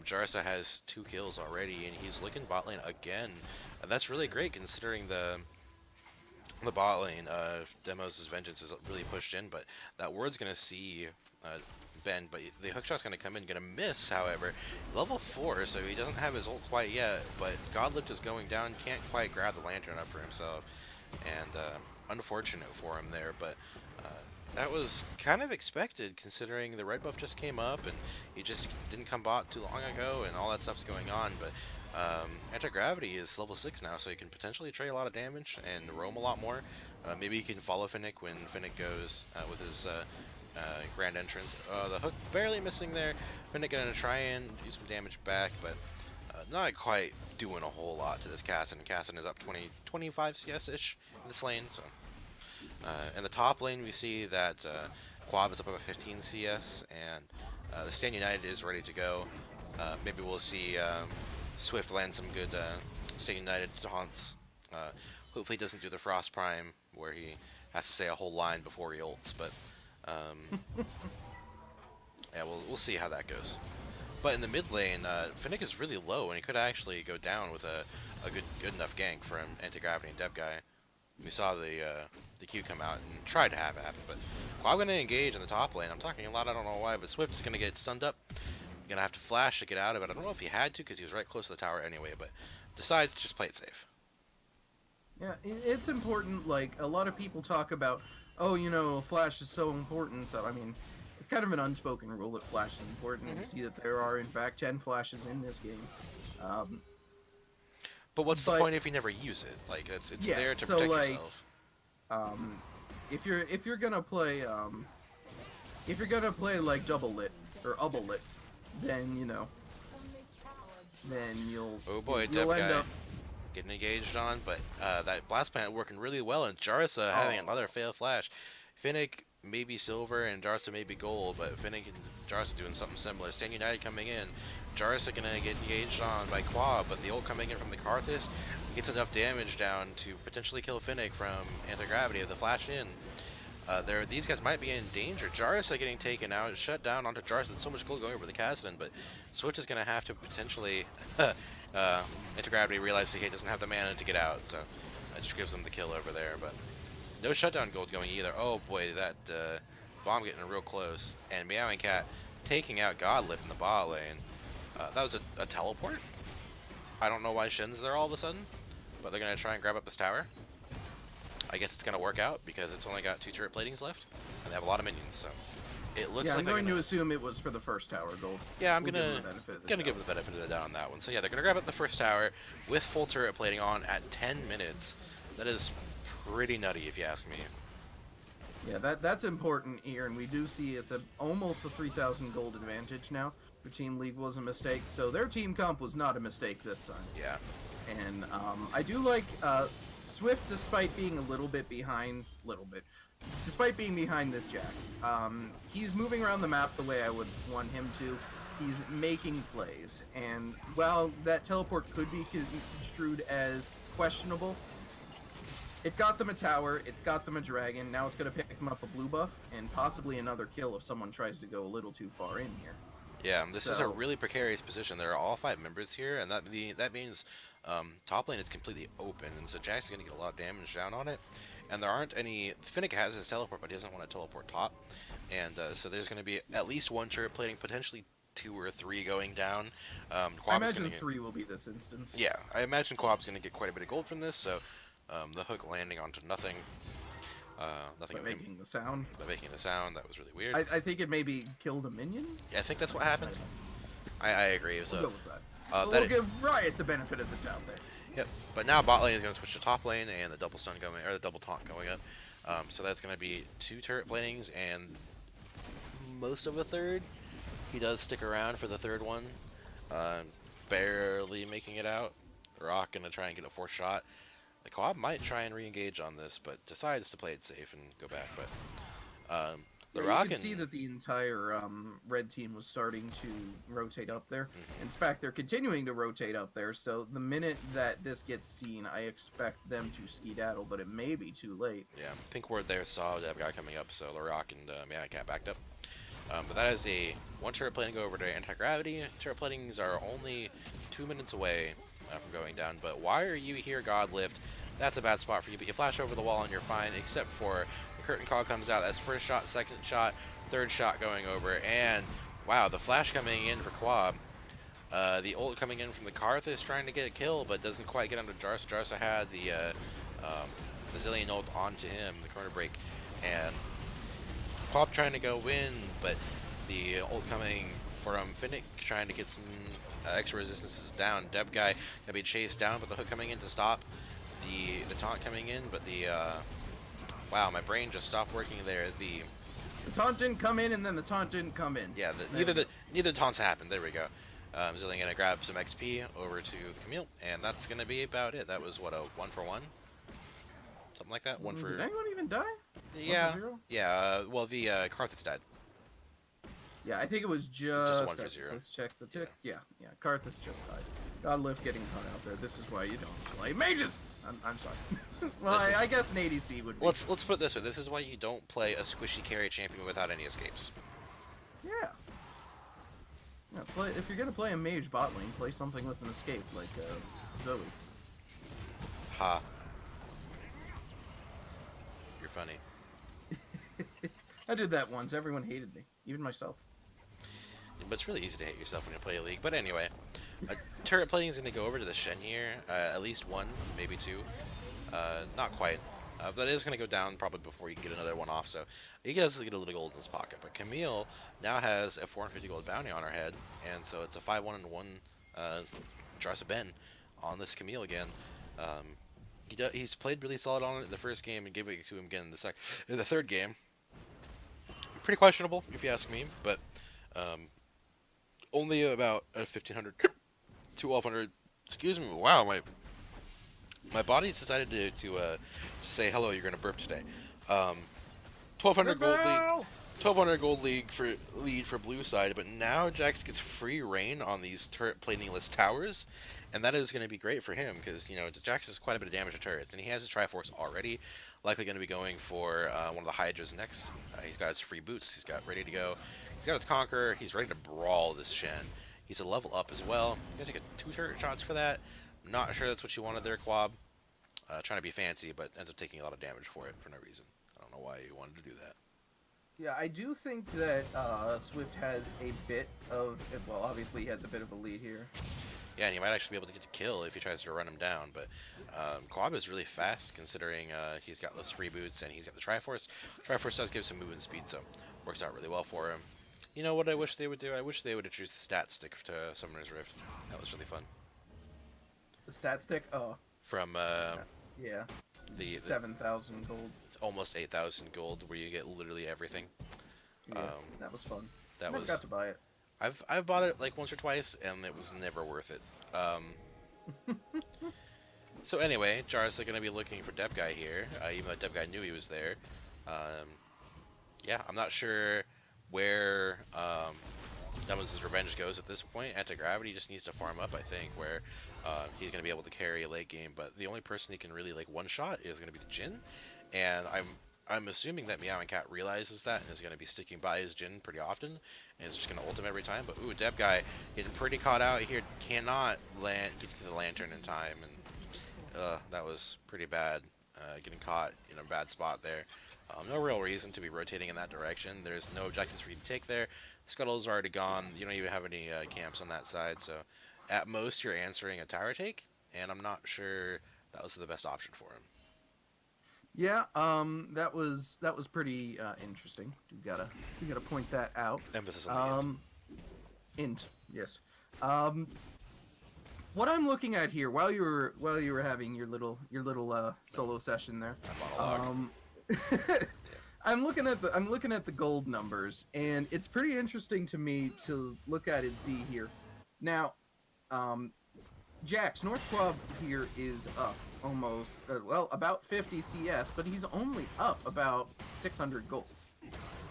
Jarsa has 2 kills already, and he's looking bot lane again. And that's really great considering the bot lane. Demos' Vengeance is really pushed in, but that ward's gonna see Ben, but the hookshot's gonna come in, gonna miss, however. Level 4, so he doesn't have his ult quite yet, but Godlift is going down, can't quite grab the lantern up for himself, and unfortunate for him there, but that was kind of expected considering the red buff just came up and he just didn't come bot too long ago and all that stuff's going on, but anti-gravity is level 6 now, so he can potentially trade a lot of damage and roam a lot more. Maybe he can follow Finnick when Finnick goes with his grand entrance. The hook barely missing there. Finnick gonna try and do some damage back, but not quite doing a whole lot to this Cassin. Cassin is up 25 CS-ish in this lane, so. In the top lane, we see that Quab is up about 15 CS, and the Stand United is ready to go. Maybe we'll see Swift land some good Stand United taunts. Hopefully he doesn't do the Frost Prime, where he has to say a whole line before he ults, but yeah, we'll see how that goes. But in the mid lane, Finnick is really low, and he could actually go down with a good enough gank from Anti-Gravity and Deb Guy. We saw the Q come out and tried to have it happen, but I'm going to engage in the top lane. I'm talking a lot, I don't know why, but Swift is going to get stunned up. Going to have to flash to get out of it. I don't know if he had to because he was right close to the tower anyway, but decides to just play it safe. Yeah, it's important. Like a lot of people talk about, oh, you know, Flash is so important. So I mean, it's kind of an unspoken rule that Flash is important. And you see that there are in fact 10 flashes in this game. But what's the point if you never use it? Like it's yeah, there to so protect like, yourself. If you're gonna play like double lit or double lit, then you know, then you'll Oh boy, you'll Deb end Guy up. getting engaged on, but that blast plant working really well, and Jarsa having another fail flash. Finnick may be silver and Jarsa may be gold, but Finnick and Jarsa doing something similar. Stand United coming in. Jarsa gonna get engaged on by Quab, but the ult coming in from the Karthus gets enough damage down to potentially kill Finnick from anti-gravity of the flash in. These guys might be in danger. Jarsa getting taken out, shut down onto Jarsa. There's so much gold going over the Kassadin, but Swift is gonna have to potentially anti-gravity realizes he doesn't have the mana to get out, so that just gives him the kill over there. But no shutdown gold going either. Oh boy, that bomb getting real close, and Meowing Cat taking out Godlift in the bot lane. That was a teleport. I don't know why Shin's there all of a sudden, but they're gonna try and grab up this tower. I guess it's gonna work out because it's only got 2 turret platings left, and they have a lot of minions, so it looks like I'm going to assume it was for the first tower gold. yeah, I'm We'll gonna give them the benefit of the give doubt. the benefit of the doubt on that one. So yeah, they're gonna grab up the first tower with full turret plating on at 10 minutes. That is pretty nutty, if you ask me. Yeah, that's important here, and we do see it's almost a 3,000 gold advantage now. For Team League was a mistake, so their team comp was not a mistake this time. Yeah. And I do like Swift, despite being a despite being behind this Jax. He's moving around the map the way I would want him to. He's making plays, and while that teleport could be construed as questionable, it got them a tower, it's got them a dragon, now it's going to pick them up a blue buff, and possibly another kill if someone tries to go a little too far in here. Yeah, this is a So, really precarious position. There are all 5 members here, and that means top lane is completely open, and so Jack's going to get a lot of damage down on it. And there aren't any. Finnick has his teleport, but he doesn't want to teleport top, and so there's going to be at least one turret plating, potentially 2 or 3 going down. I Quab's going imagine to get. 3 will be this instance. Yeah, I imagine Quab's going to get quite a bit of gold from this. So the hook landing onto nothing. Nothing But making the sound. but making the sound, that was really weird. I think it maybe killed a minion? Yeah, I think that's what happened. I agree. We'll So go with that. that We'll give Riot the benefit of the doubt there. Yep. But now bot lane is going to switch to top lane, and the double stun going, or the double taunt going up. So that's going to be 2 turret planings and most of a third. He does stick around for the third one, barely making it out. Rock going to try and get a 4th shot. The co-op might try and re-engage on this, but decides to play it safe and go back. But the Yeah, Rock you can and see that the entire red team was starting to rotate up there. Mhm. In fact, they're continuing to rotate up there. So the minute that this gets seen, I expect them to skedaddle, but it may be too late. yeah, Pink Ward there saw that guy coming up, so the Rock and Cat backed up. But that is a 1 turret plating go over to anti-gravity. Turret platings are only 2 minutes away from going down. But why are you here, Godlift? That's a bad spot for you. But you flash over the wall and you're fine, except for the curtain call comes out. That's 1st shot, 2nd shot, 3rd shot going over. And wow, the flash coming in for Quab. The ult coming in from the Karth is trying to get a kill, but doesn't quite get onto Jarsa. Jarsa had the Zillion ult onto him, the corner break. And Quab trying to go in, but the ult coming from Finnick trying to get some extra resistances down. Deb guy gonna be chased down, but the hook coming in to stop the taunt coming in. But the wow, my brain just stopped working there. The taunt didn't come in, and then the taunt didn't come in. yeah, neither taunts happened. There we go. Zillion gonna grab some XP over to Camille, and that's gonna be about it. That was what, a 1-for-1, something like that. One for Did anyone even die? yeah, 1-for-0? yeah. Well, the Karth is dead. Yeah, I think it was just 1-for-0. Let's check the tick. Yeah, Karthus just died. Godlift getting caught out there. This is why you don't play mages. I'm sorry. Well, I guess an ADC would be. Let's put it this way. This is why you don't play a squishy carry champion without any escapes. Yeah. Yeah, if you're gonna play a mage bot lane, play something with an escape, like Zoe. Ha. You're funny. I did that once. Everyone hated me, even myself. But it's really easy to hate yourself when you play a league. But anyway, turret plating is going to go over to the Shen here. At least 1, maybe 2. Not quite. But it is going to go down probably before you can get another one off. So he does get a little gold in his pocket. But Camille now has a 450 gold bounty on her head. And so it's a 5-1 and 1 Jarsa Ben on this Camille again. He's played really solid on it in the first game and gave it to him again in the third game. Pretty questionable, if you ask me, but only about a 1,500 to 1,200. Excuse me. Wow, my body's decided to say hello. You're gonna burp today. 1,200 gold lead. 1,200 gold lead for blue side, but now Jax gets free reign on these turret platingless towers, and that is going to be great for him because Jax has quite a bit of damage to turrets, and he has his Triforce already. Likely going to be going for one of the Hydras next. He's got his free boots. He's got ready to go. He's got his Conqueror. He's ready to brawl this Shen. He's a level up as well. You gotta take 2 turret shots for that. I'm not sure that's what you wanted there, Quab. Trying to be fancy, but ends up taking a lot of damage for it for no reason. I don't know why you wanted to do that. Yeah, I do think that Swift has a bit of, well, obviously he has a bit of a lead here. Yeah, and he might actually be able to get the kill if he tries to run him down, but Quab is really fast considering he's got those free boots and he's got the Triforce. Triforce does give some movement speed, so works out really well for him. You know what I wish they would do? I wish they would introduce the stat stick to Summoner's Rift. That was really fun. The stat stick? Oh. From, Yeah. The 7,000 gold. it's almost 8,000 gold, where you get literally everything. Yeah, Um, that was fun. that Never was got to buy it. I've bought it like once or twice, and it was never worth it. So anyway, Jar's gonna be looking for Deb Guy here, even though Deb Guy knew he was there. Um, yeah, I'm not sure where Dumb's revenge goes at this point. Anti-gravity just needs to farm up, I think, where he's going to be able to carry a late game. But the only person he can really like one shot is going to be the Jin, and I'm assuming that Meow and Cat realizes that and is going to be sticking by his Jin pretty often, and is just going to ult him every time. But ooh, Deb Guy getting pretty caught out here, cannot get to the lantern in time, and that was pretty bad. Getting caught in a bad spot there. No real reason to be rotating in that direction. There's no objectives for you to take there. Scuttle's already gone. You don't even have any camps on that side, so at most you're answering a tower take, and I'm not sure that was the best option for him. Yeah, that was pretty interesting. You gotta point that out. Emphasis on the end. Int, yes. What I'm looking at here, while you were having your little solo session there, My monologue. I'm looking at the gold numbers, and it's pretty interesting to me to look at and see here. Now, Jax North Club here is up almost about 50 CS, but he's only up about 600 gold.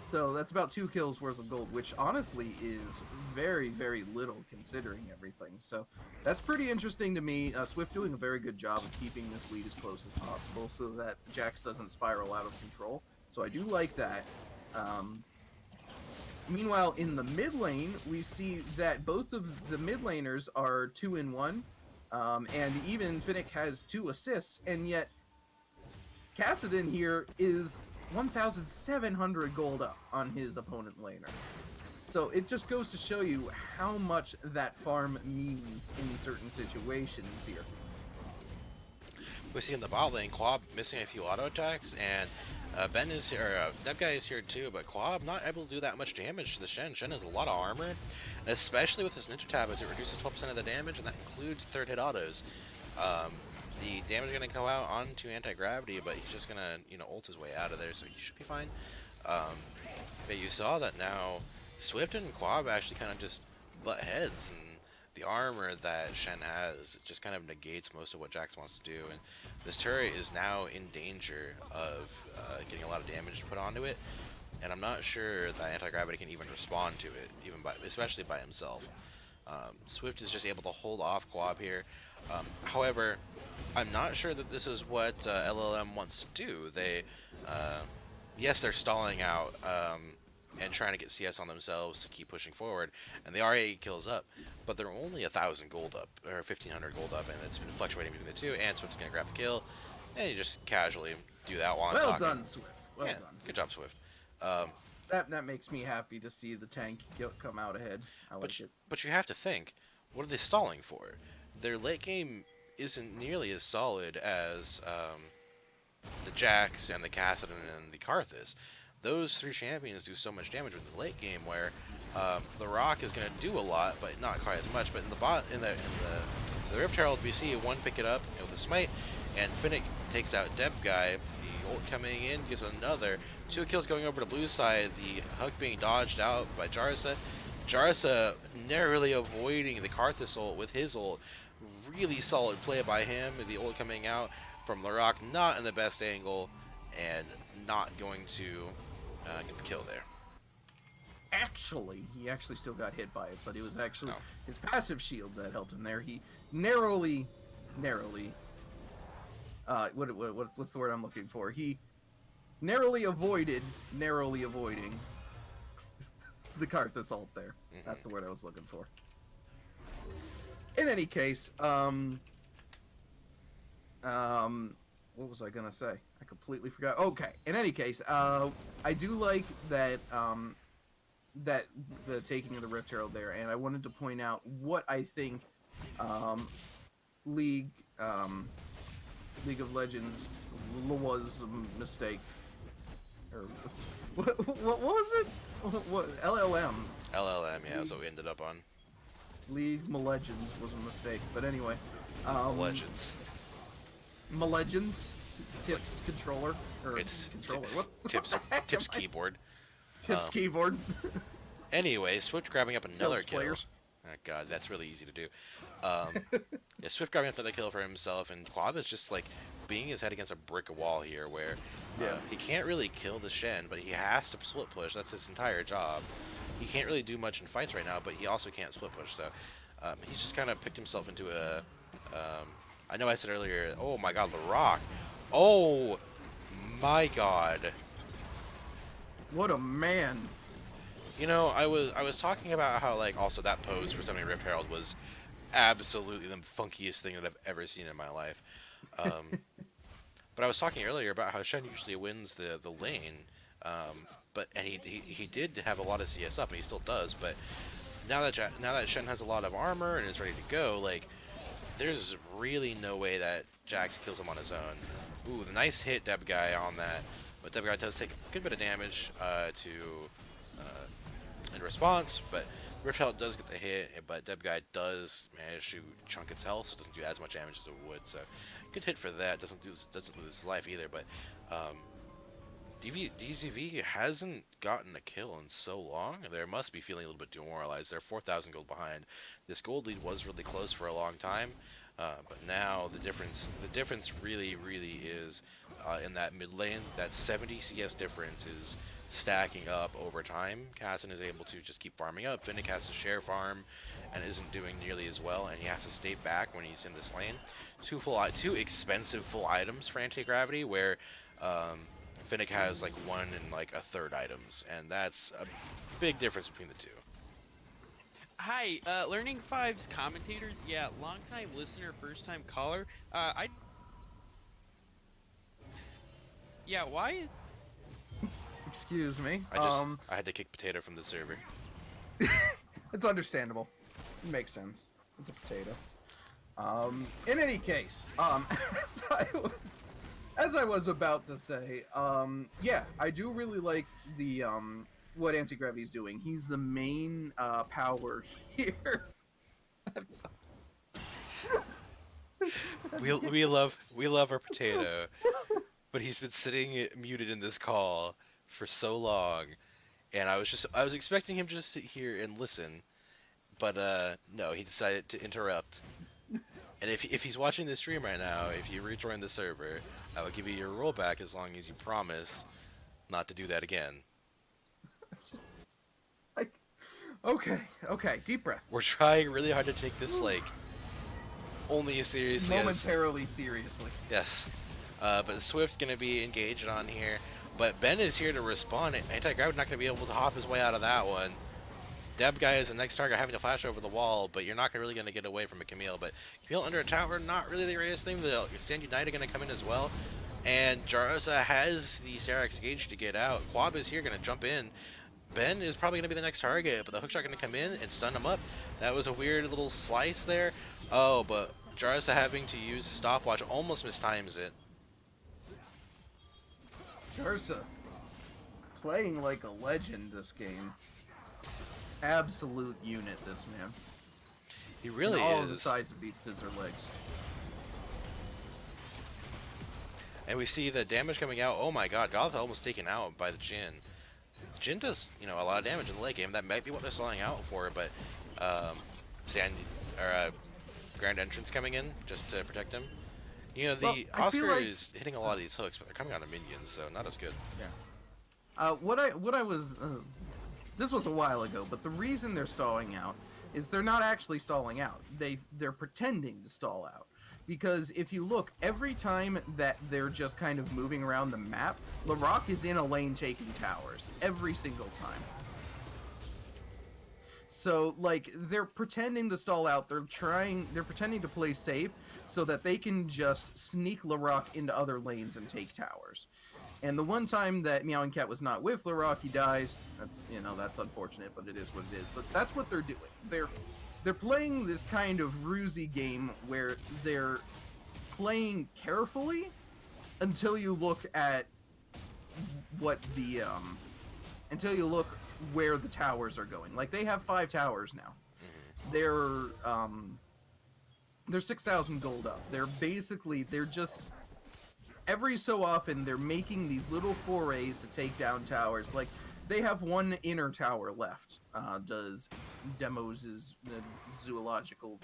So that's about 2 kills worth of gold, which honestly is very, very little considering everything. So that's pretty interesting to me. Swift doing a very good job of keeping this lead as close as possible so that Jax doesn't spiral out of control. So I do like that. Meanwhile, in the mid lane, we see that both of the mid laners are 2-in-1, and even Finnick has 2 assists, and yet Kassadin here is 1,700 gold up on his opponent laner. So it just goes to show you how much that farm means in certain situations here. We see in the bot lane, Quab missing a few auto attacks, and Ben is here, that guy is here too, but Quab not able to do that much damage to the Shen. Shen has a lot of armor, especially with his Ninja Tab, as it reduces 12% of the damage, and that includes third hit autos. The damage is going to go out onto anti-gravity, but he's just going to, ult his way out of there, so he should be fine. But you saw that now Swift and Quab actually kind of just butt heads, and the armor that Shen has just kind of negates most of what Jax wants to do, and this turret is now in danger of getting a lot of damage put onto it, and I'm not sure that anti-gravity can even respond to it, especially by himself. Swift is just able to hold off Quab here. However, I'm not sure that this is what LLM wants to do. Yes, they're stalling out and trying to get CS on themselves to keep pushing forward, and they are 8 kills up, but they're only 1,000 gold up, or 1,500 gold up, and it's been fluctuating between the two, and Swift's going to grab the kill, and you just casually do that while I'm Well talking. done, Swift. Well Yeah, done. good job, Swift. That makes me happy to see the tank come out ahead. I like it. But you have to think, what are they stalling for? Their late game isn't nearly as solid as the Jax and the Kassadin and the Karthus. Those 3 champions do so much damage in the late game, where the Rock is going to do a lot, but not quite as much. But in the Rift Herald, we see one pick it up with a smite, and Finnick takes out Deb Guy. The ult coming in gives another 2 kills going over to blue side. The hook being dodged out by Jarsa. Jarsa narrowly avoiding the Karthus ult with his ult. Really solid play by him. The ult coming out from Larok, not in the best angle, and not going to get the kill there. Actually, he actually still got hit by it, but it was actually Oh. his passive shield that helped him there. He narrowly, what's the word I'm looking for? He narrowly avoiding the Karthus ult there. That's the word I was looking for. In any case, what was I gonna say? I completely forgot. Okay. In any case, I do like that that the taking of the Rift Herald there, and I wanted to point out what I think League of Legends was a mistake. Or what was it? What LLM? LLM, yeah, that's what we ended up on. League of Legends was a mistake, but anyway. Legends. Legends. It's like Tips controller or it's controller. What Tips the heck am Tips I- keyboard. Tips keyboard. Anyway, Swift grabbing up another Tips kill. players. Oh god, that's really easy to do. Um, yeah, Swift grabbing up another kill for himself, and Quab is just like beating his head against a brick wall here, where Yeah. he can't really kill the Shen, but he has to split push. That's his entire job. He can't really do much in fights right now, but he also can't split push. So he's just kind of picked himself into a. I know I said earlier, oh my god, the Rock. Oh my god. What a man. You know, I was talking about how like also that pose for summoning Rip Herald was absolutely the funkiest thing that I've ever seen in my life. Um, but I was talking earlier about how Shen usually wins the lane, and he did have a lot of CS up, and he still does. But now that Shen has a lot of armor and is ready to go, like there's really no way that Jax kills him on his own. Ooh, the nice hit Deb guy on that, but Deb guy does take a good bit of damage in response, but Riptail does get the hit, but Deb Guy does manage to chunk its health, so it doesn't do as much damage as it would. So, good hit for that. Doesn't lose his life either. But DZV hasn't gotten a kill in so long. They must be feeling a little bit demoralized. They're 4,000 gold behind. This gold lead was really close for a long time, but now the difference really is in that mid lane. That 70 CS difference is stacking up over time. Casson is able to just keep farming up. Finnick has to share farm and isn't doing nearly as well, and he has to stay back when he's in this lane. Two expensive full items for anti-gravity, where Finnick has like 1 and like a third items, and that's a big difference between the two. Hi, Learning Five's commentators. Yeah, long time listener, first time caller. Yeah, why is Excuse me. I had to kick Potato from the server. It's understandable. It makes sense. It's a potato. In any case, as I was about to say, yeah, I do really like the what anti-gravity's doing. He's the main power here. We love our Potato, but he's been sitting muted in this call for so long, and I was expecting him to just sit here and listen, but no, he decided to interrupt. And if he's watching this stream right now, if you rejoin the server, I will give you your rollback as long as you promise not to do that again. Just like, okay, deep breath. We're trying really hard to take this like only as seriously Momentarily seriously. yes. But Swift gonna be engaged on here, but Ben is here to respond. Anti-Gravity not gonna be able to hop his way out of that one. Deb guy is the next target, having to flash over the wall, but you're not really going to get away from a Camille. But Camille under a tower, not really the greatest thing. The Stand United going to come in as well. And Jarza has the Serax Gauge to get out. Quab is here going to jump in. Ben is probably going to be the next target, but the hookshot going to come in and stun him up. That was a weird little slice there. Oh, but Jarza having to use stopwatch almost mistimes it. Jarza playing like a legend this game. Absolute unit, this man. He really all is. The size of these scissor legs. And we see the damage coming out. Oh my god, Golf almost taken out by the Jhin. Jhin does, a lot of damage in the late game. That might be what they're selling out for, but Grand Entrance coming in just to protect him. The Oscar is hitting a lot of these hooks, but they're coming out of minions, so not as good. Yeah. What I was this was a while ago, but the reason they're stalling out is they're not actually stalling out. They're pretending to stall out. Because if you look, every time that they're just kind of moving around the map, Larocque is in a lane taking towers. Every single time. So, like, they're pretending to stall out. They're pretending to play safe so that they can just sneak Larocque into other lanes and take towers. And the one time that Meowing Cat was not with Larocque, he dies. That's unfortunate, but it is what it is. But that's what they're doing. They're playing this kind of rusey game where they're playing carefully until you look at until you look where the towers are going. Like, they have 5 towers now. They're 6,000 gold up. They're just every so often they're making these little forays to take down towers. Like they have one inner tower left. Does Demos' zoological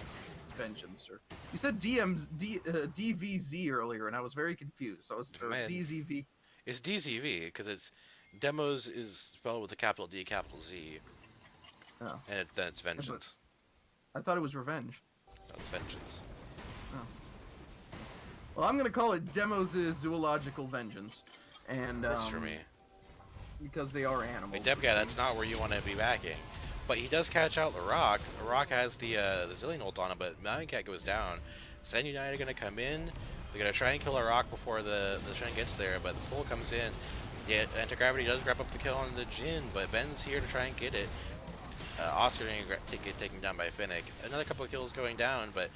vengeance, or you said DVZ earlier, and I was very confused. I was or Man, DZV. it's DZV because it's demos is spelled with a capital D, capital Z, Oh, and then it's but vengeance. I thought it was revenge. That's vengeance. Oh. Well, I'm gonna call it Demos' zoological vengeance, and Works for me. because they are animals. Wait, Deb guy, that's not where you want to be backing. But he does catch out LaRock. LaRock has the Zillion ult on him, but Mountain Cat goes down. Sen United are going to come in. They're going to try and kill LaRock before the Shen gets there, but the pull comes in. Yeah, Anti-Gravity does grab up the kill on the Jin, but Ben's here to try and get it. Oscar going to get taken down by Finnick. Another couple of kills going down, but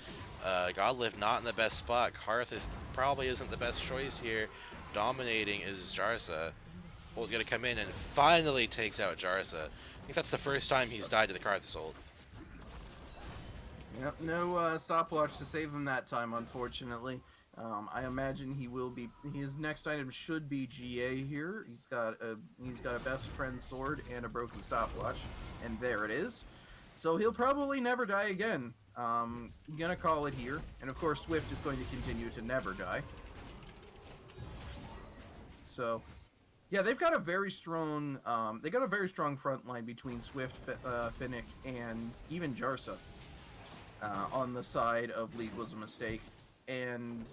Godlift not in the best spot. Karth probably isn't the best choice here. Dominating is Jarsa. Bolt's gonna come in and finally takes out Jarsa. I think that's the first time he's died to the Karthus ult. Yep, no stopwatch to save him that time, unfortunately. I imagine he will be. His next item should be GA here. He's got a best friend sword and a broken stopwatch, and there it is. So he'll probably never die again. Gonna call it here, and of course Swift is going to continue to never die. So, yeah, they've got a very strong. They got a very strong front line between Swift, Finnick, and even Jarsa. On the side of League was a mistake, and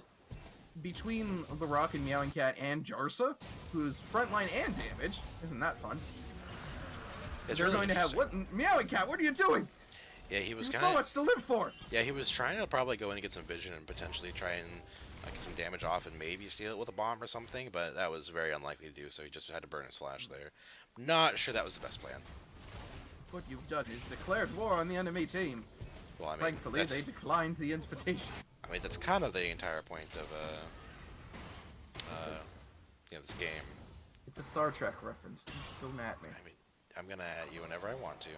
between the Rock and Meowing Cat and Jarsa, who's frontline and damage, isn't that fun? It's They're really going to have interesting. what? Meowing Cat, what are you doing? Yeah, he was There's kind so of. much to live for. Yeah, he was trying to probably go in and get some vision and potentially try and get some damage off and maybe steal it with a bomb or something, but that was very unlikely to do. So he just had to burn his flash there. Not sure that was the best plan. What you've done is declared war on the enemy team. Well, I mean, Thankfully, they that's, declined the invitation. I mean, that's kind of the entire point of this game. It's a Star Trek reference. Don't at me. I mean, I'm gonna at you whenever I want to.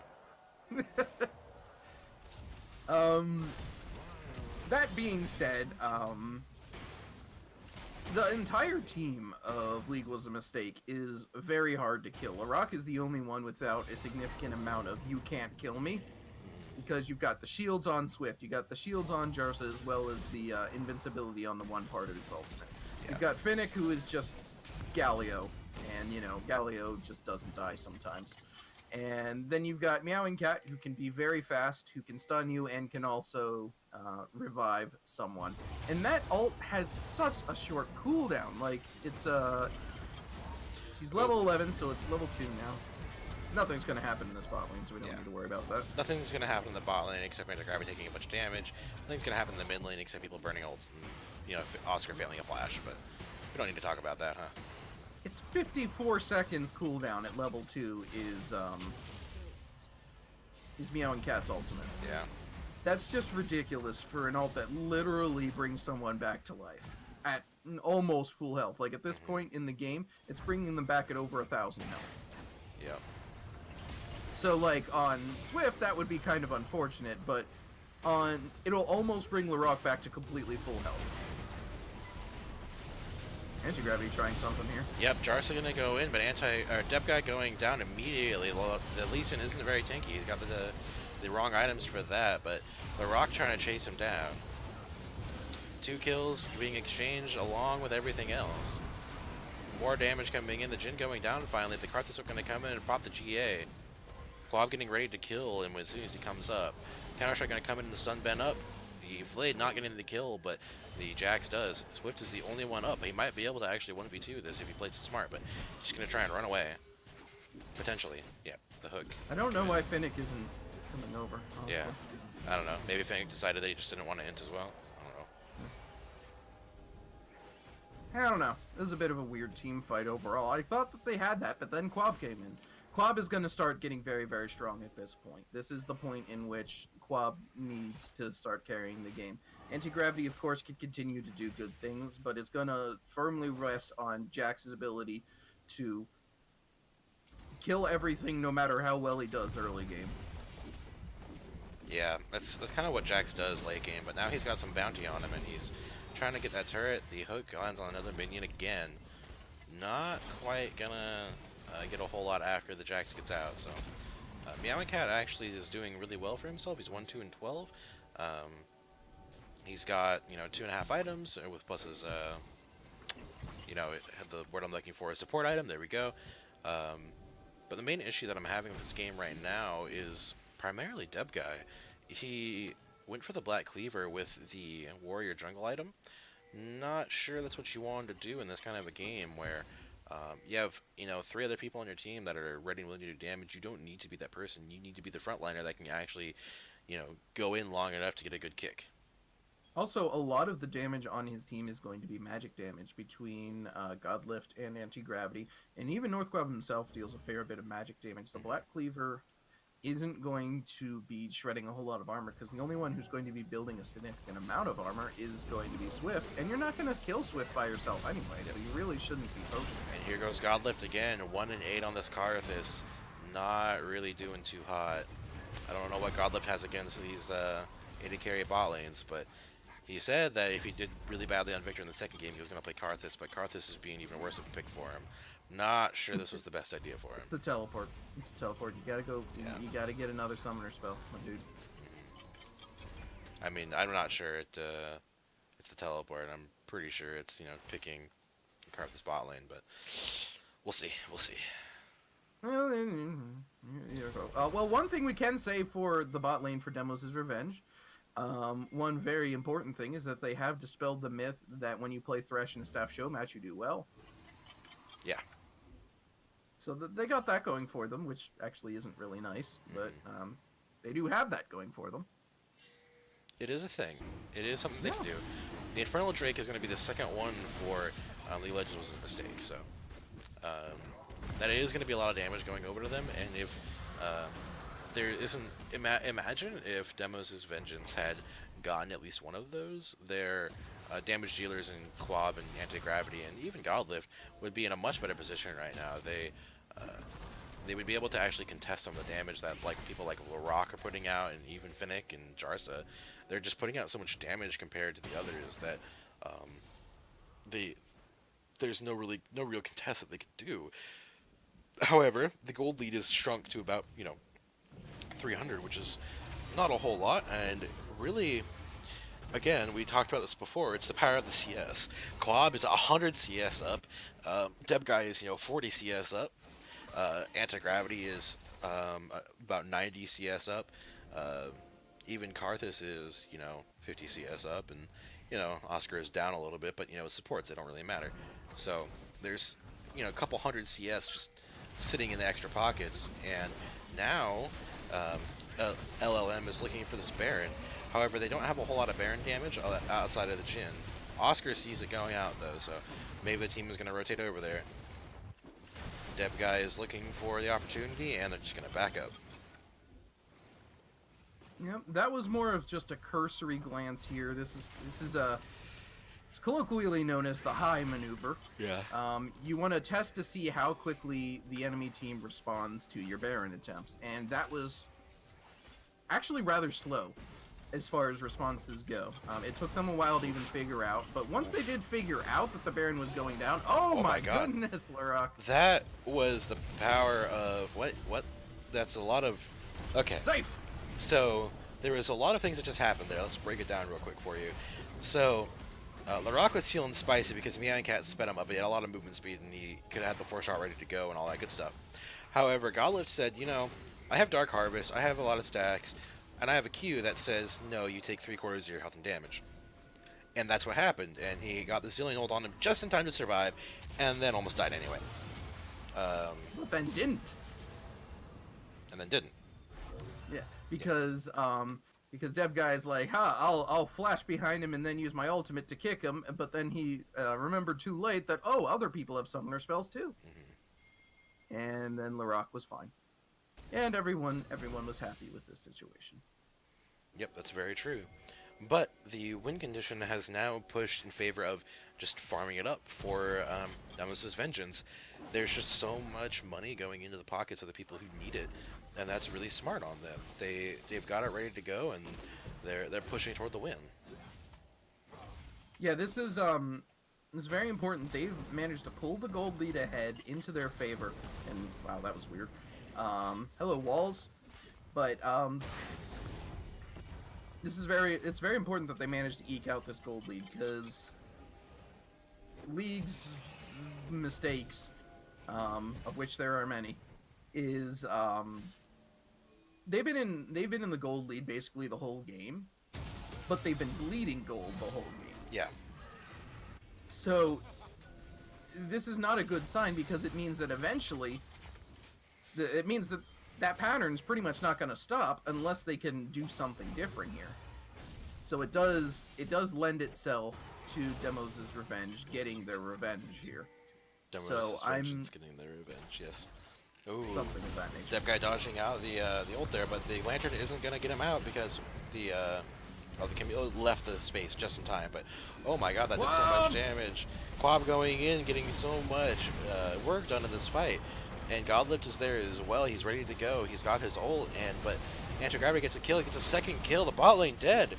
That being said, the entire team of League was a mistake is very hard to kill. Arak is the only one without a significant amount of you can't kill me, because you've got the shields on Swift, you got the shields on Jarsa, as well as the invincibility on the one part of his ultimate. Yeah. You've got Finnick, who is just Galio, and Galio just doesn't die sometimes. And then you've got Meowing Cat, who can be very fast, who can stun you, and can also revive someone. And that ult has such a short cooldown. Like, it's he's level 11, so it's level 2 now. Nothing's going to happen in this bot lane, so we don't Yeah. need to worry about that. Nothing's gonna happen in the bot lane except Anti-Gravity taking a bunch of damage. Nothing's gonna happen in the mid lane except people burning ults and, Oscar failing a flash, but we don't need to talk about that, huh? It's 54 seconds cooldown at level 2 is Meowing Cat's ultimate. Yeah. That's just ridiculous for an ult that literally brings someone back to life at almost full health. Like, at this point in the game, it's bringing them back at over 1,000 health. Yeah. So, like, on Swift, that would be kind of unfortunate, but it'll almost bring Larok back to completely full health. Anti-gravity trying something here. Yep, Jarsa gonna go in, but Dep guy going down immediately. The Lee Sin isn't very tanky. He's got the wrong items for that, but the Rock trying to chase him down. 2 kills being exchanged along with everything else. More damage coming in. The Jin going down finally. The Karthus are gonna come in and pop the GA. Quab getting ready to kill him as soon as he comes up. Counter-Strike gonna come in and stun Ben up. The Flayed not getting the kill, but the Jax does. Swift is the only one up. He might be able to actually 1v2 this if he plays it smart, but he's just gonna try and run away. Potentially. Yeah, the hook. I don't know why Finnick isn't coming over, honestly. Yeah. I don't know. Maybe Fang decided that he just didn't want to int as well. I don't know. I don't know. It was a bit of a weird team fight overall. I thought that they had that, but then Quab came in. Quab is going to start getting very, very strong at this point. This is the point in which Quab needs to start carrying the game. Anti-gravity, of course, can continue to do good things, but it's going to firmly rest on Jax's ability to kill everything no matter how well he does early game. Yeah, that's kind of what Jax does late game, but now he's got some bounty on him, and he's trying to get that turret. The hook lands on another minion again. Not quite gonna get a whole lot after the Jax gets out. So Meowing Cat actually is doing really well for himself. He's 1, 2, and 12. Um, he's got 2.5 items with plus his the word I'm looking for is support item. There we go. Um, but the main issue that I'm having with this game right now is primarily Deb Guy. He went for the Black Cleaver with the Warrior Jungle item. Not sure that's what you wanted to do in this kind of a game where you have 3 other people on your team that are ready and willing to do damage. You don't need to be that person. You need to be the frontliner that can actually go in long enough to get a good kick. Also, a lot of the damage on his team is going to be magic damage between Godlift and Anti-Gravity, and even Northclub himself deals a fair bit of magic damage. The Black Cleaver isn't going to be shredding a whole lot of armor, because the only one who's going to be building a significant amount of armor is going to be Swift, and you're not going to kill Swift by yourself anyway, so you really shouldn't be focused. And here goes Godlift again, 1 and 8 on this Karthus. Not really doing too hot. I don't know what Godlift has against these AD carry bot lanes, but he said that if he did really badly on Victor in the second game, he was going to play Karthus, but Karthus is being even worse of a pick for him. Not sure this was the best idea for him. It's the teleport. It's the teleport. You gotta go. Yeah. You gotta get another summoner spell, my dude. I mean, I'm not sure it's the teleport. I'm pretty sure it's picking Karthus bot lane, but we'll see. We'll see. Well, one thing we can say for the bot lane for Demos is Revenge. One very important thing is that they have dispelled the myth that when you play Thresh in a staff show match, you do well. Yeah. So they got that going for them, which actually isn't really nice, but they do have that going for them. It is a thing. It is something they can do. The Infernal Drake is going to be the second one for League of Legends was a mistake, so that is going to be a lot of damage going over to them, and if there isn't... imagine if Demos' Vengeance had gotten at least one of those, their damage dealers in Quab and Anti-Gravity and even Godlift would be in a much better position right now. They would be able to actually contest some of the damage that people like Larok are putting out, and even Finnick and Jarsa. They're just putting out so much damage compared to the others that there's no real contest that they can do. However, the gold lead is shrunk to about 300, which is not a whole lot, and really, again, we talked about this before, it's the power of the CS. Quab is 100 CS up, Deb Guy is 40 CS up, Anti-Gravity is about 90 CS up, even Karthus is 50 CS up, and Oscar is down a little bit, but with supports they don't really matter. So there's a couple hundred CS just sitting in the extra pockets, and now LLM is looking for this Baron. However, they don't have a whole lot of Baron damage outside of the Jhin. Oscar sees it going out though, so maybe the team is going to rotate over there. Deb Guy is looking for the opportunity, and they're just going to back up. Yep, that was more of just a cursory glance here. This is it's colloquially known as the high maneuver. Yeah. You want to test to see how quickly the enemy team responds to your Baron attempts, and that was actually rather slow as far as responses go. It took them a while to even figure out, but once they did figure out that the Baron was going down, oh my God. goodness, Larok. That was the power of what? That's a lot of. Okay. Safe. So there was a lot of things that just happened there. Let's break it down real quick for you. So Larok was feeling spicy because Meowing Cat sped him up. He had a lot of movement speed, and he could have had the 4-shot ready to go and all that good stuff. However, Godlift said, I have Dark Harvest, I have a lot of stacks, and I have a Q that says, no, you take 3/4 of your health and damage. And that's what happened, and he got the Zillion hold on him just in time to survive, and then almost died anyway. But then didn't. And then didn't. Yeah, because Dev Guy's like, I'll flash behind him and then use my ultimate to kick him, but then he remembered too late that, other people have summoner spells too. Mm-hmm. And then Larok was fine. And everyone was happy with this situation. Yep, that's very true. But the win condition has now pushed in favor of just farming it up for Nemesis Vengeance. There's just so much money going into the pockets of the people who need it, and that's really smart on them. They've got it ready to go, and they're pushing toward the win. Yeah, this is very important. They've managed to pull the gold lead ahead into their favor. And wow, that was weird. Hello walls, but it's very important that they managed to eke out this gold lead because League's mistakes, of which there are many, is they've been in the gold lead basically the whole game, but they've been bleeding gold the whole game. Yeah. So this is not a good sign because it means that eventually, it means that that pattern's pretty much not going to stop unless they can do something different here. So it does lend itself to Demos' revenge getting their revenge here. So Demos' I'm vengeance getting their revenge. Yes. Ooh. something of that nature. Dev guy dodging out the ult there, but the lantern isn't gonna get him out because the the Camille left the space just in time. But oh my god, that did so much Quab! damage. Quab going in, getting so much work done in this fight, and Godlift is there as well. He's ready to go. He's got his ult, and but anti-gravity gets a kill. He gets a second kill. The bot lane dead.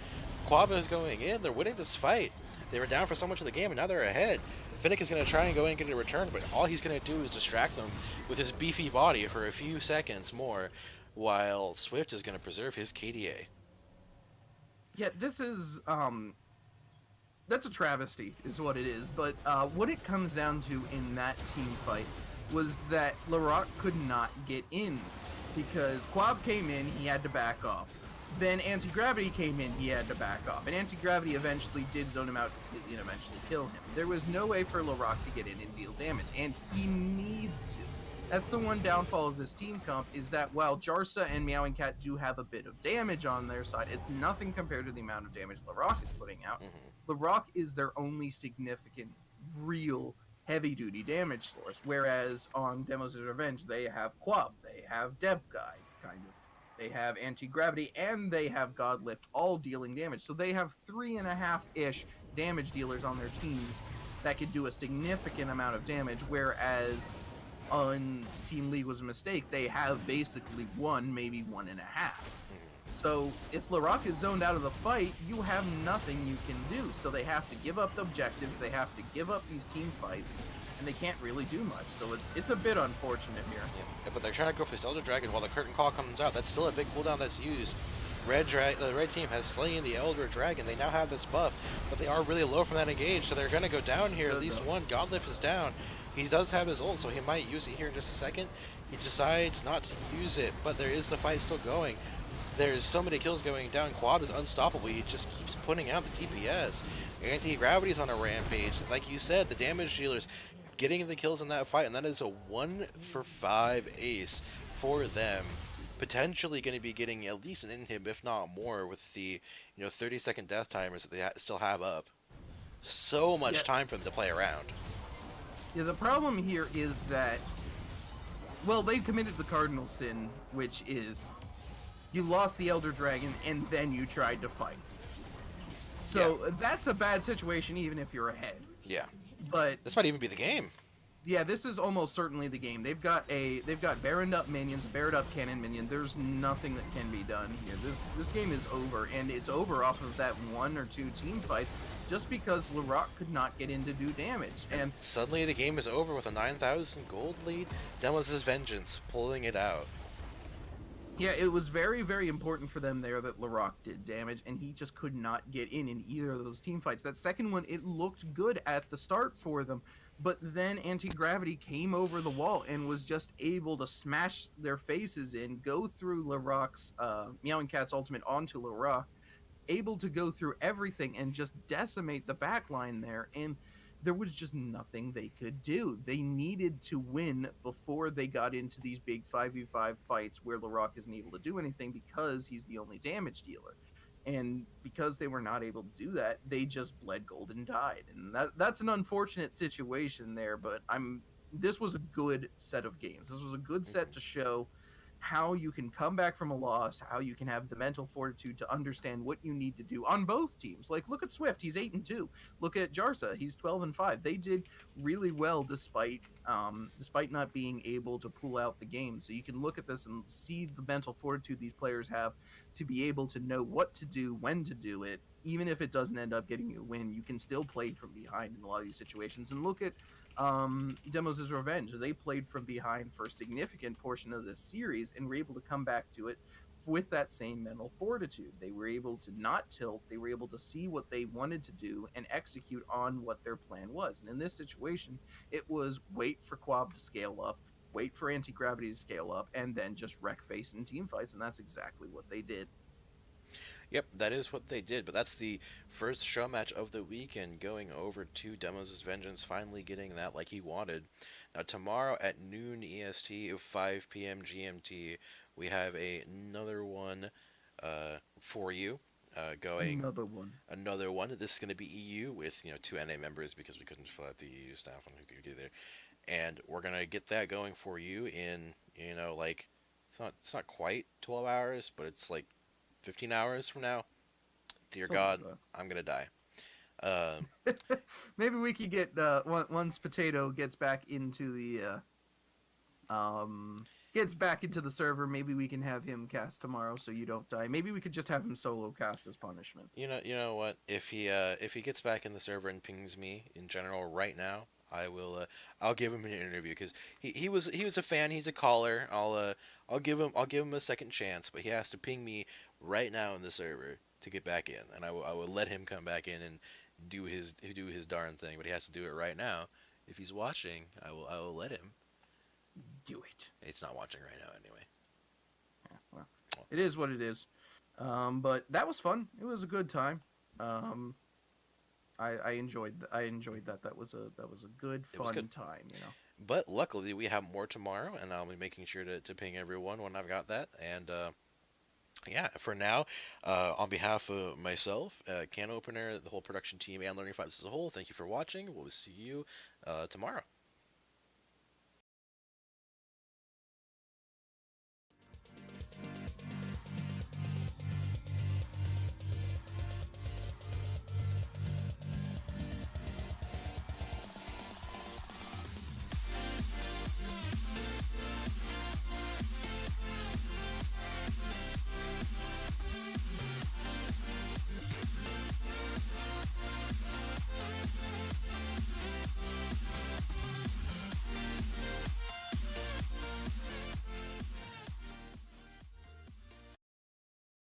Quab is going in. They're winning this fight. They were down for so much of the game, and now they're ahead. Finnick is going to try and go in and get a return, but all he's going to do is distract them with his beefy body for a few seconds more, while Swift is going to preserve his KDA. Yeah, this is that's a travesty, is what it is. But what it comes down to in that team fight was that Laroc could not get in because Quab came in, he had to back off. Then Anti-Gravity came in, he had to back off. And Anti-Gravity eventually did zone him out and eventually kill him. There was no way for Laroc to get in and deal damage, and he needs to. That's the one downfall of this team comp, is that while Jarsa and Meowing Cat do have a bit of damage on their side, it's nothing compared to the amount of damage Laroc is putting out. Hmm. Laroc is their only significant, real, heavy-duty damage source, whereas on Demos' Revenge, they have Quab, they have Deb Guy, kind of. They have Anti-Gravity, and they have Godlift, all dealing damage. So they have 3.5-ish damage dealers on their team that could do a significant amount of damage, whereas on Team League was a mistake, they have basically one, maybe 1.5. So if Laroc is zoned out of the fight, you have nothing you can do. So they have to give up the objectives, they have to give up these team fights, and they can't really do much. So it's a bit unfortunate here. Yeah, but they're trying to go for this Elder Dragon while the curtain call comes out. That's still a big cooldown that's used. The red team has slain the Elder Dragon. They now have this buff, but they are really low from that engage, so they're going to go down here. At least one. Godlift is down. He does have his ult, so he might use it here in just a second. He decides not to use it, but there is the fight still going. There's so many kills going down. Quab is unstoppable. He just keeps putting out the DPS. Anti-gravity's on a rampage. Like you said, the damage dealers getting the kills in that fight, and that is a 1-for-5 ace for them. Potentially going to be getting at least an inhib, if not more, with the 30-second death timers that they still have up. So much Yeah, time for them to play around. yeah. The problem here is that, well, they committed the cardinal sin, which is you lost the Elder Dragon and then you tried to fight. So that's a bad situation, even if you're ahead. Yeah, But this might even be the game. yeah, this is almost certainly the game. They've got Baroned up minions, a Baroned up cannon minion. There's nothing that can be done here. This game is over, and it's over off of that 1 or 2 team fights, just because Laroc could not get in to do damage. And Suddenly the game is over with a 9,000 gold lead. Demos' Vengeance pulling it out. yeah, it was very, very important for them there that Laroc did damage, and he just could not get in either of those team fights. That second one, it looked good at the start for them, but then Anti-Gravity came over the wall and was just able to smash their faces in, go through Laroc's Meowing Cat's ultimate onto Laroc, able to go through everything and just decimate the backline there, and there was just nothing they could do. They needed to win before they got into these big 5v5 fights where Laroc isn't able to do anything because he's the only damage dealer. And because they were not able to do that, they just bled gold and died. And that's an unfortunate situation there, but this was a good set of games. This was a good set to show how you can come back from a loss, how you can have the mental fortitude to understand what you need to do on both teams. Like look at Swift, he's 8-2. Look at Jarsa, he's 12-5. They did really well despite not being able to pull out the game. So you can look at this and see the mental fortitude these players have to be able to know what to do, when to do it. Even if it doesn't end up getting you a win, you can still play from behind in a lot of these situations. And look at Demos' Revenge. They played from behind for a significant portion of this series and were able to come back to it with that same mental fortitude. They were able to not tilt, they were able to see what they wanted to do and execute on what their plan was. And in this situation, it was wait for Quab to scale up, wait for anti gravity to scale up, and then just wreck face in team fights. And that's exactly what they did. Yep, that is what they did. But that's the first show match of the weekend, going over to Demos' Vengeance, finally getting that like he wanted. Now, tomorrow at noon EST, 5 p.m. GMT, we have another one for you. Going Another one. another one. This is going to be EU with two NA members because we couldn't fill out the EU staff on who could get there, and we're gonna get that going for you in like it's not quite 12 hours, but it's like 15 hours from now. Dear Something God, like I'm gonna die. Uh, that. Maybe we could get once Potato gets back into the server. Maybe we can have him cast tomorrow, so you don't die. Maybe we could just have him solo cast as punishment. you know what? If he gets back in the server and pings me in general right now, I'll give him an interview because he was a fan. He's a caller. I'll give him a second chance, but he has to ping me right now in the server to get back in, and I will let him come back in and do his darn thing. But he has to do it right now. If he's watching, I will let him. Do it. It's not watching right now anyway. Yeah, well, it is what it is. But that was fun. It was a good time. Um, I enjoyed that. That was a good It was good. fun time. But luckily, we have more tomorrow, and I'll be making sure to ping everyone when I've got that. And yeah, for now, on behalf of myself, Can Opener, the whole production team, and Learning Files as a whole, thank you for watching. We'll see you tomorrow.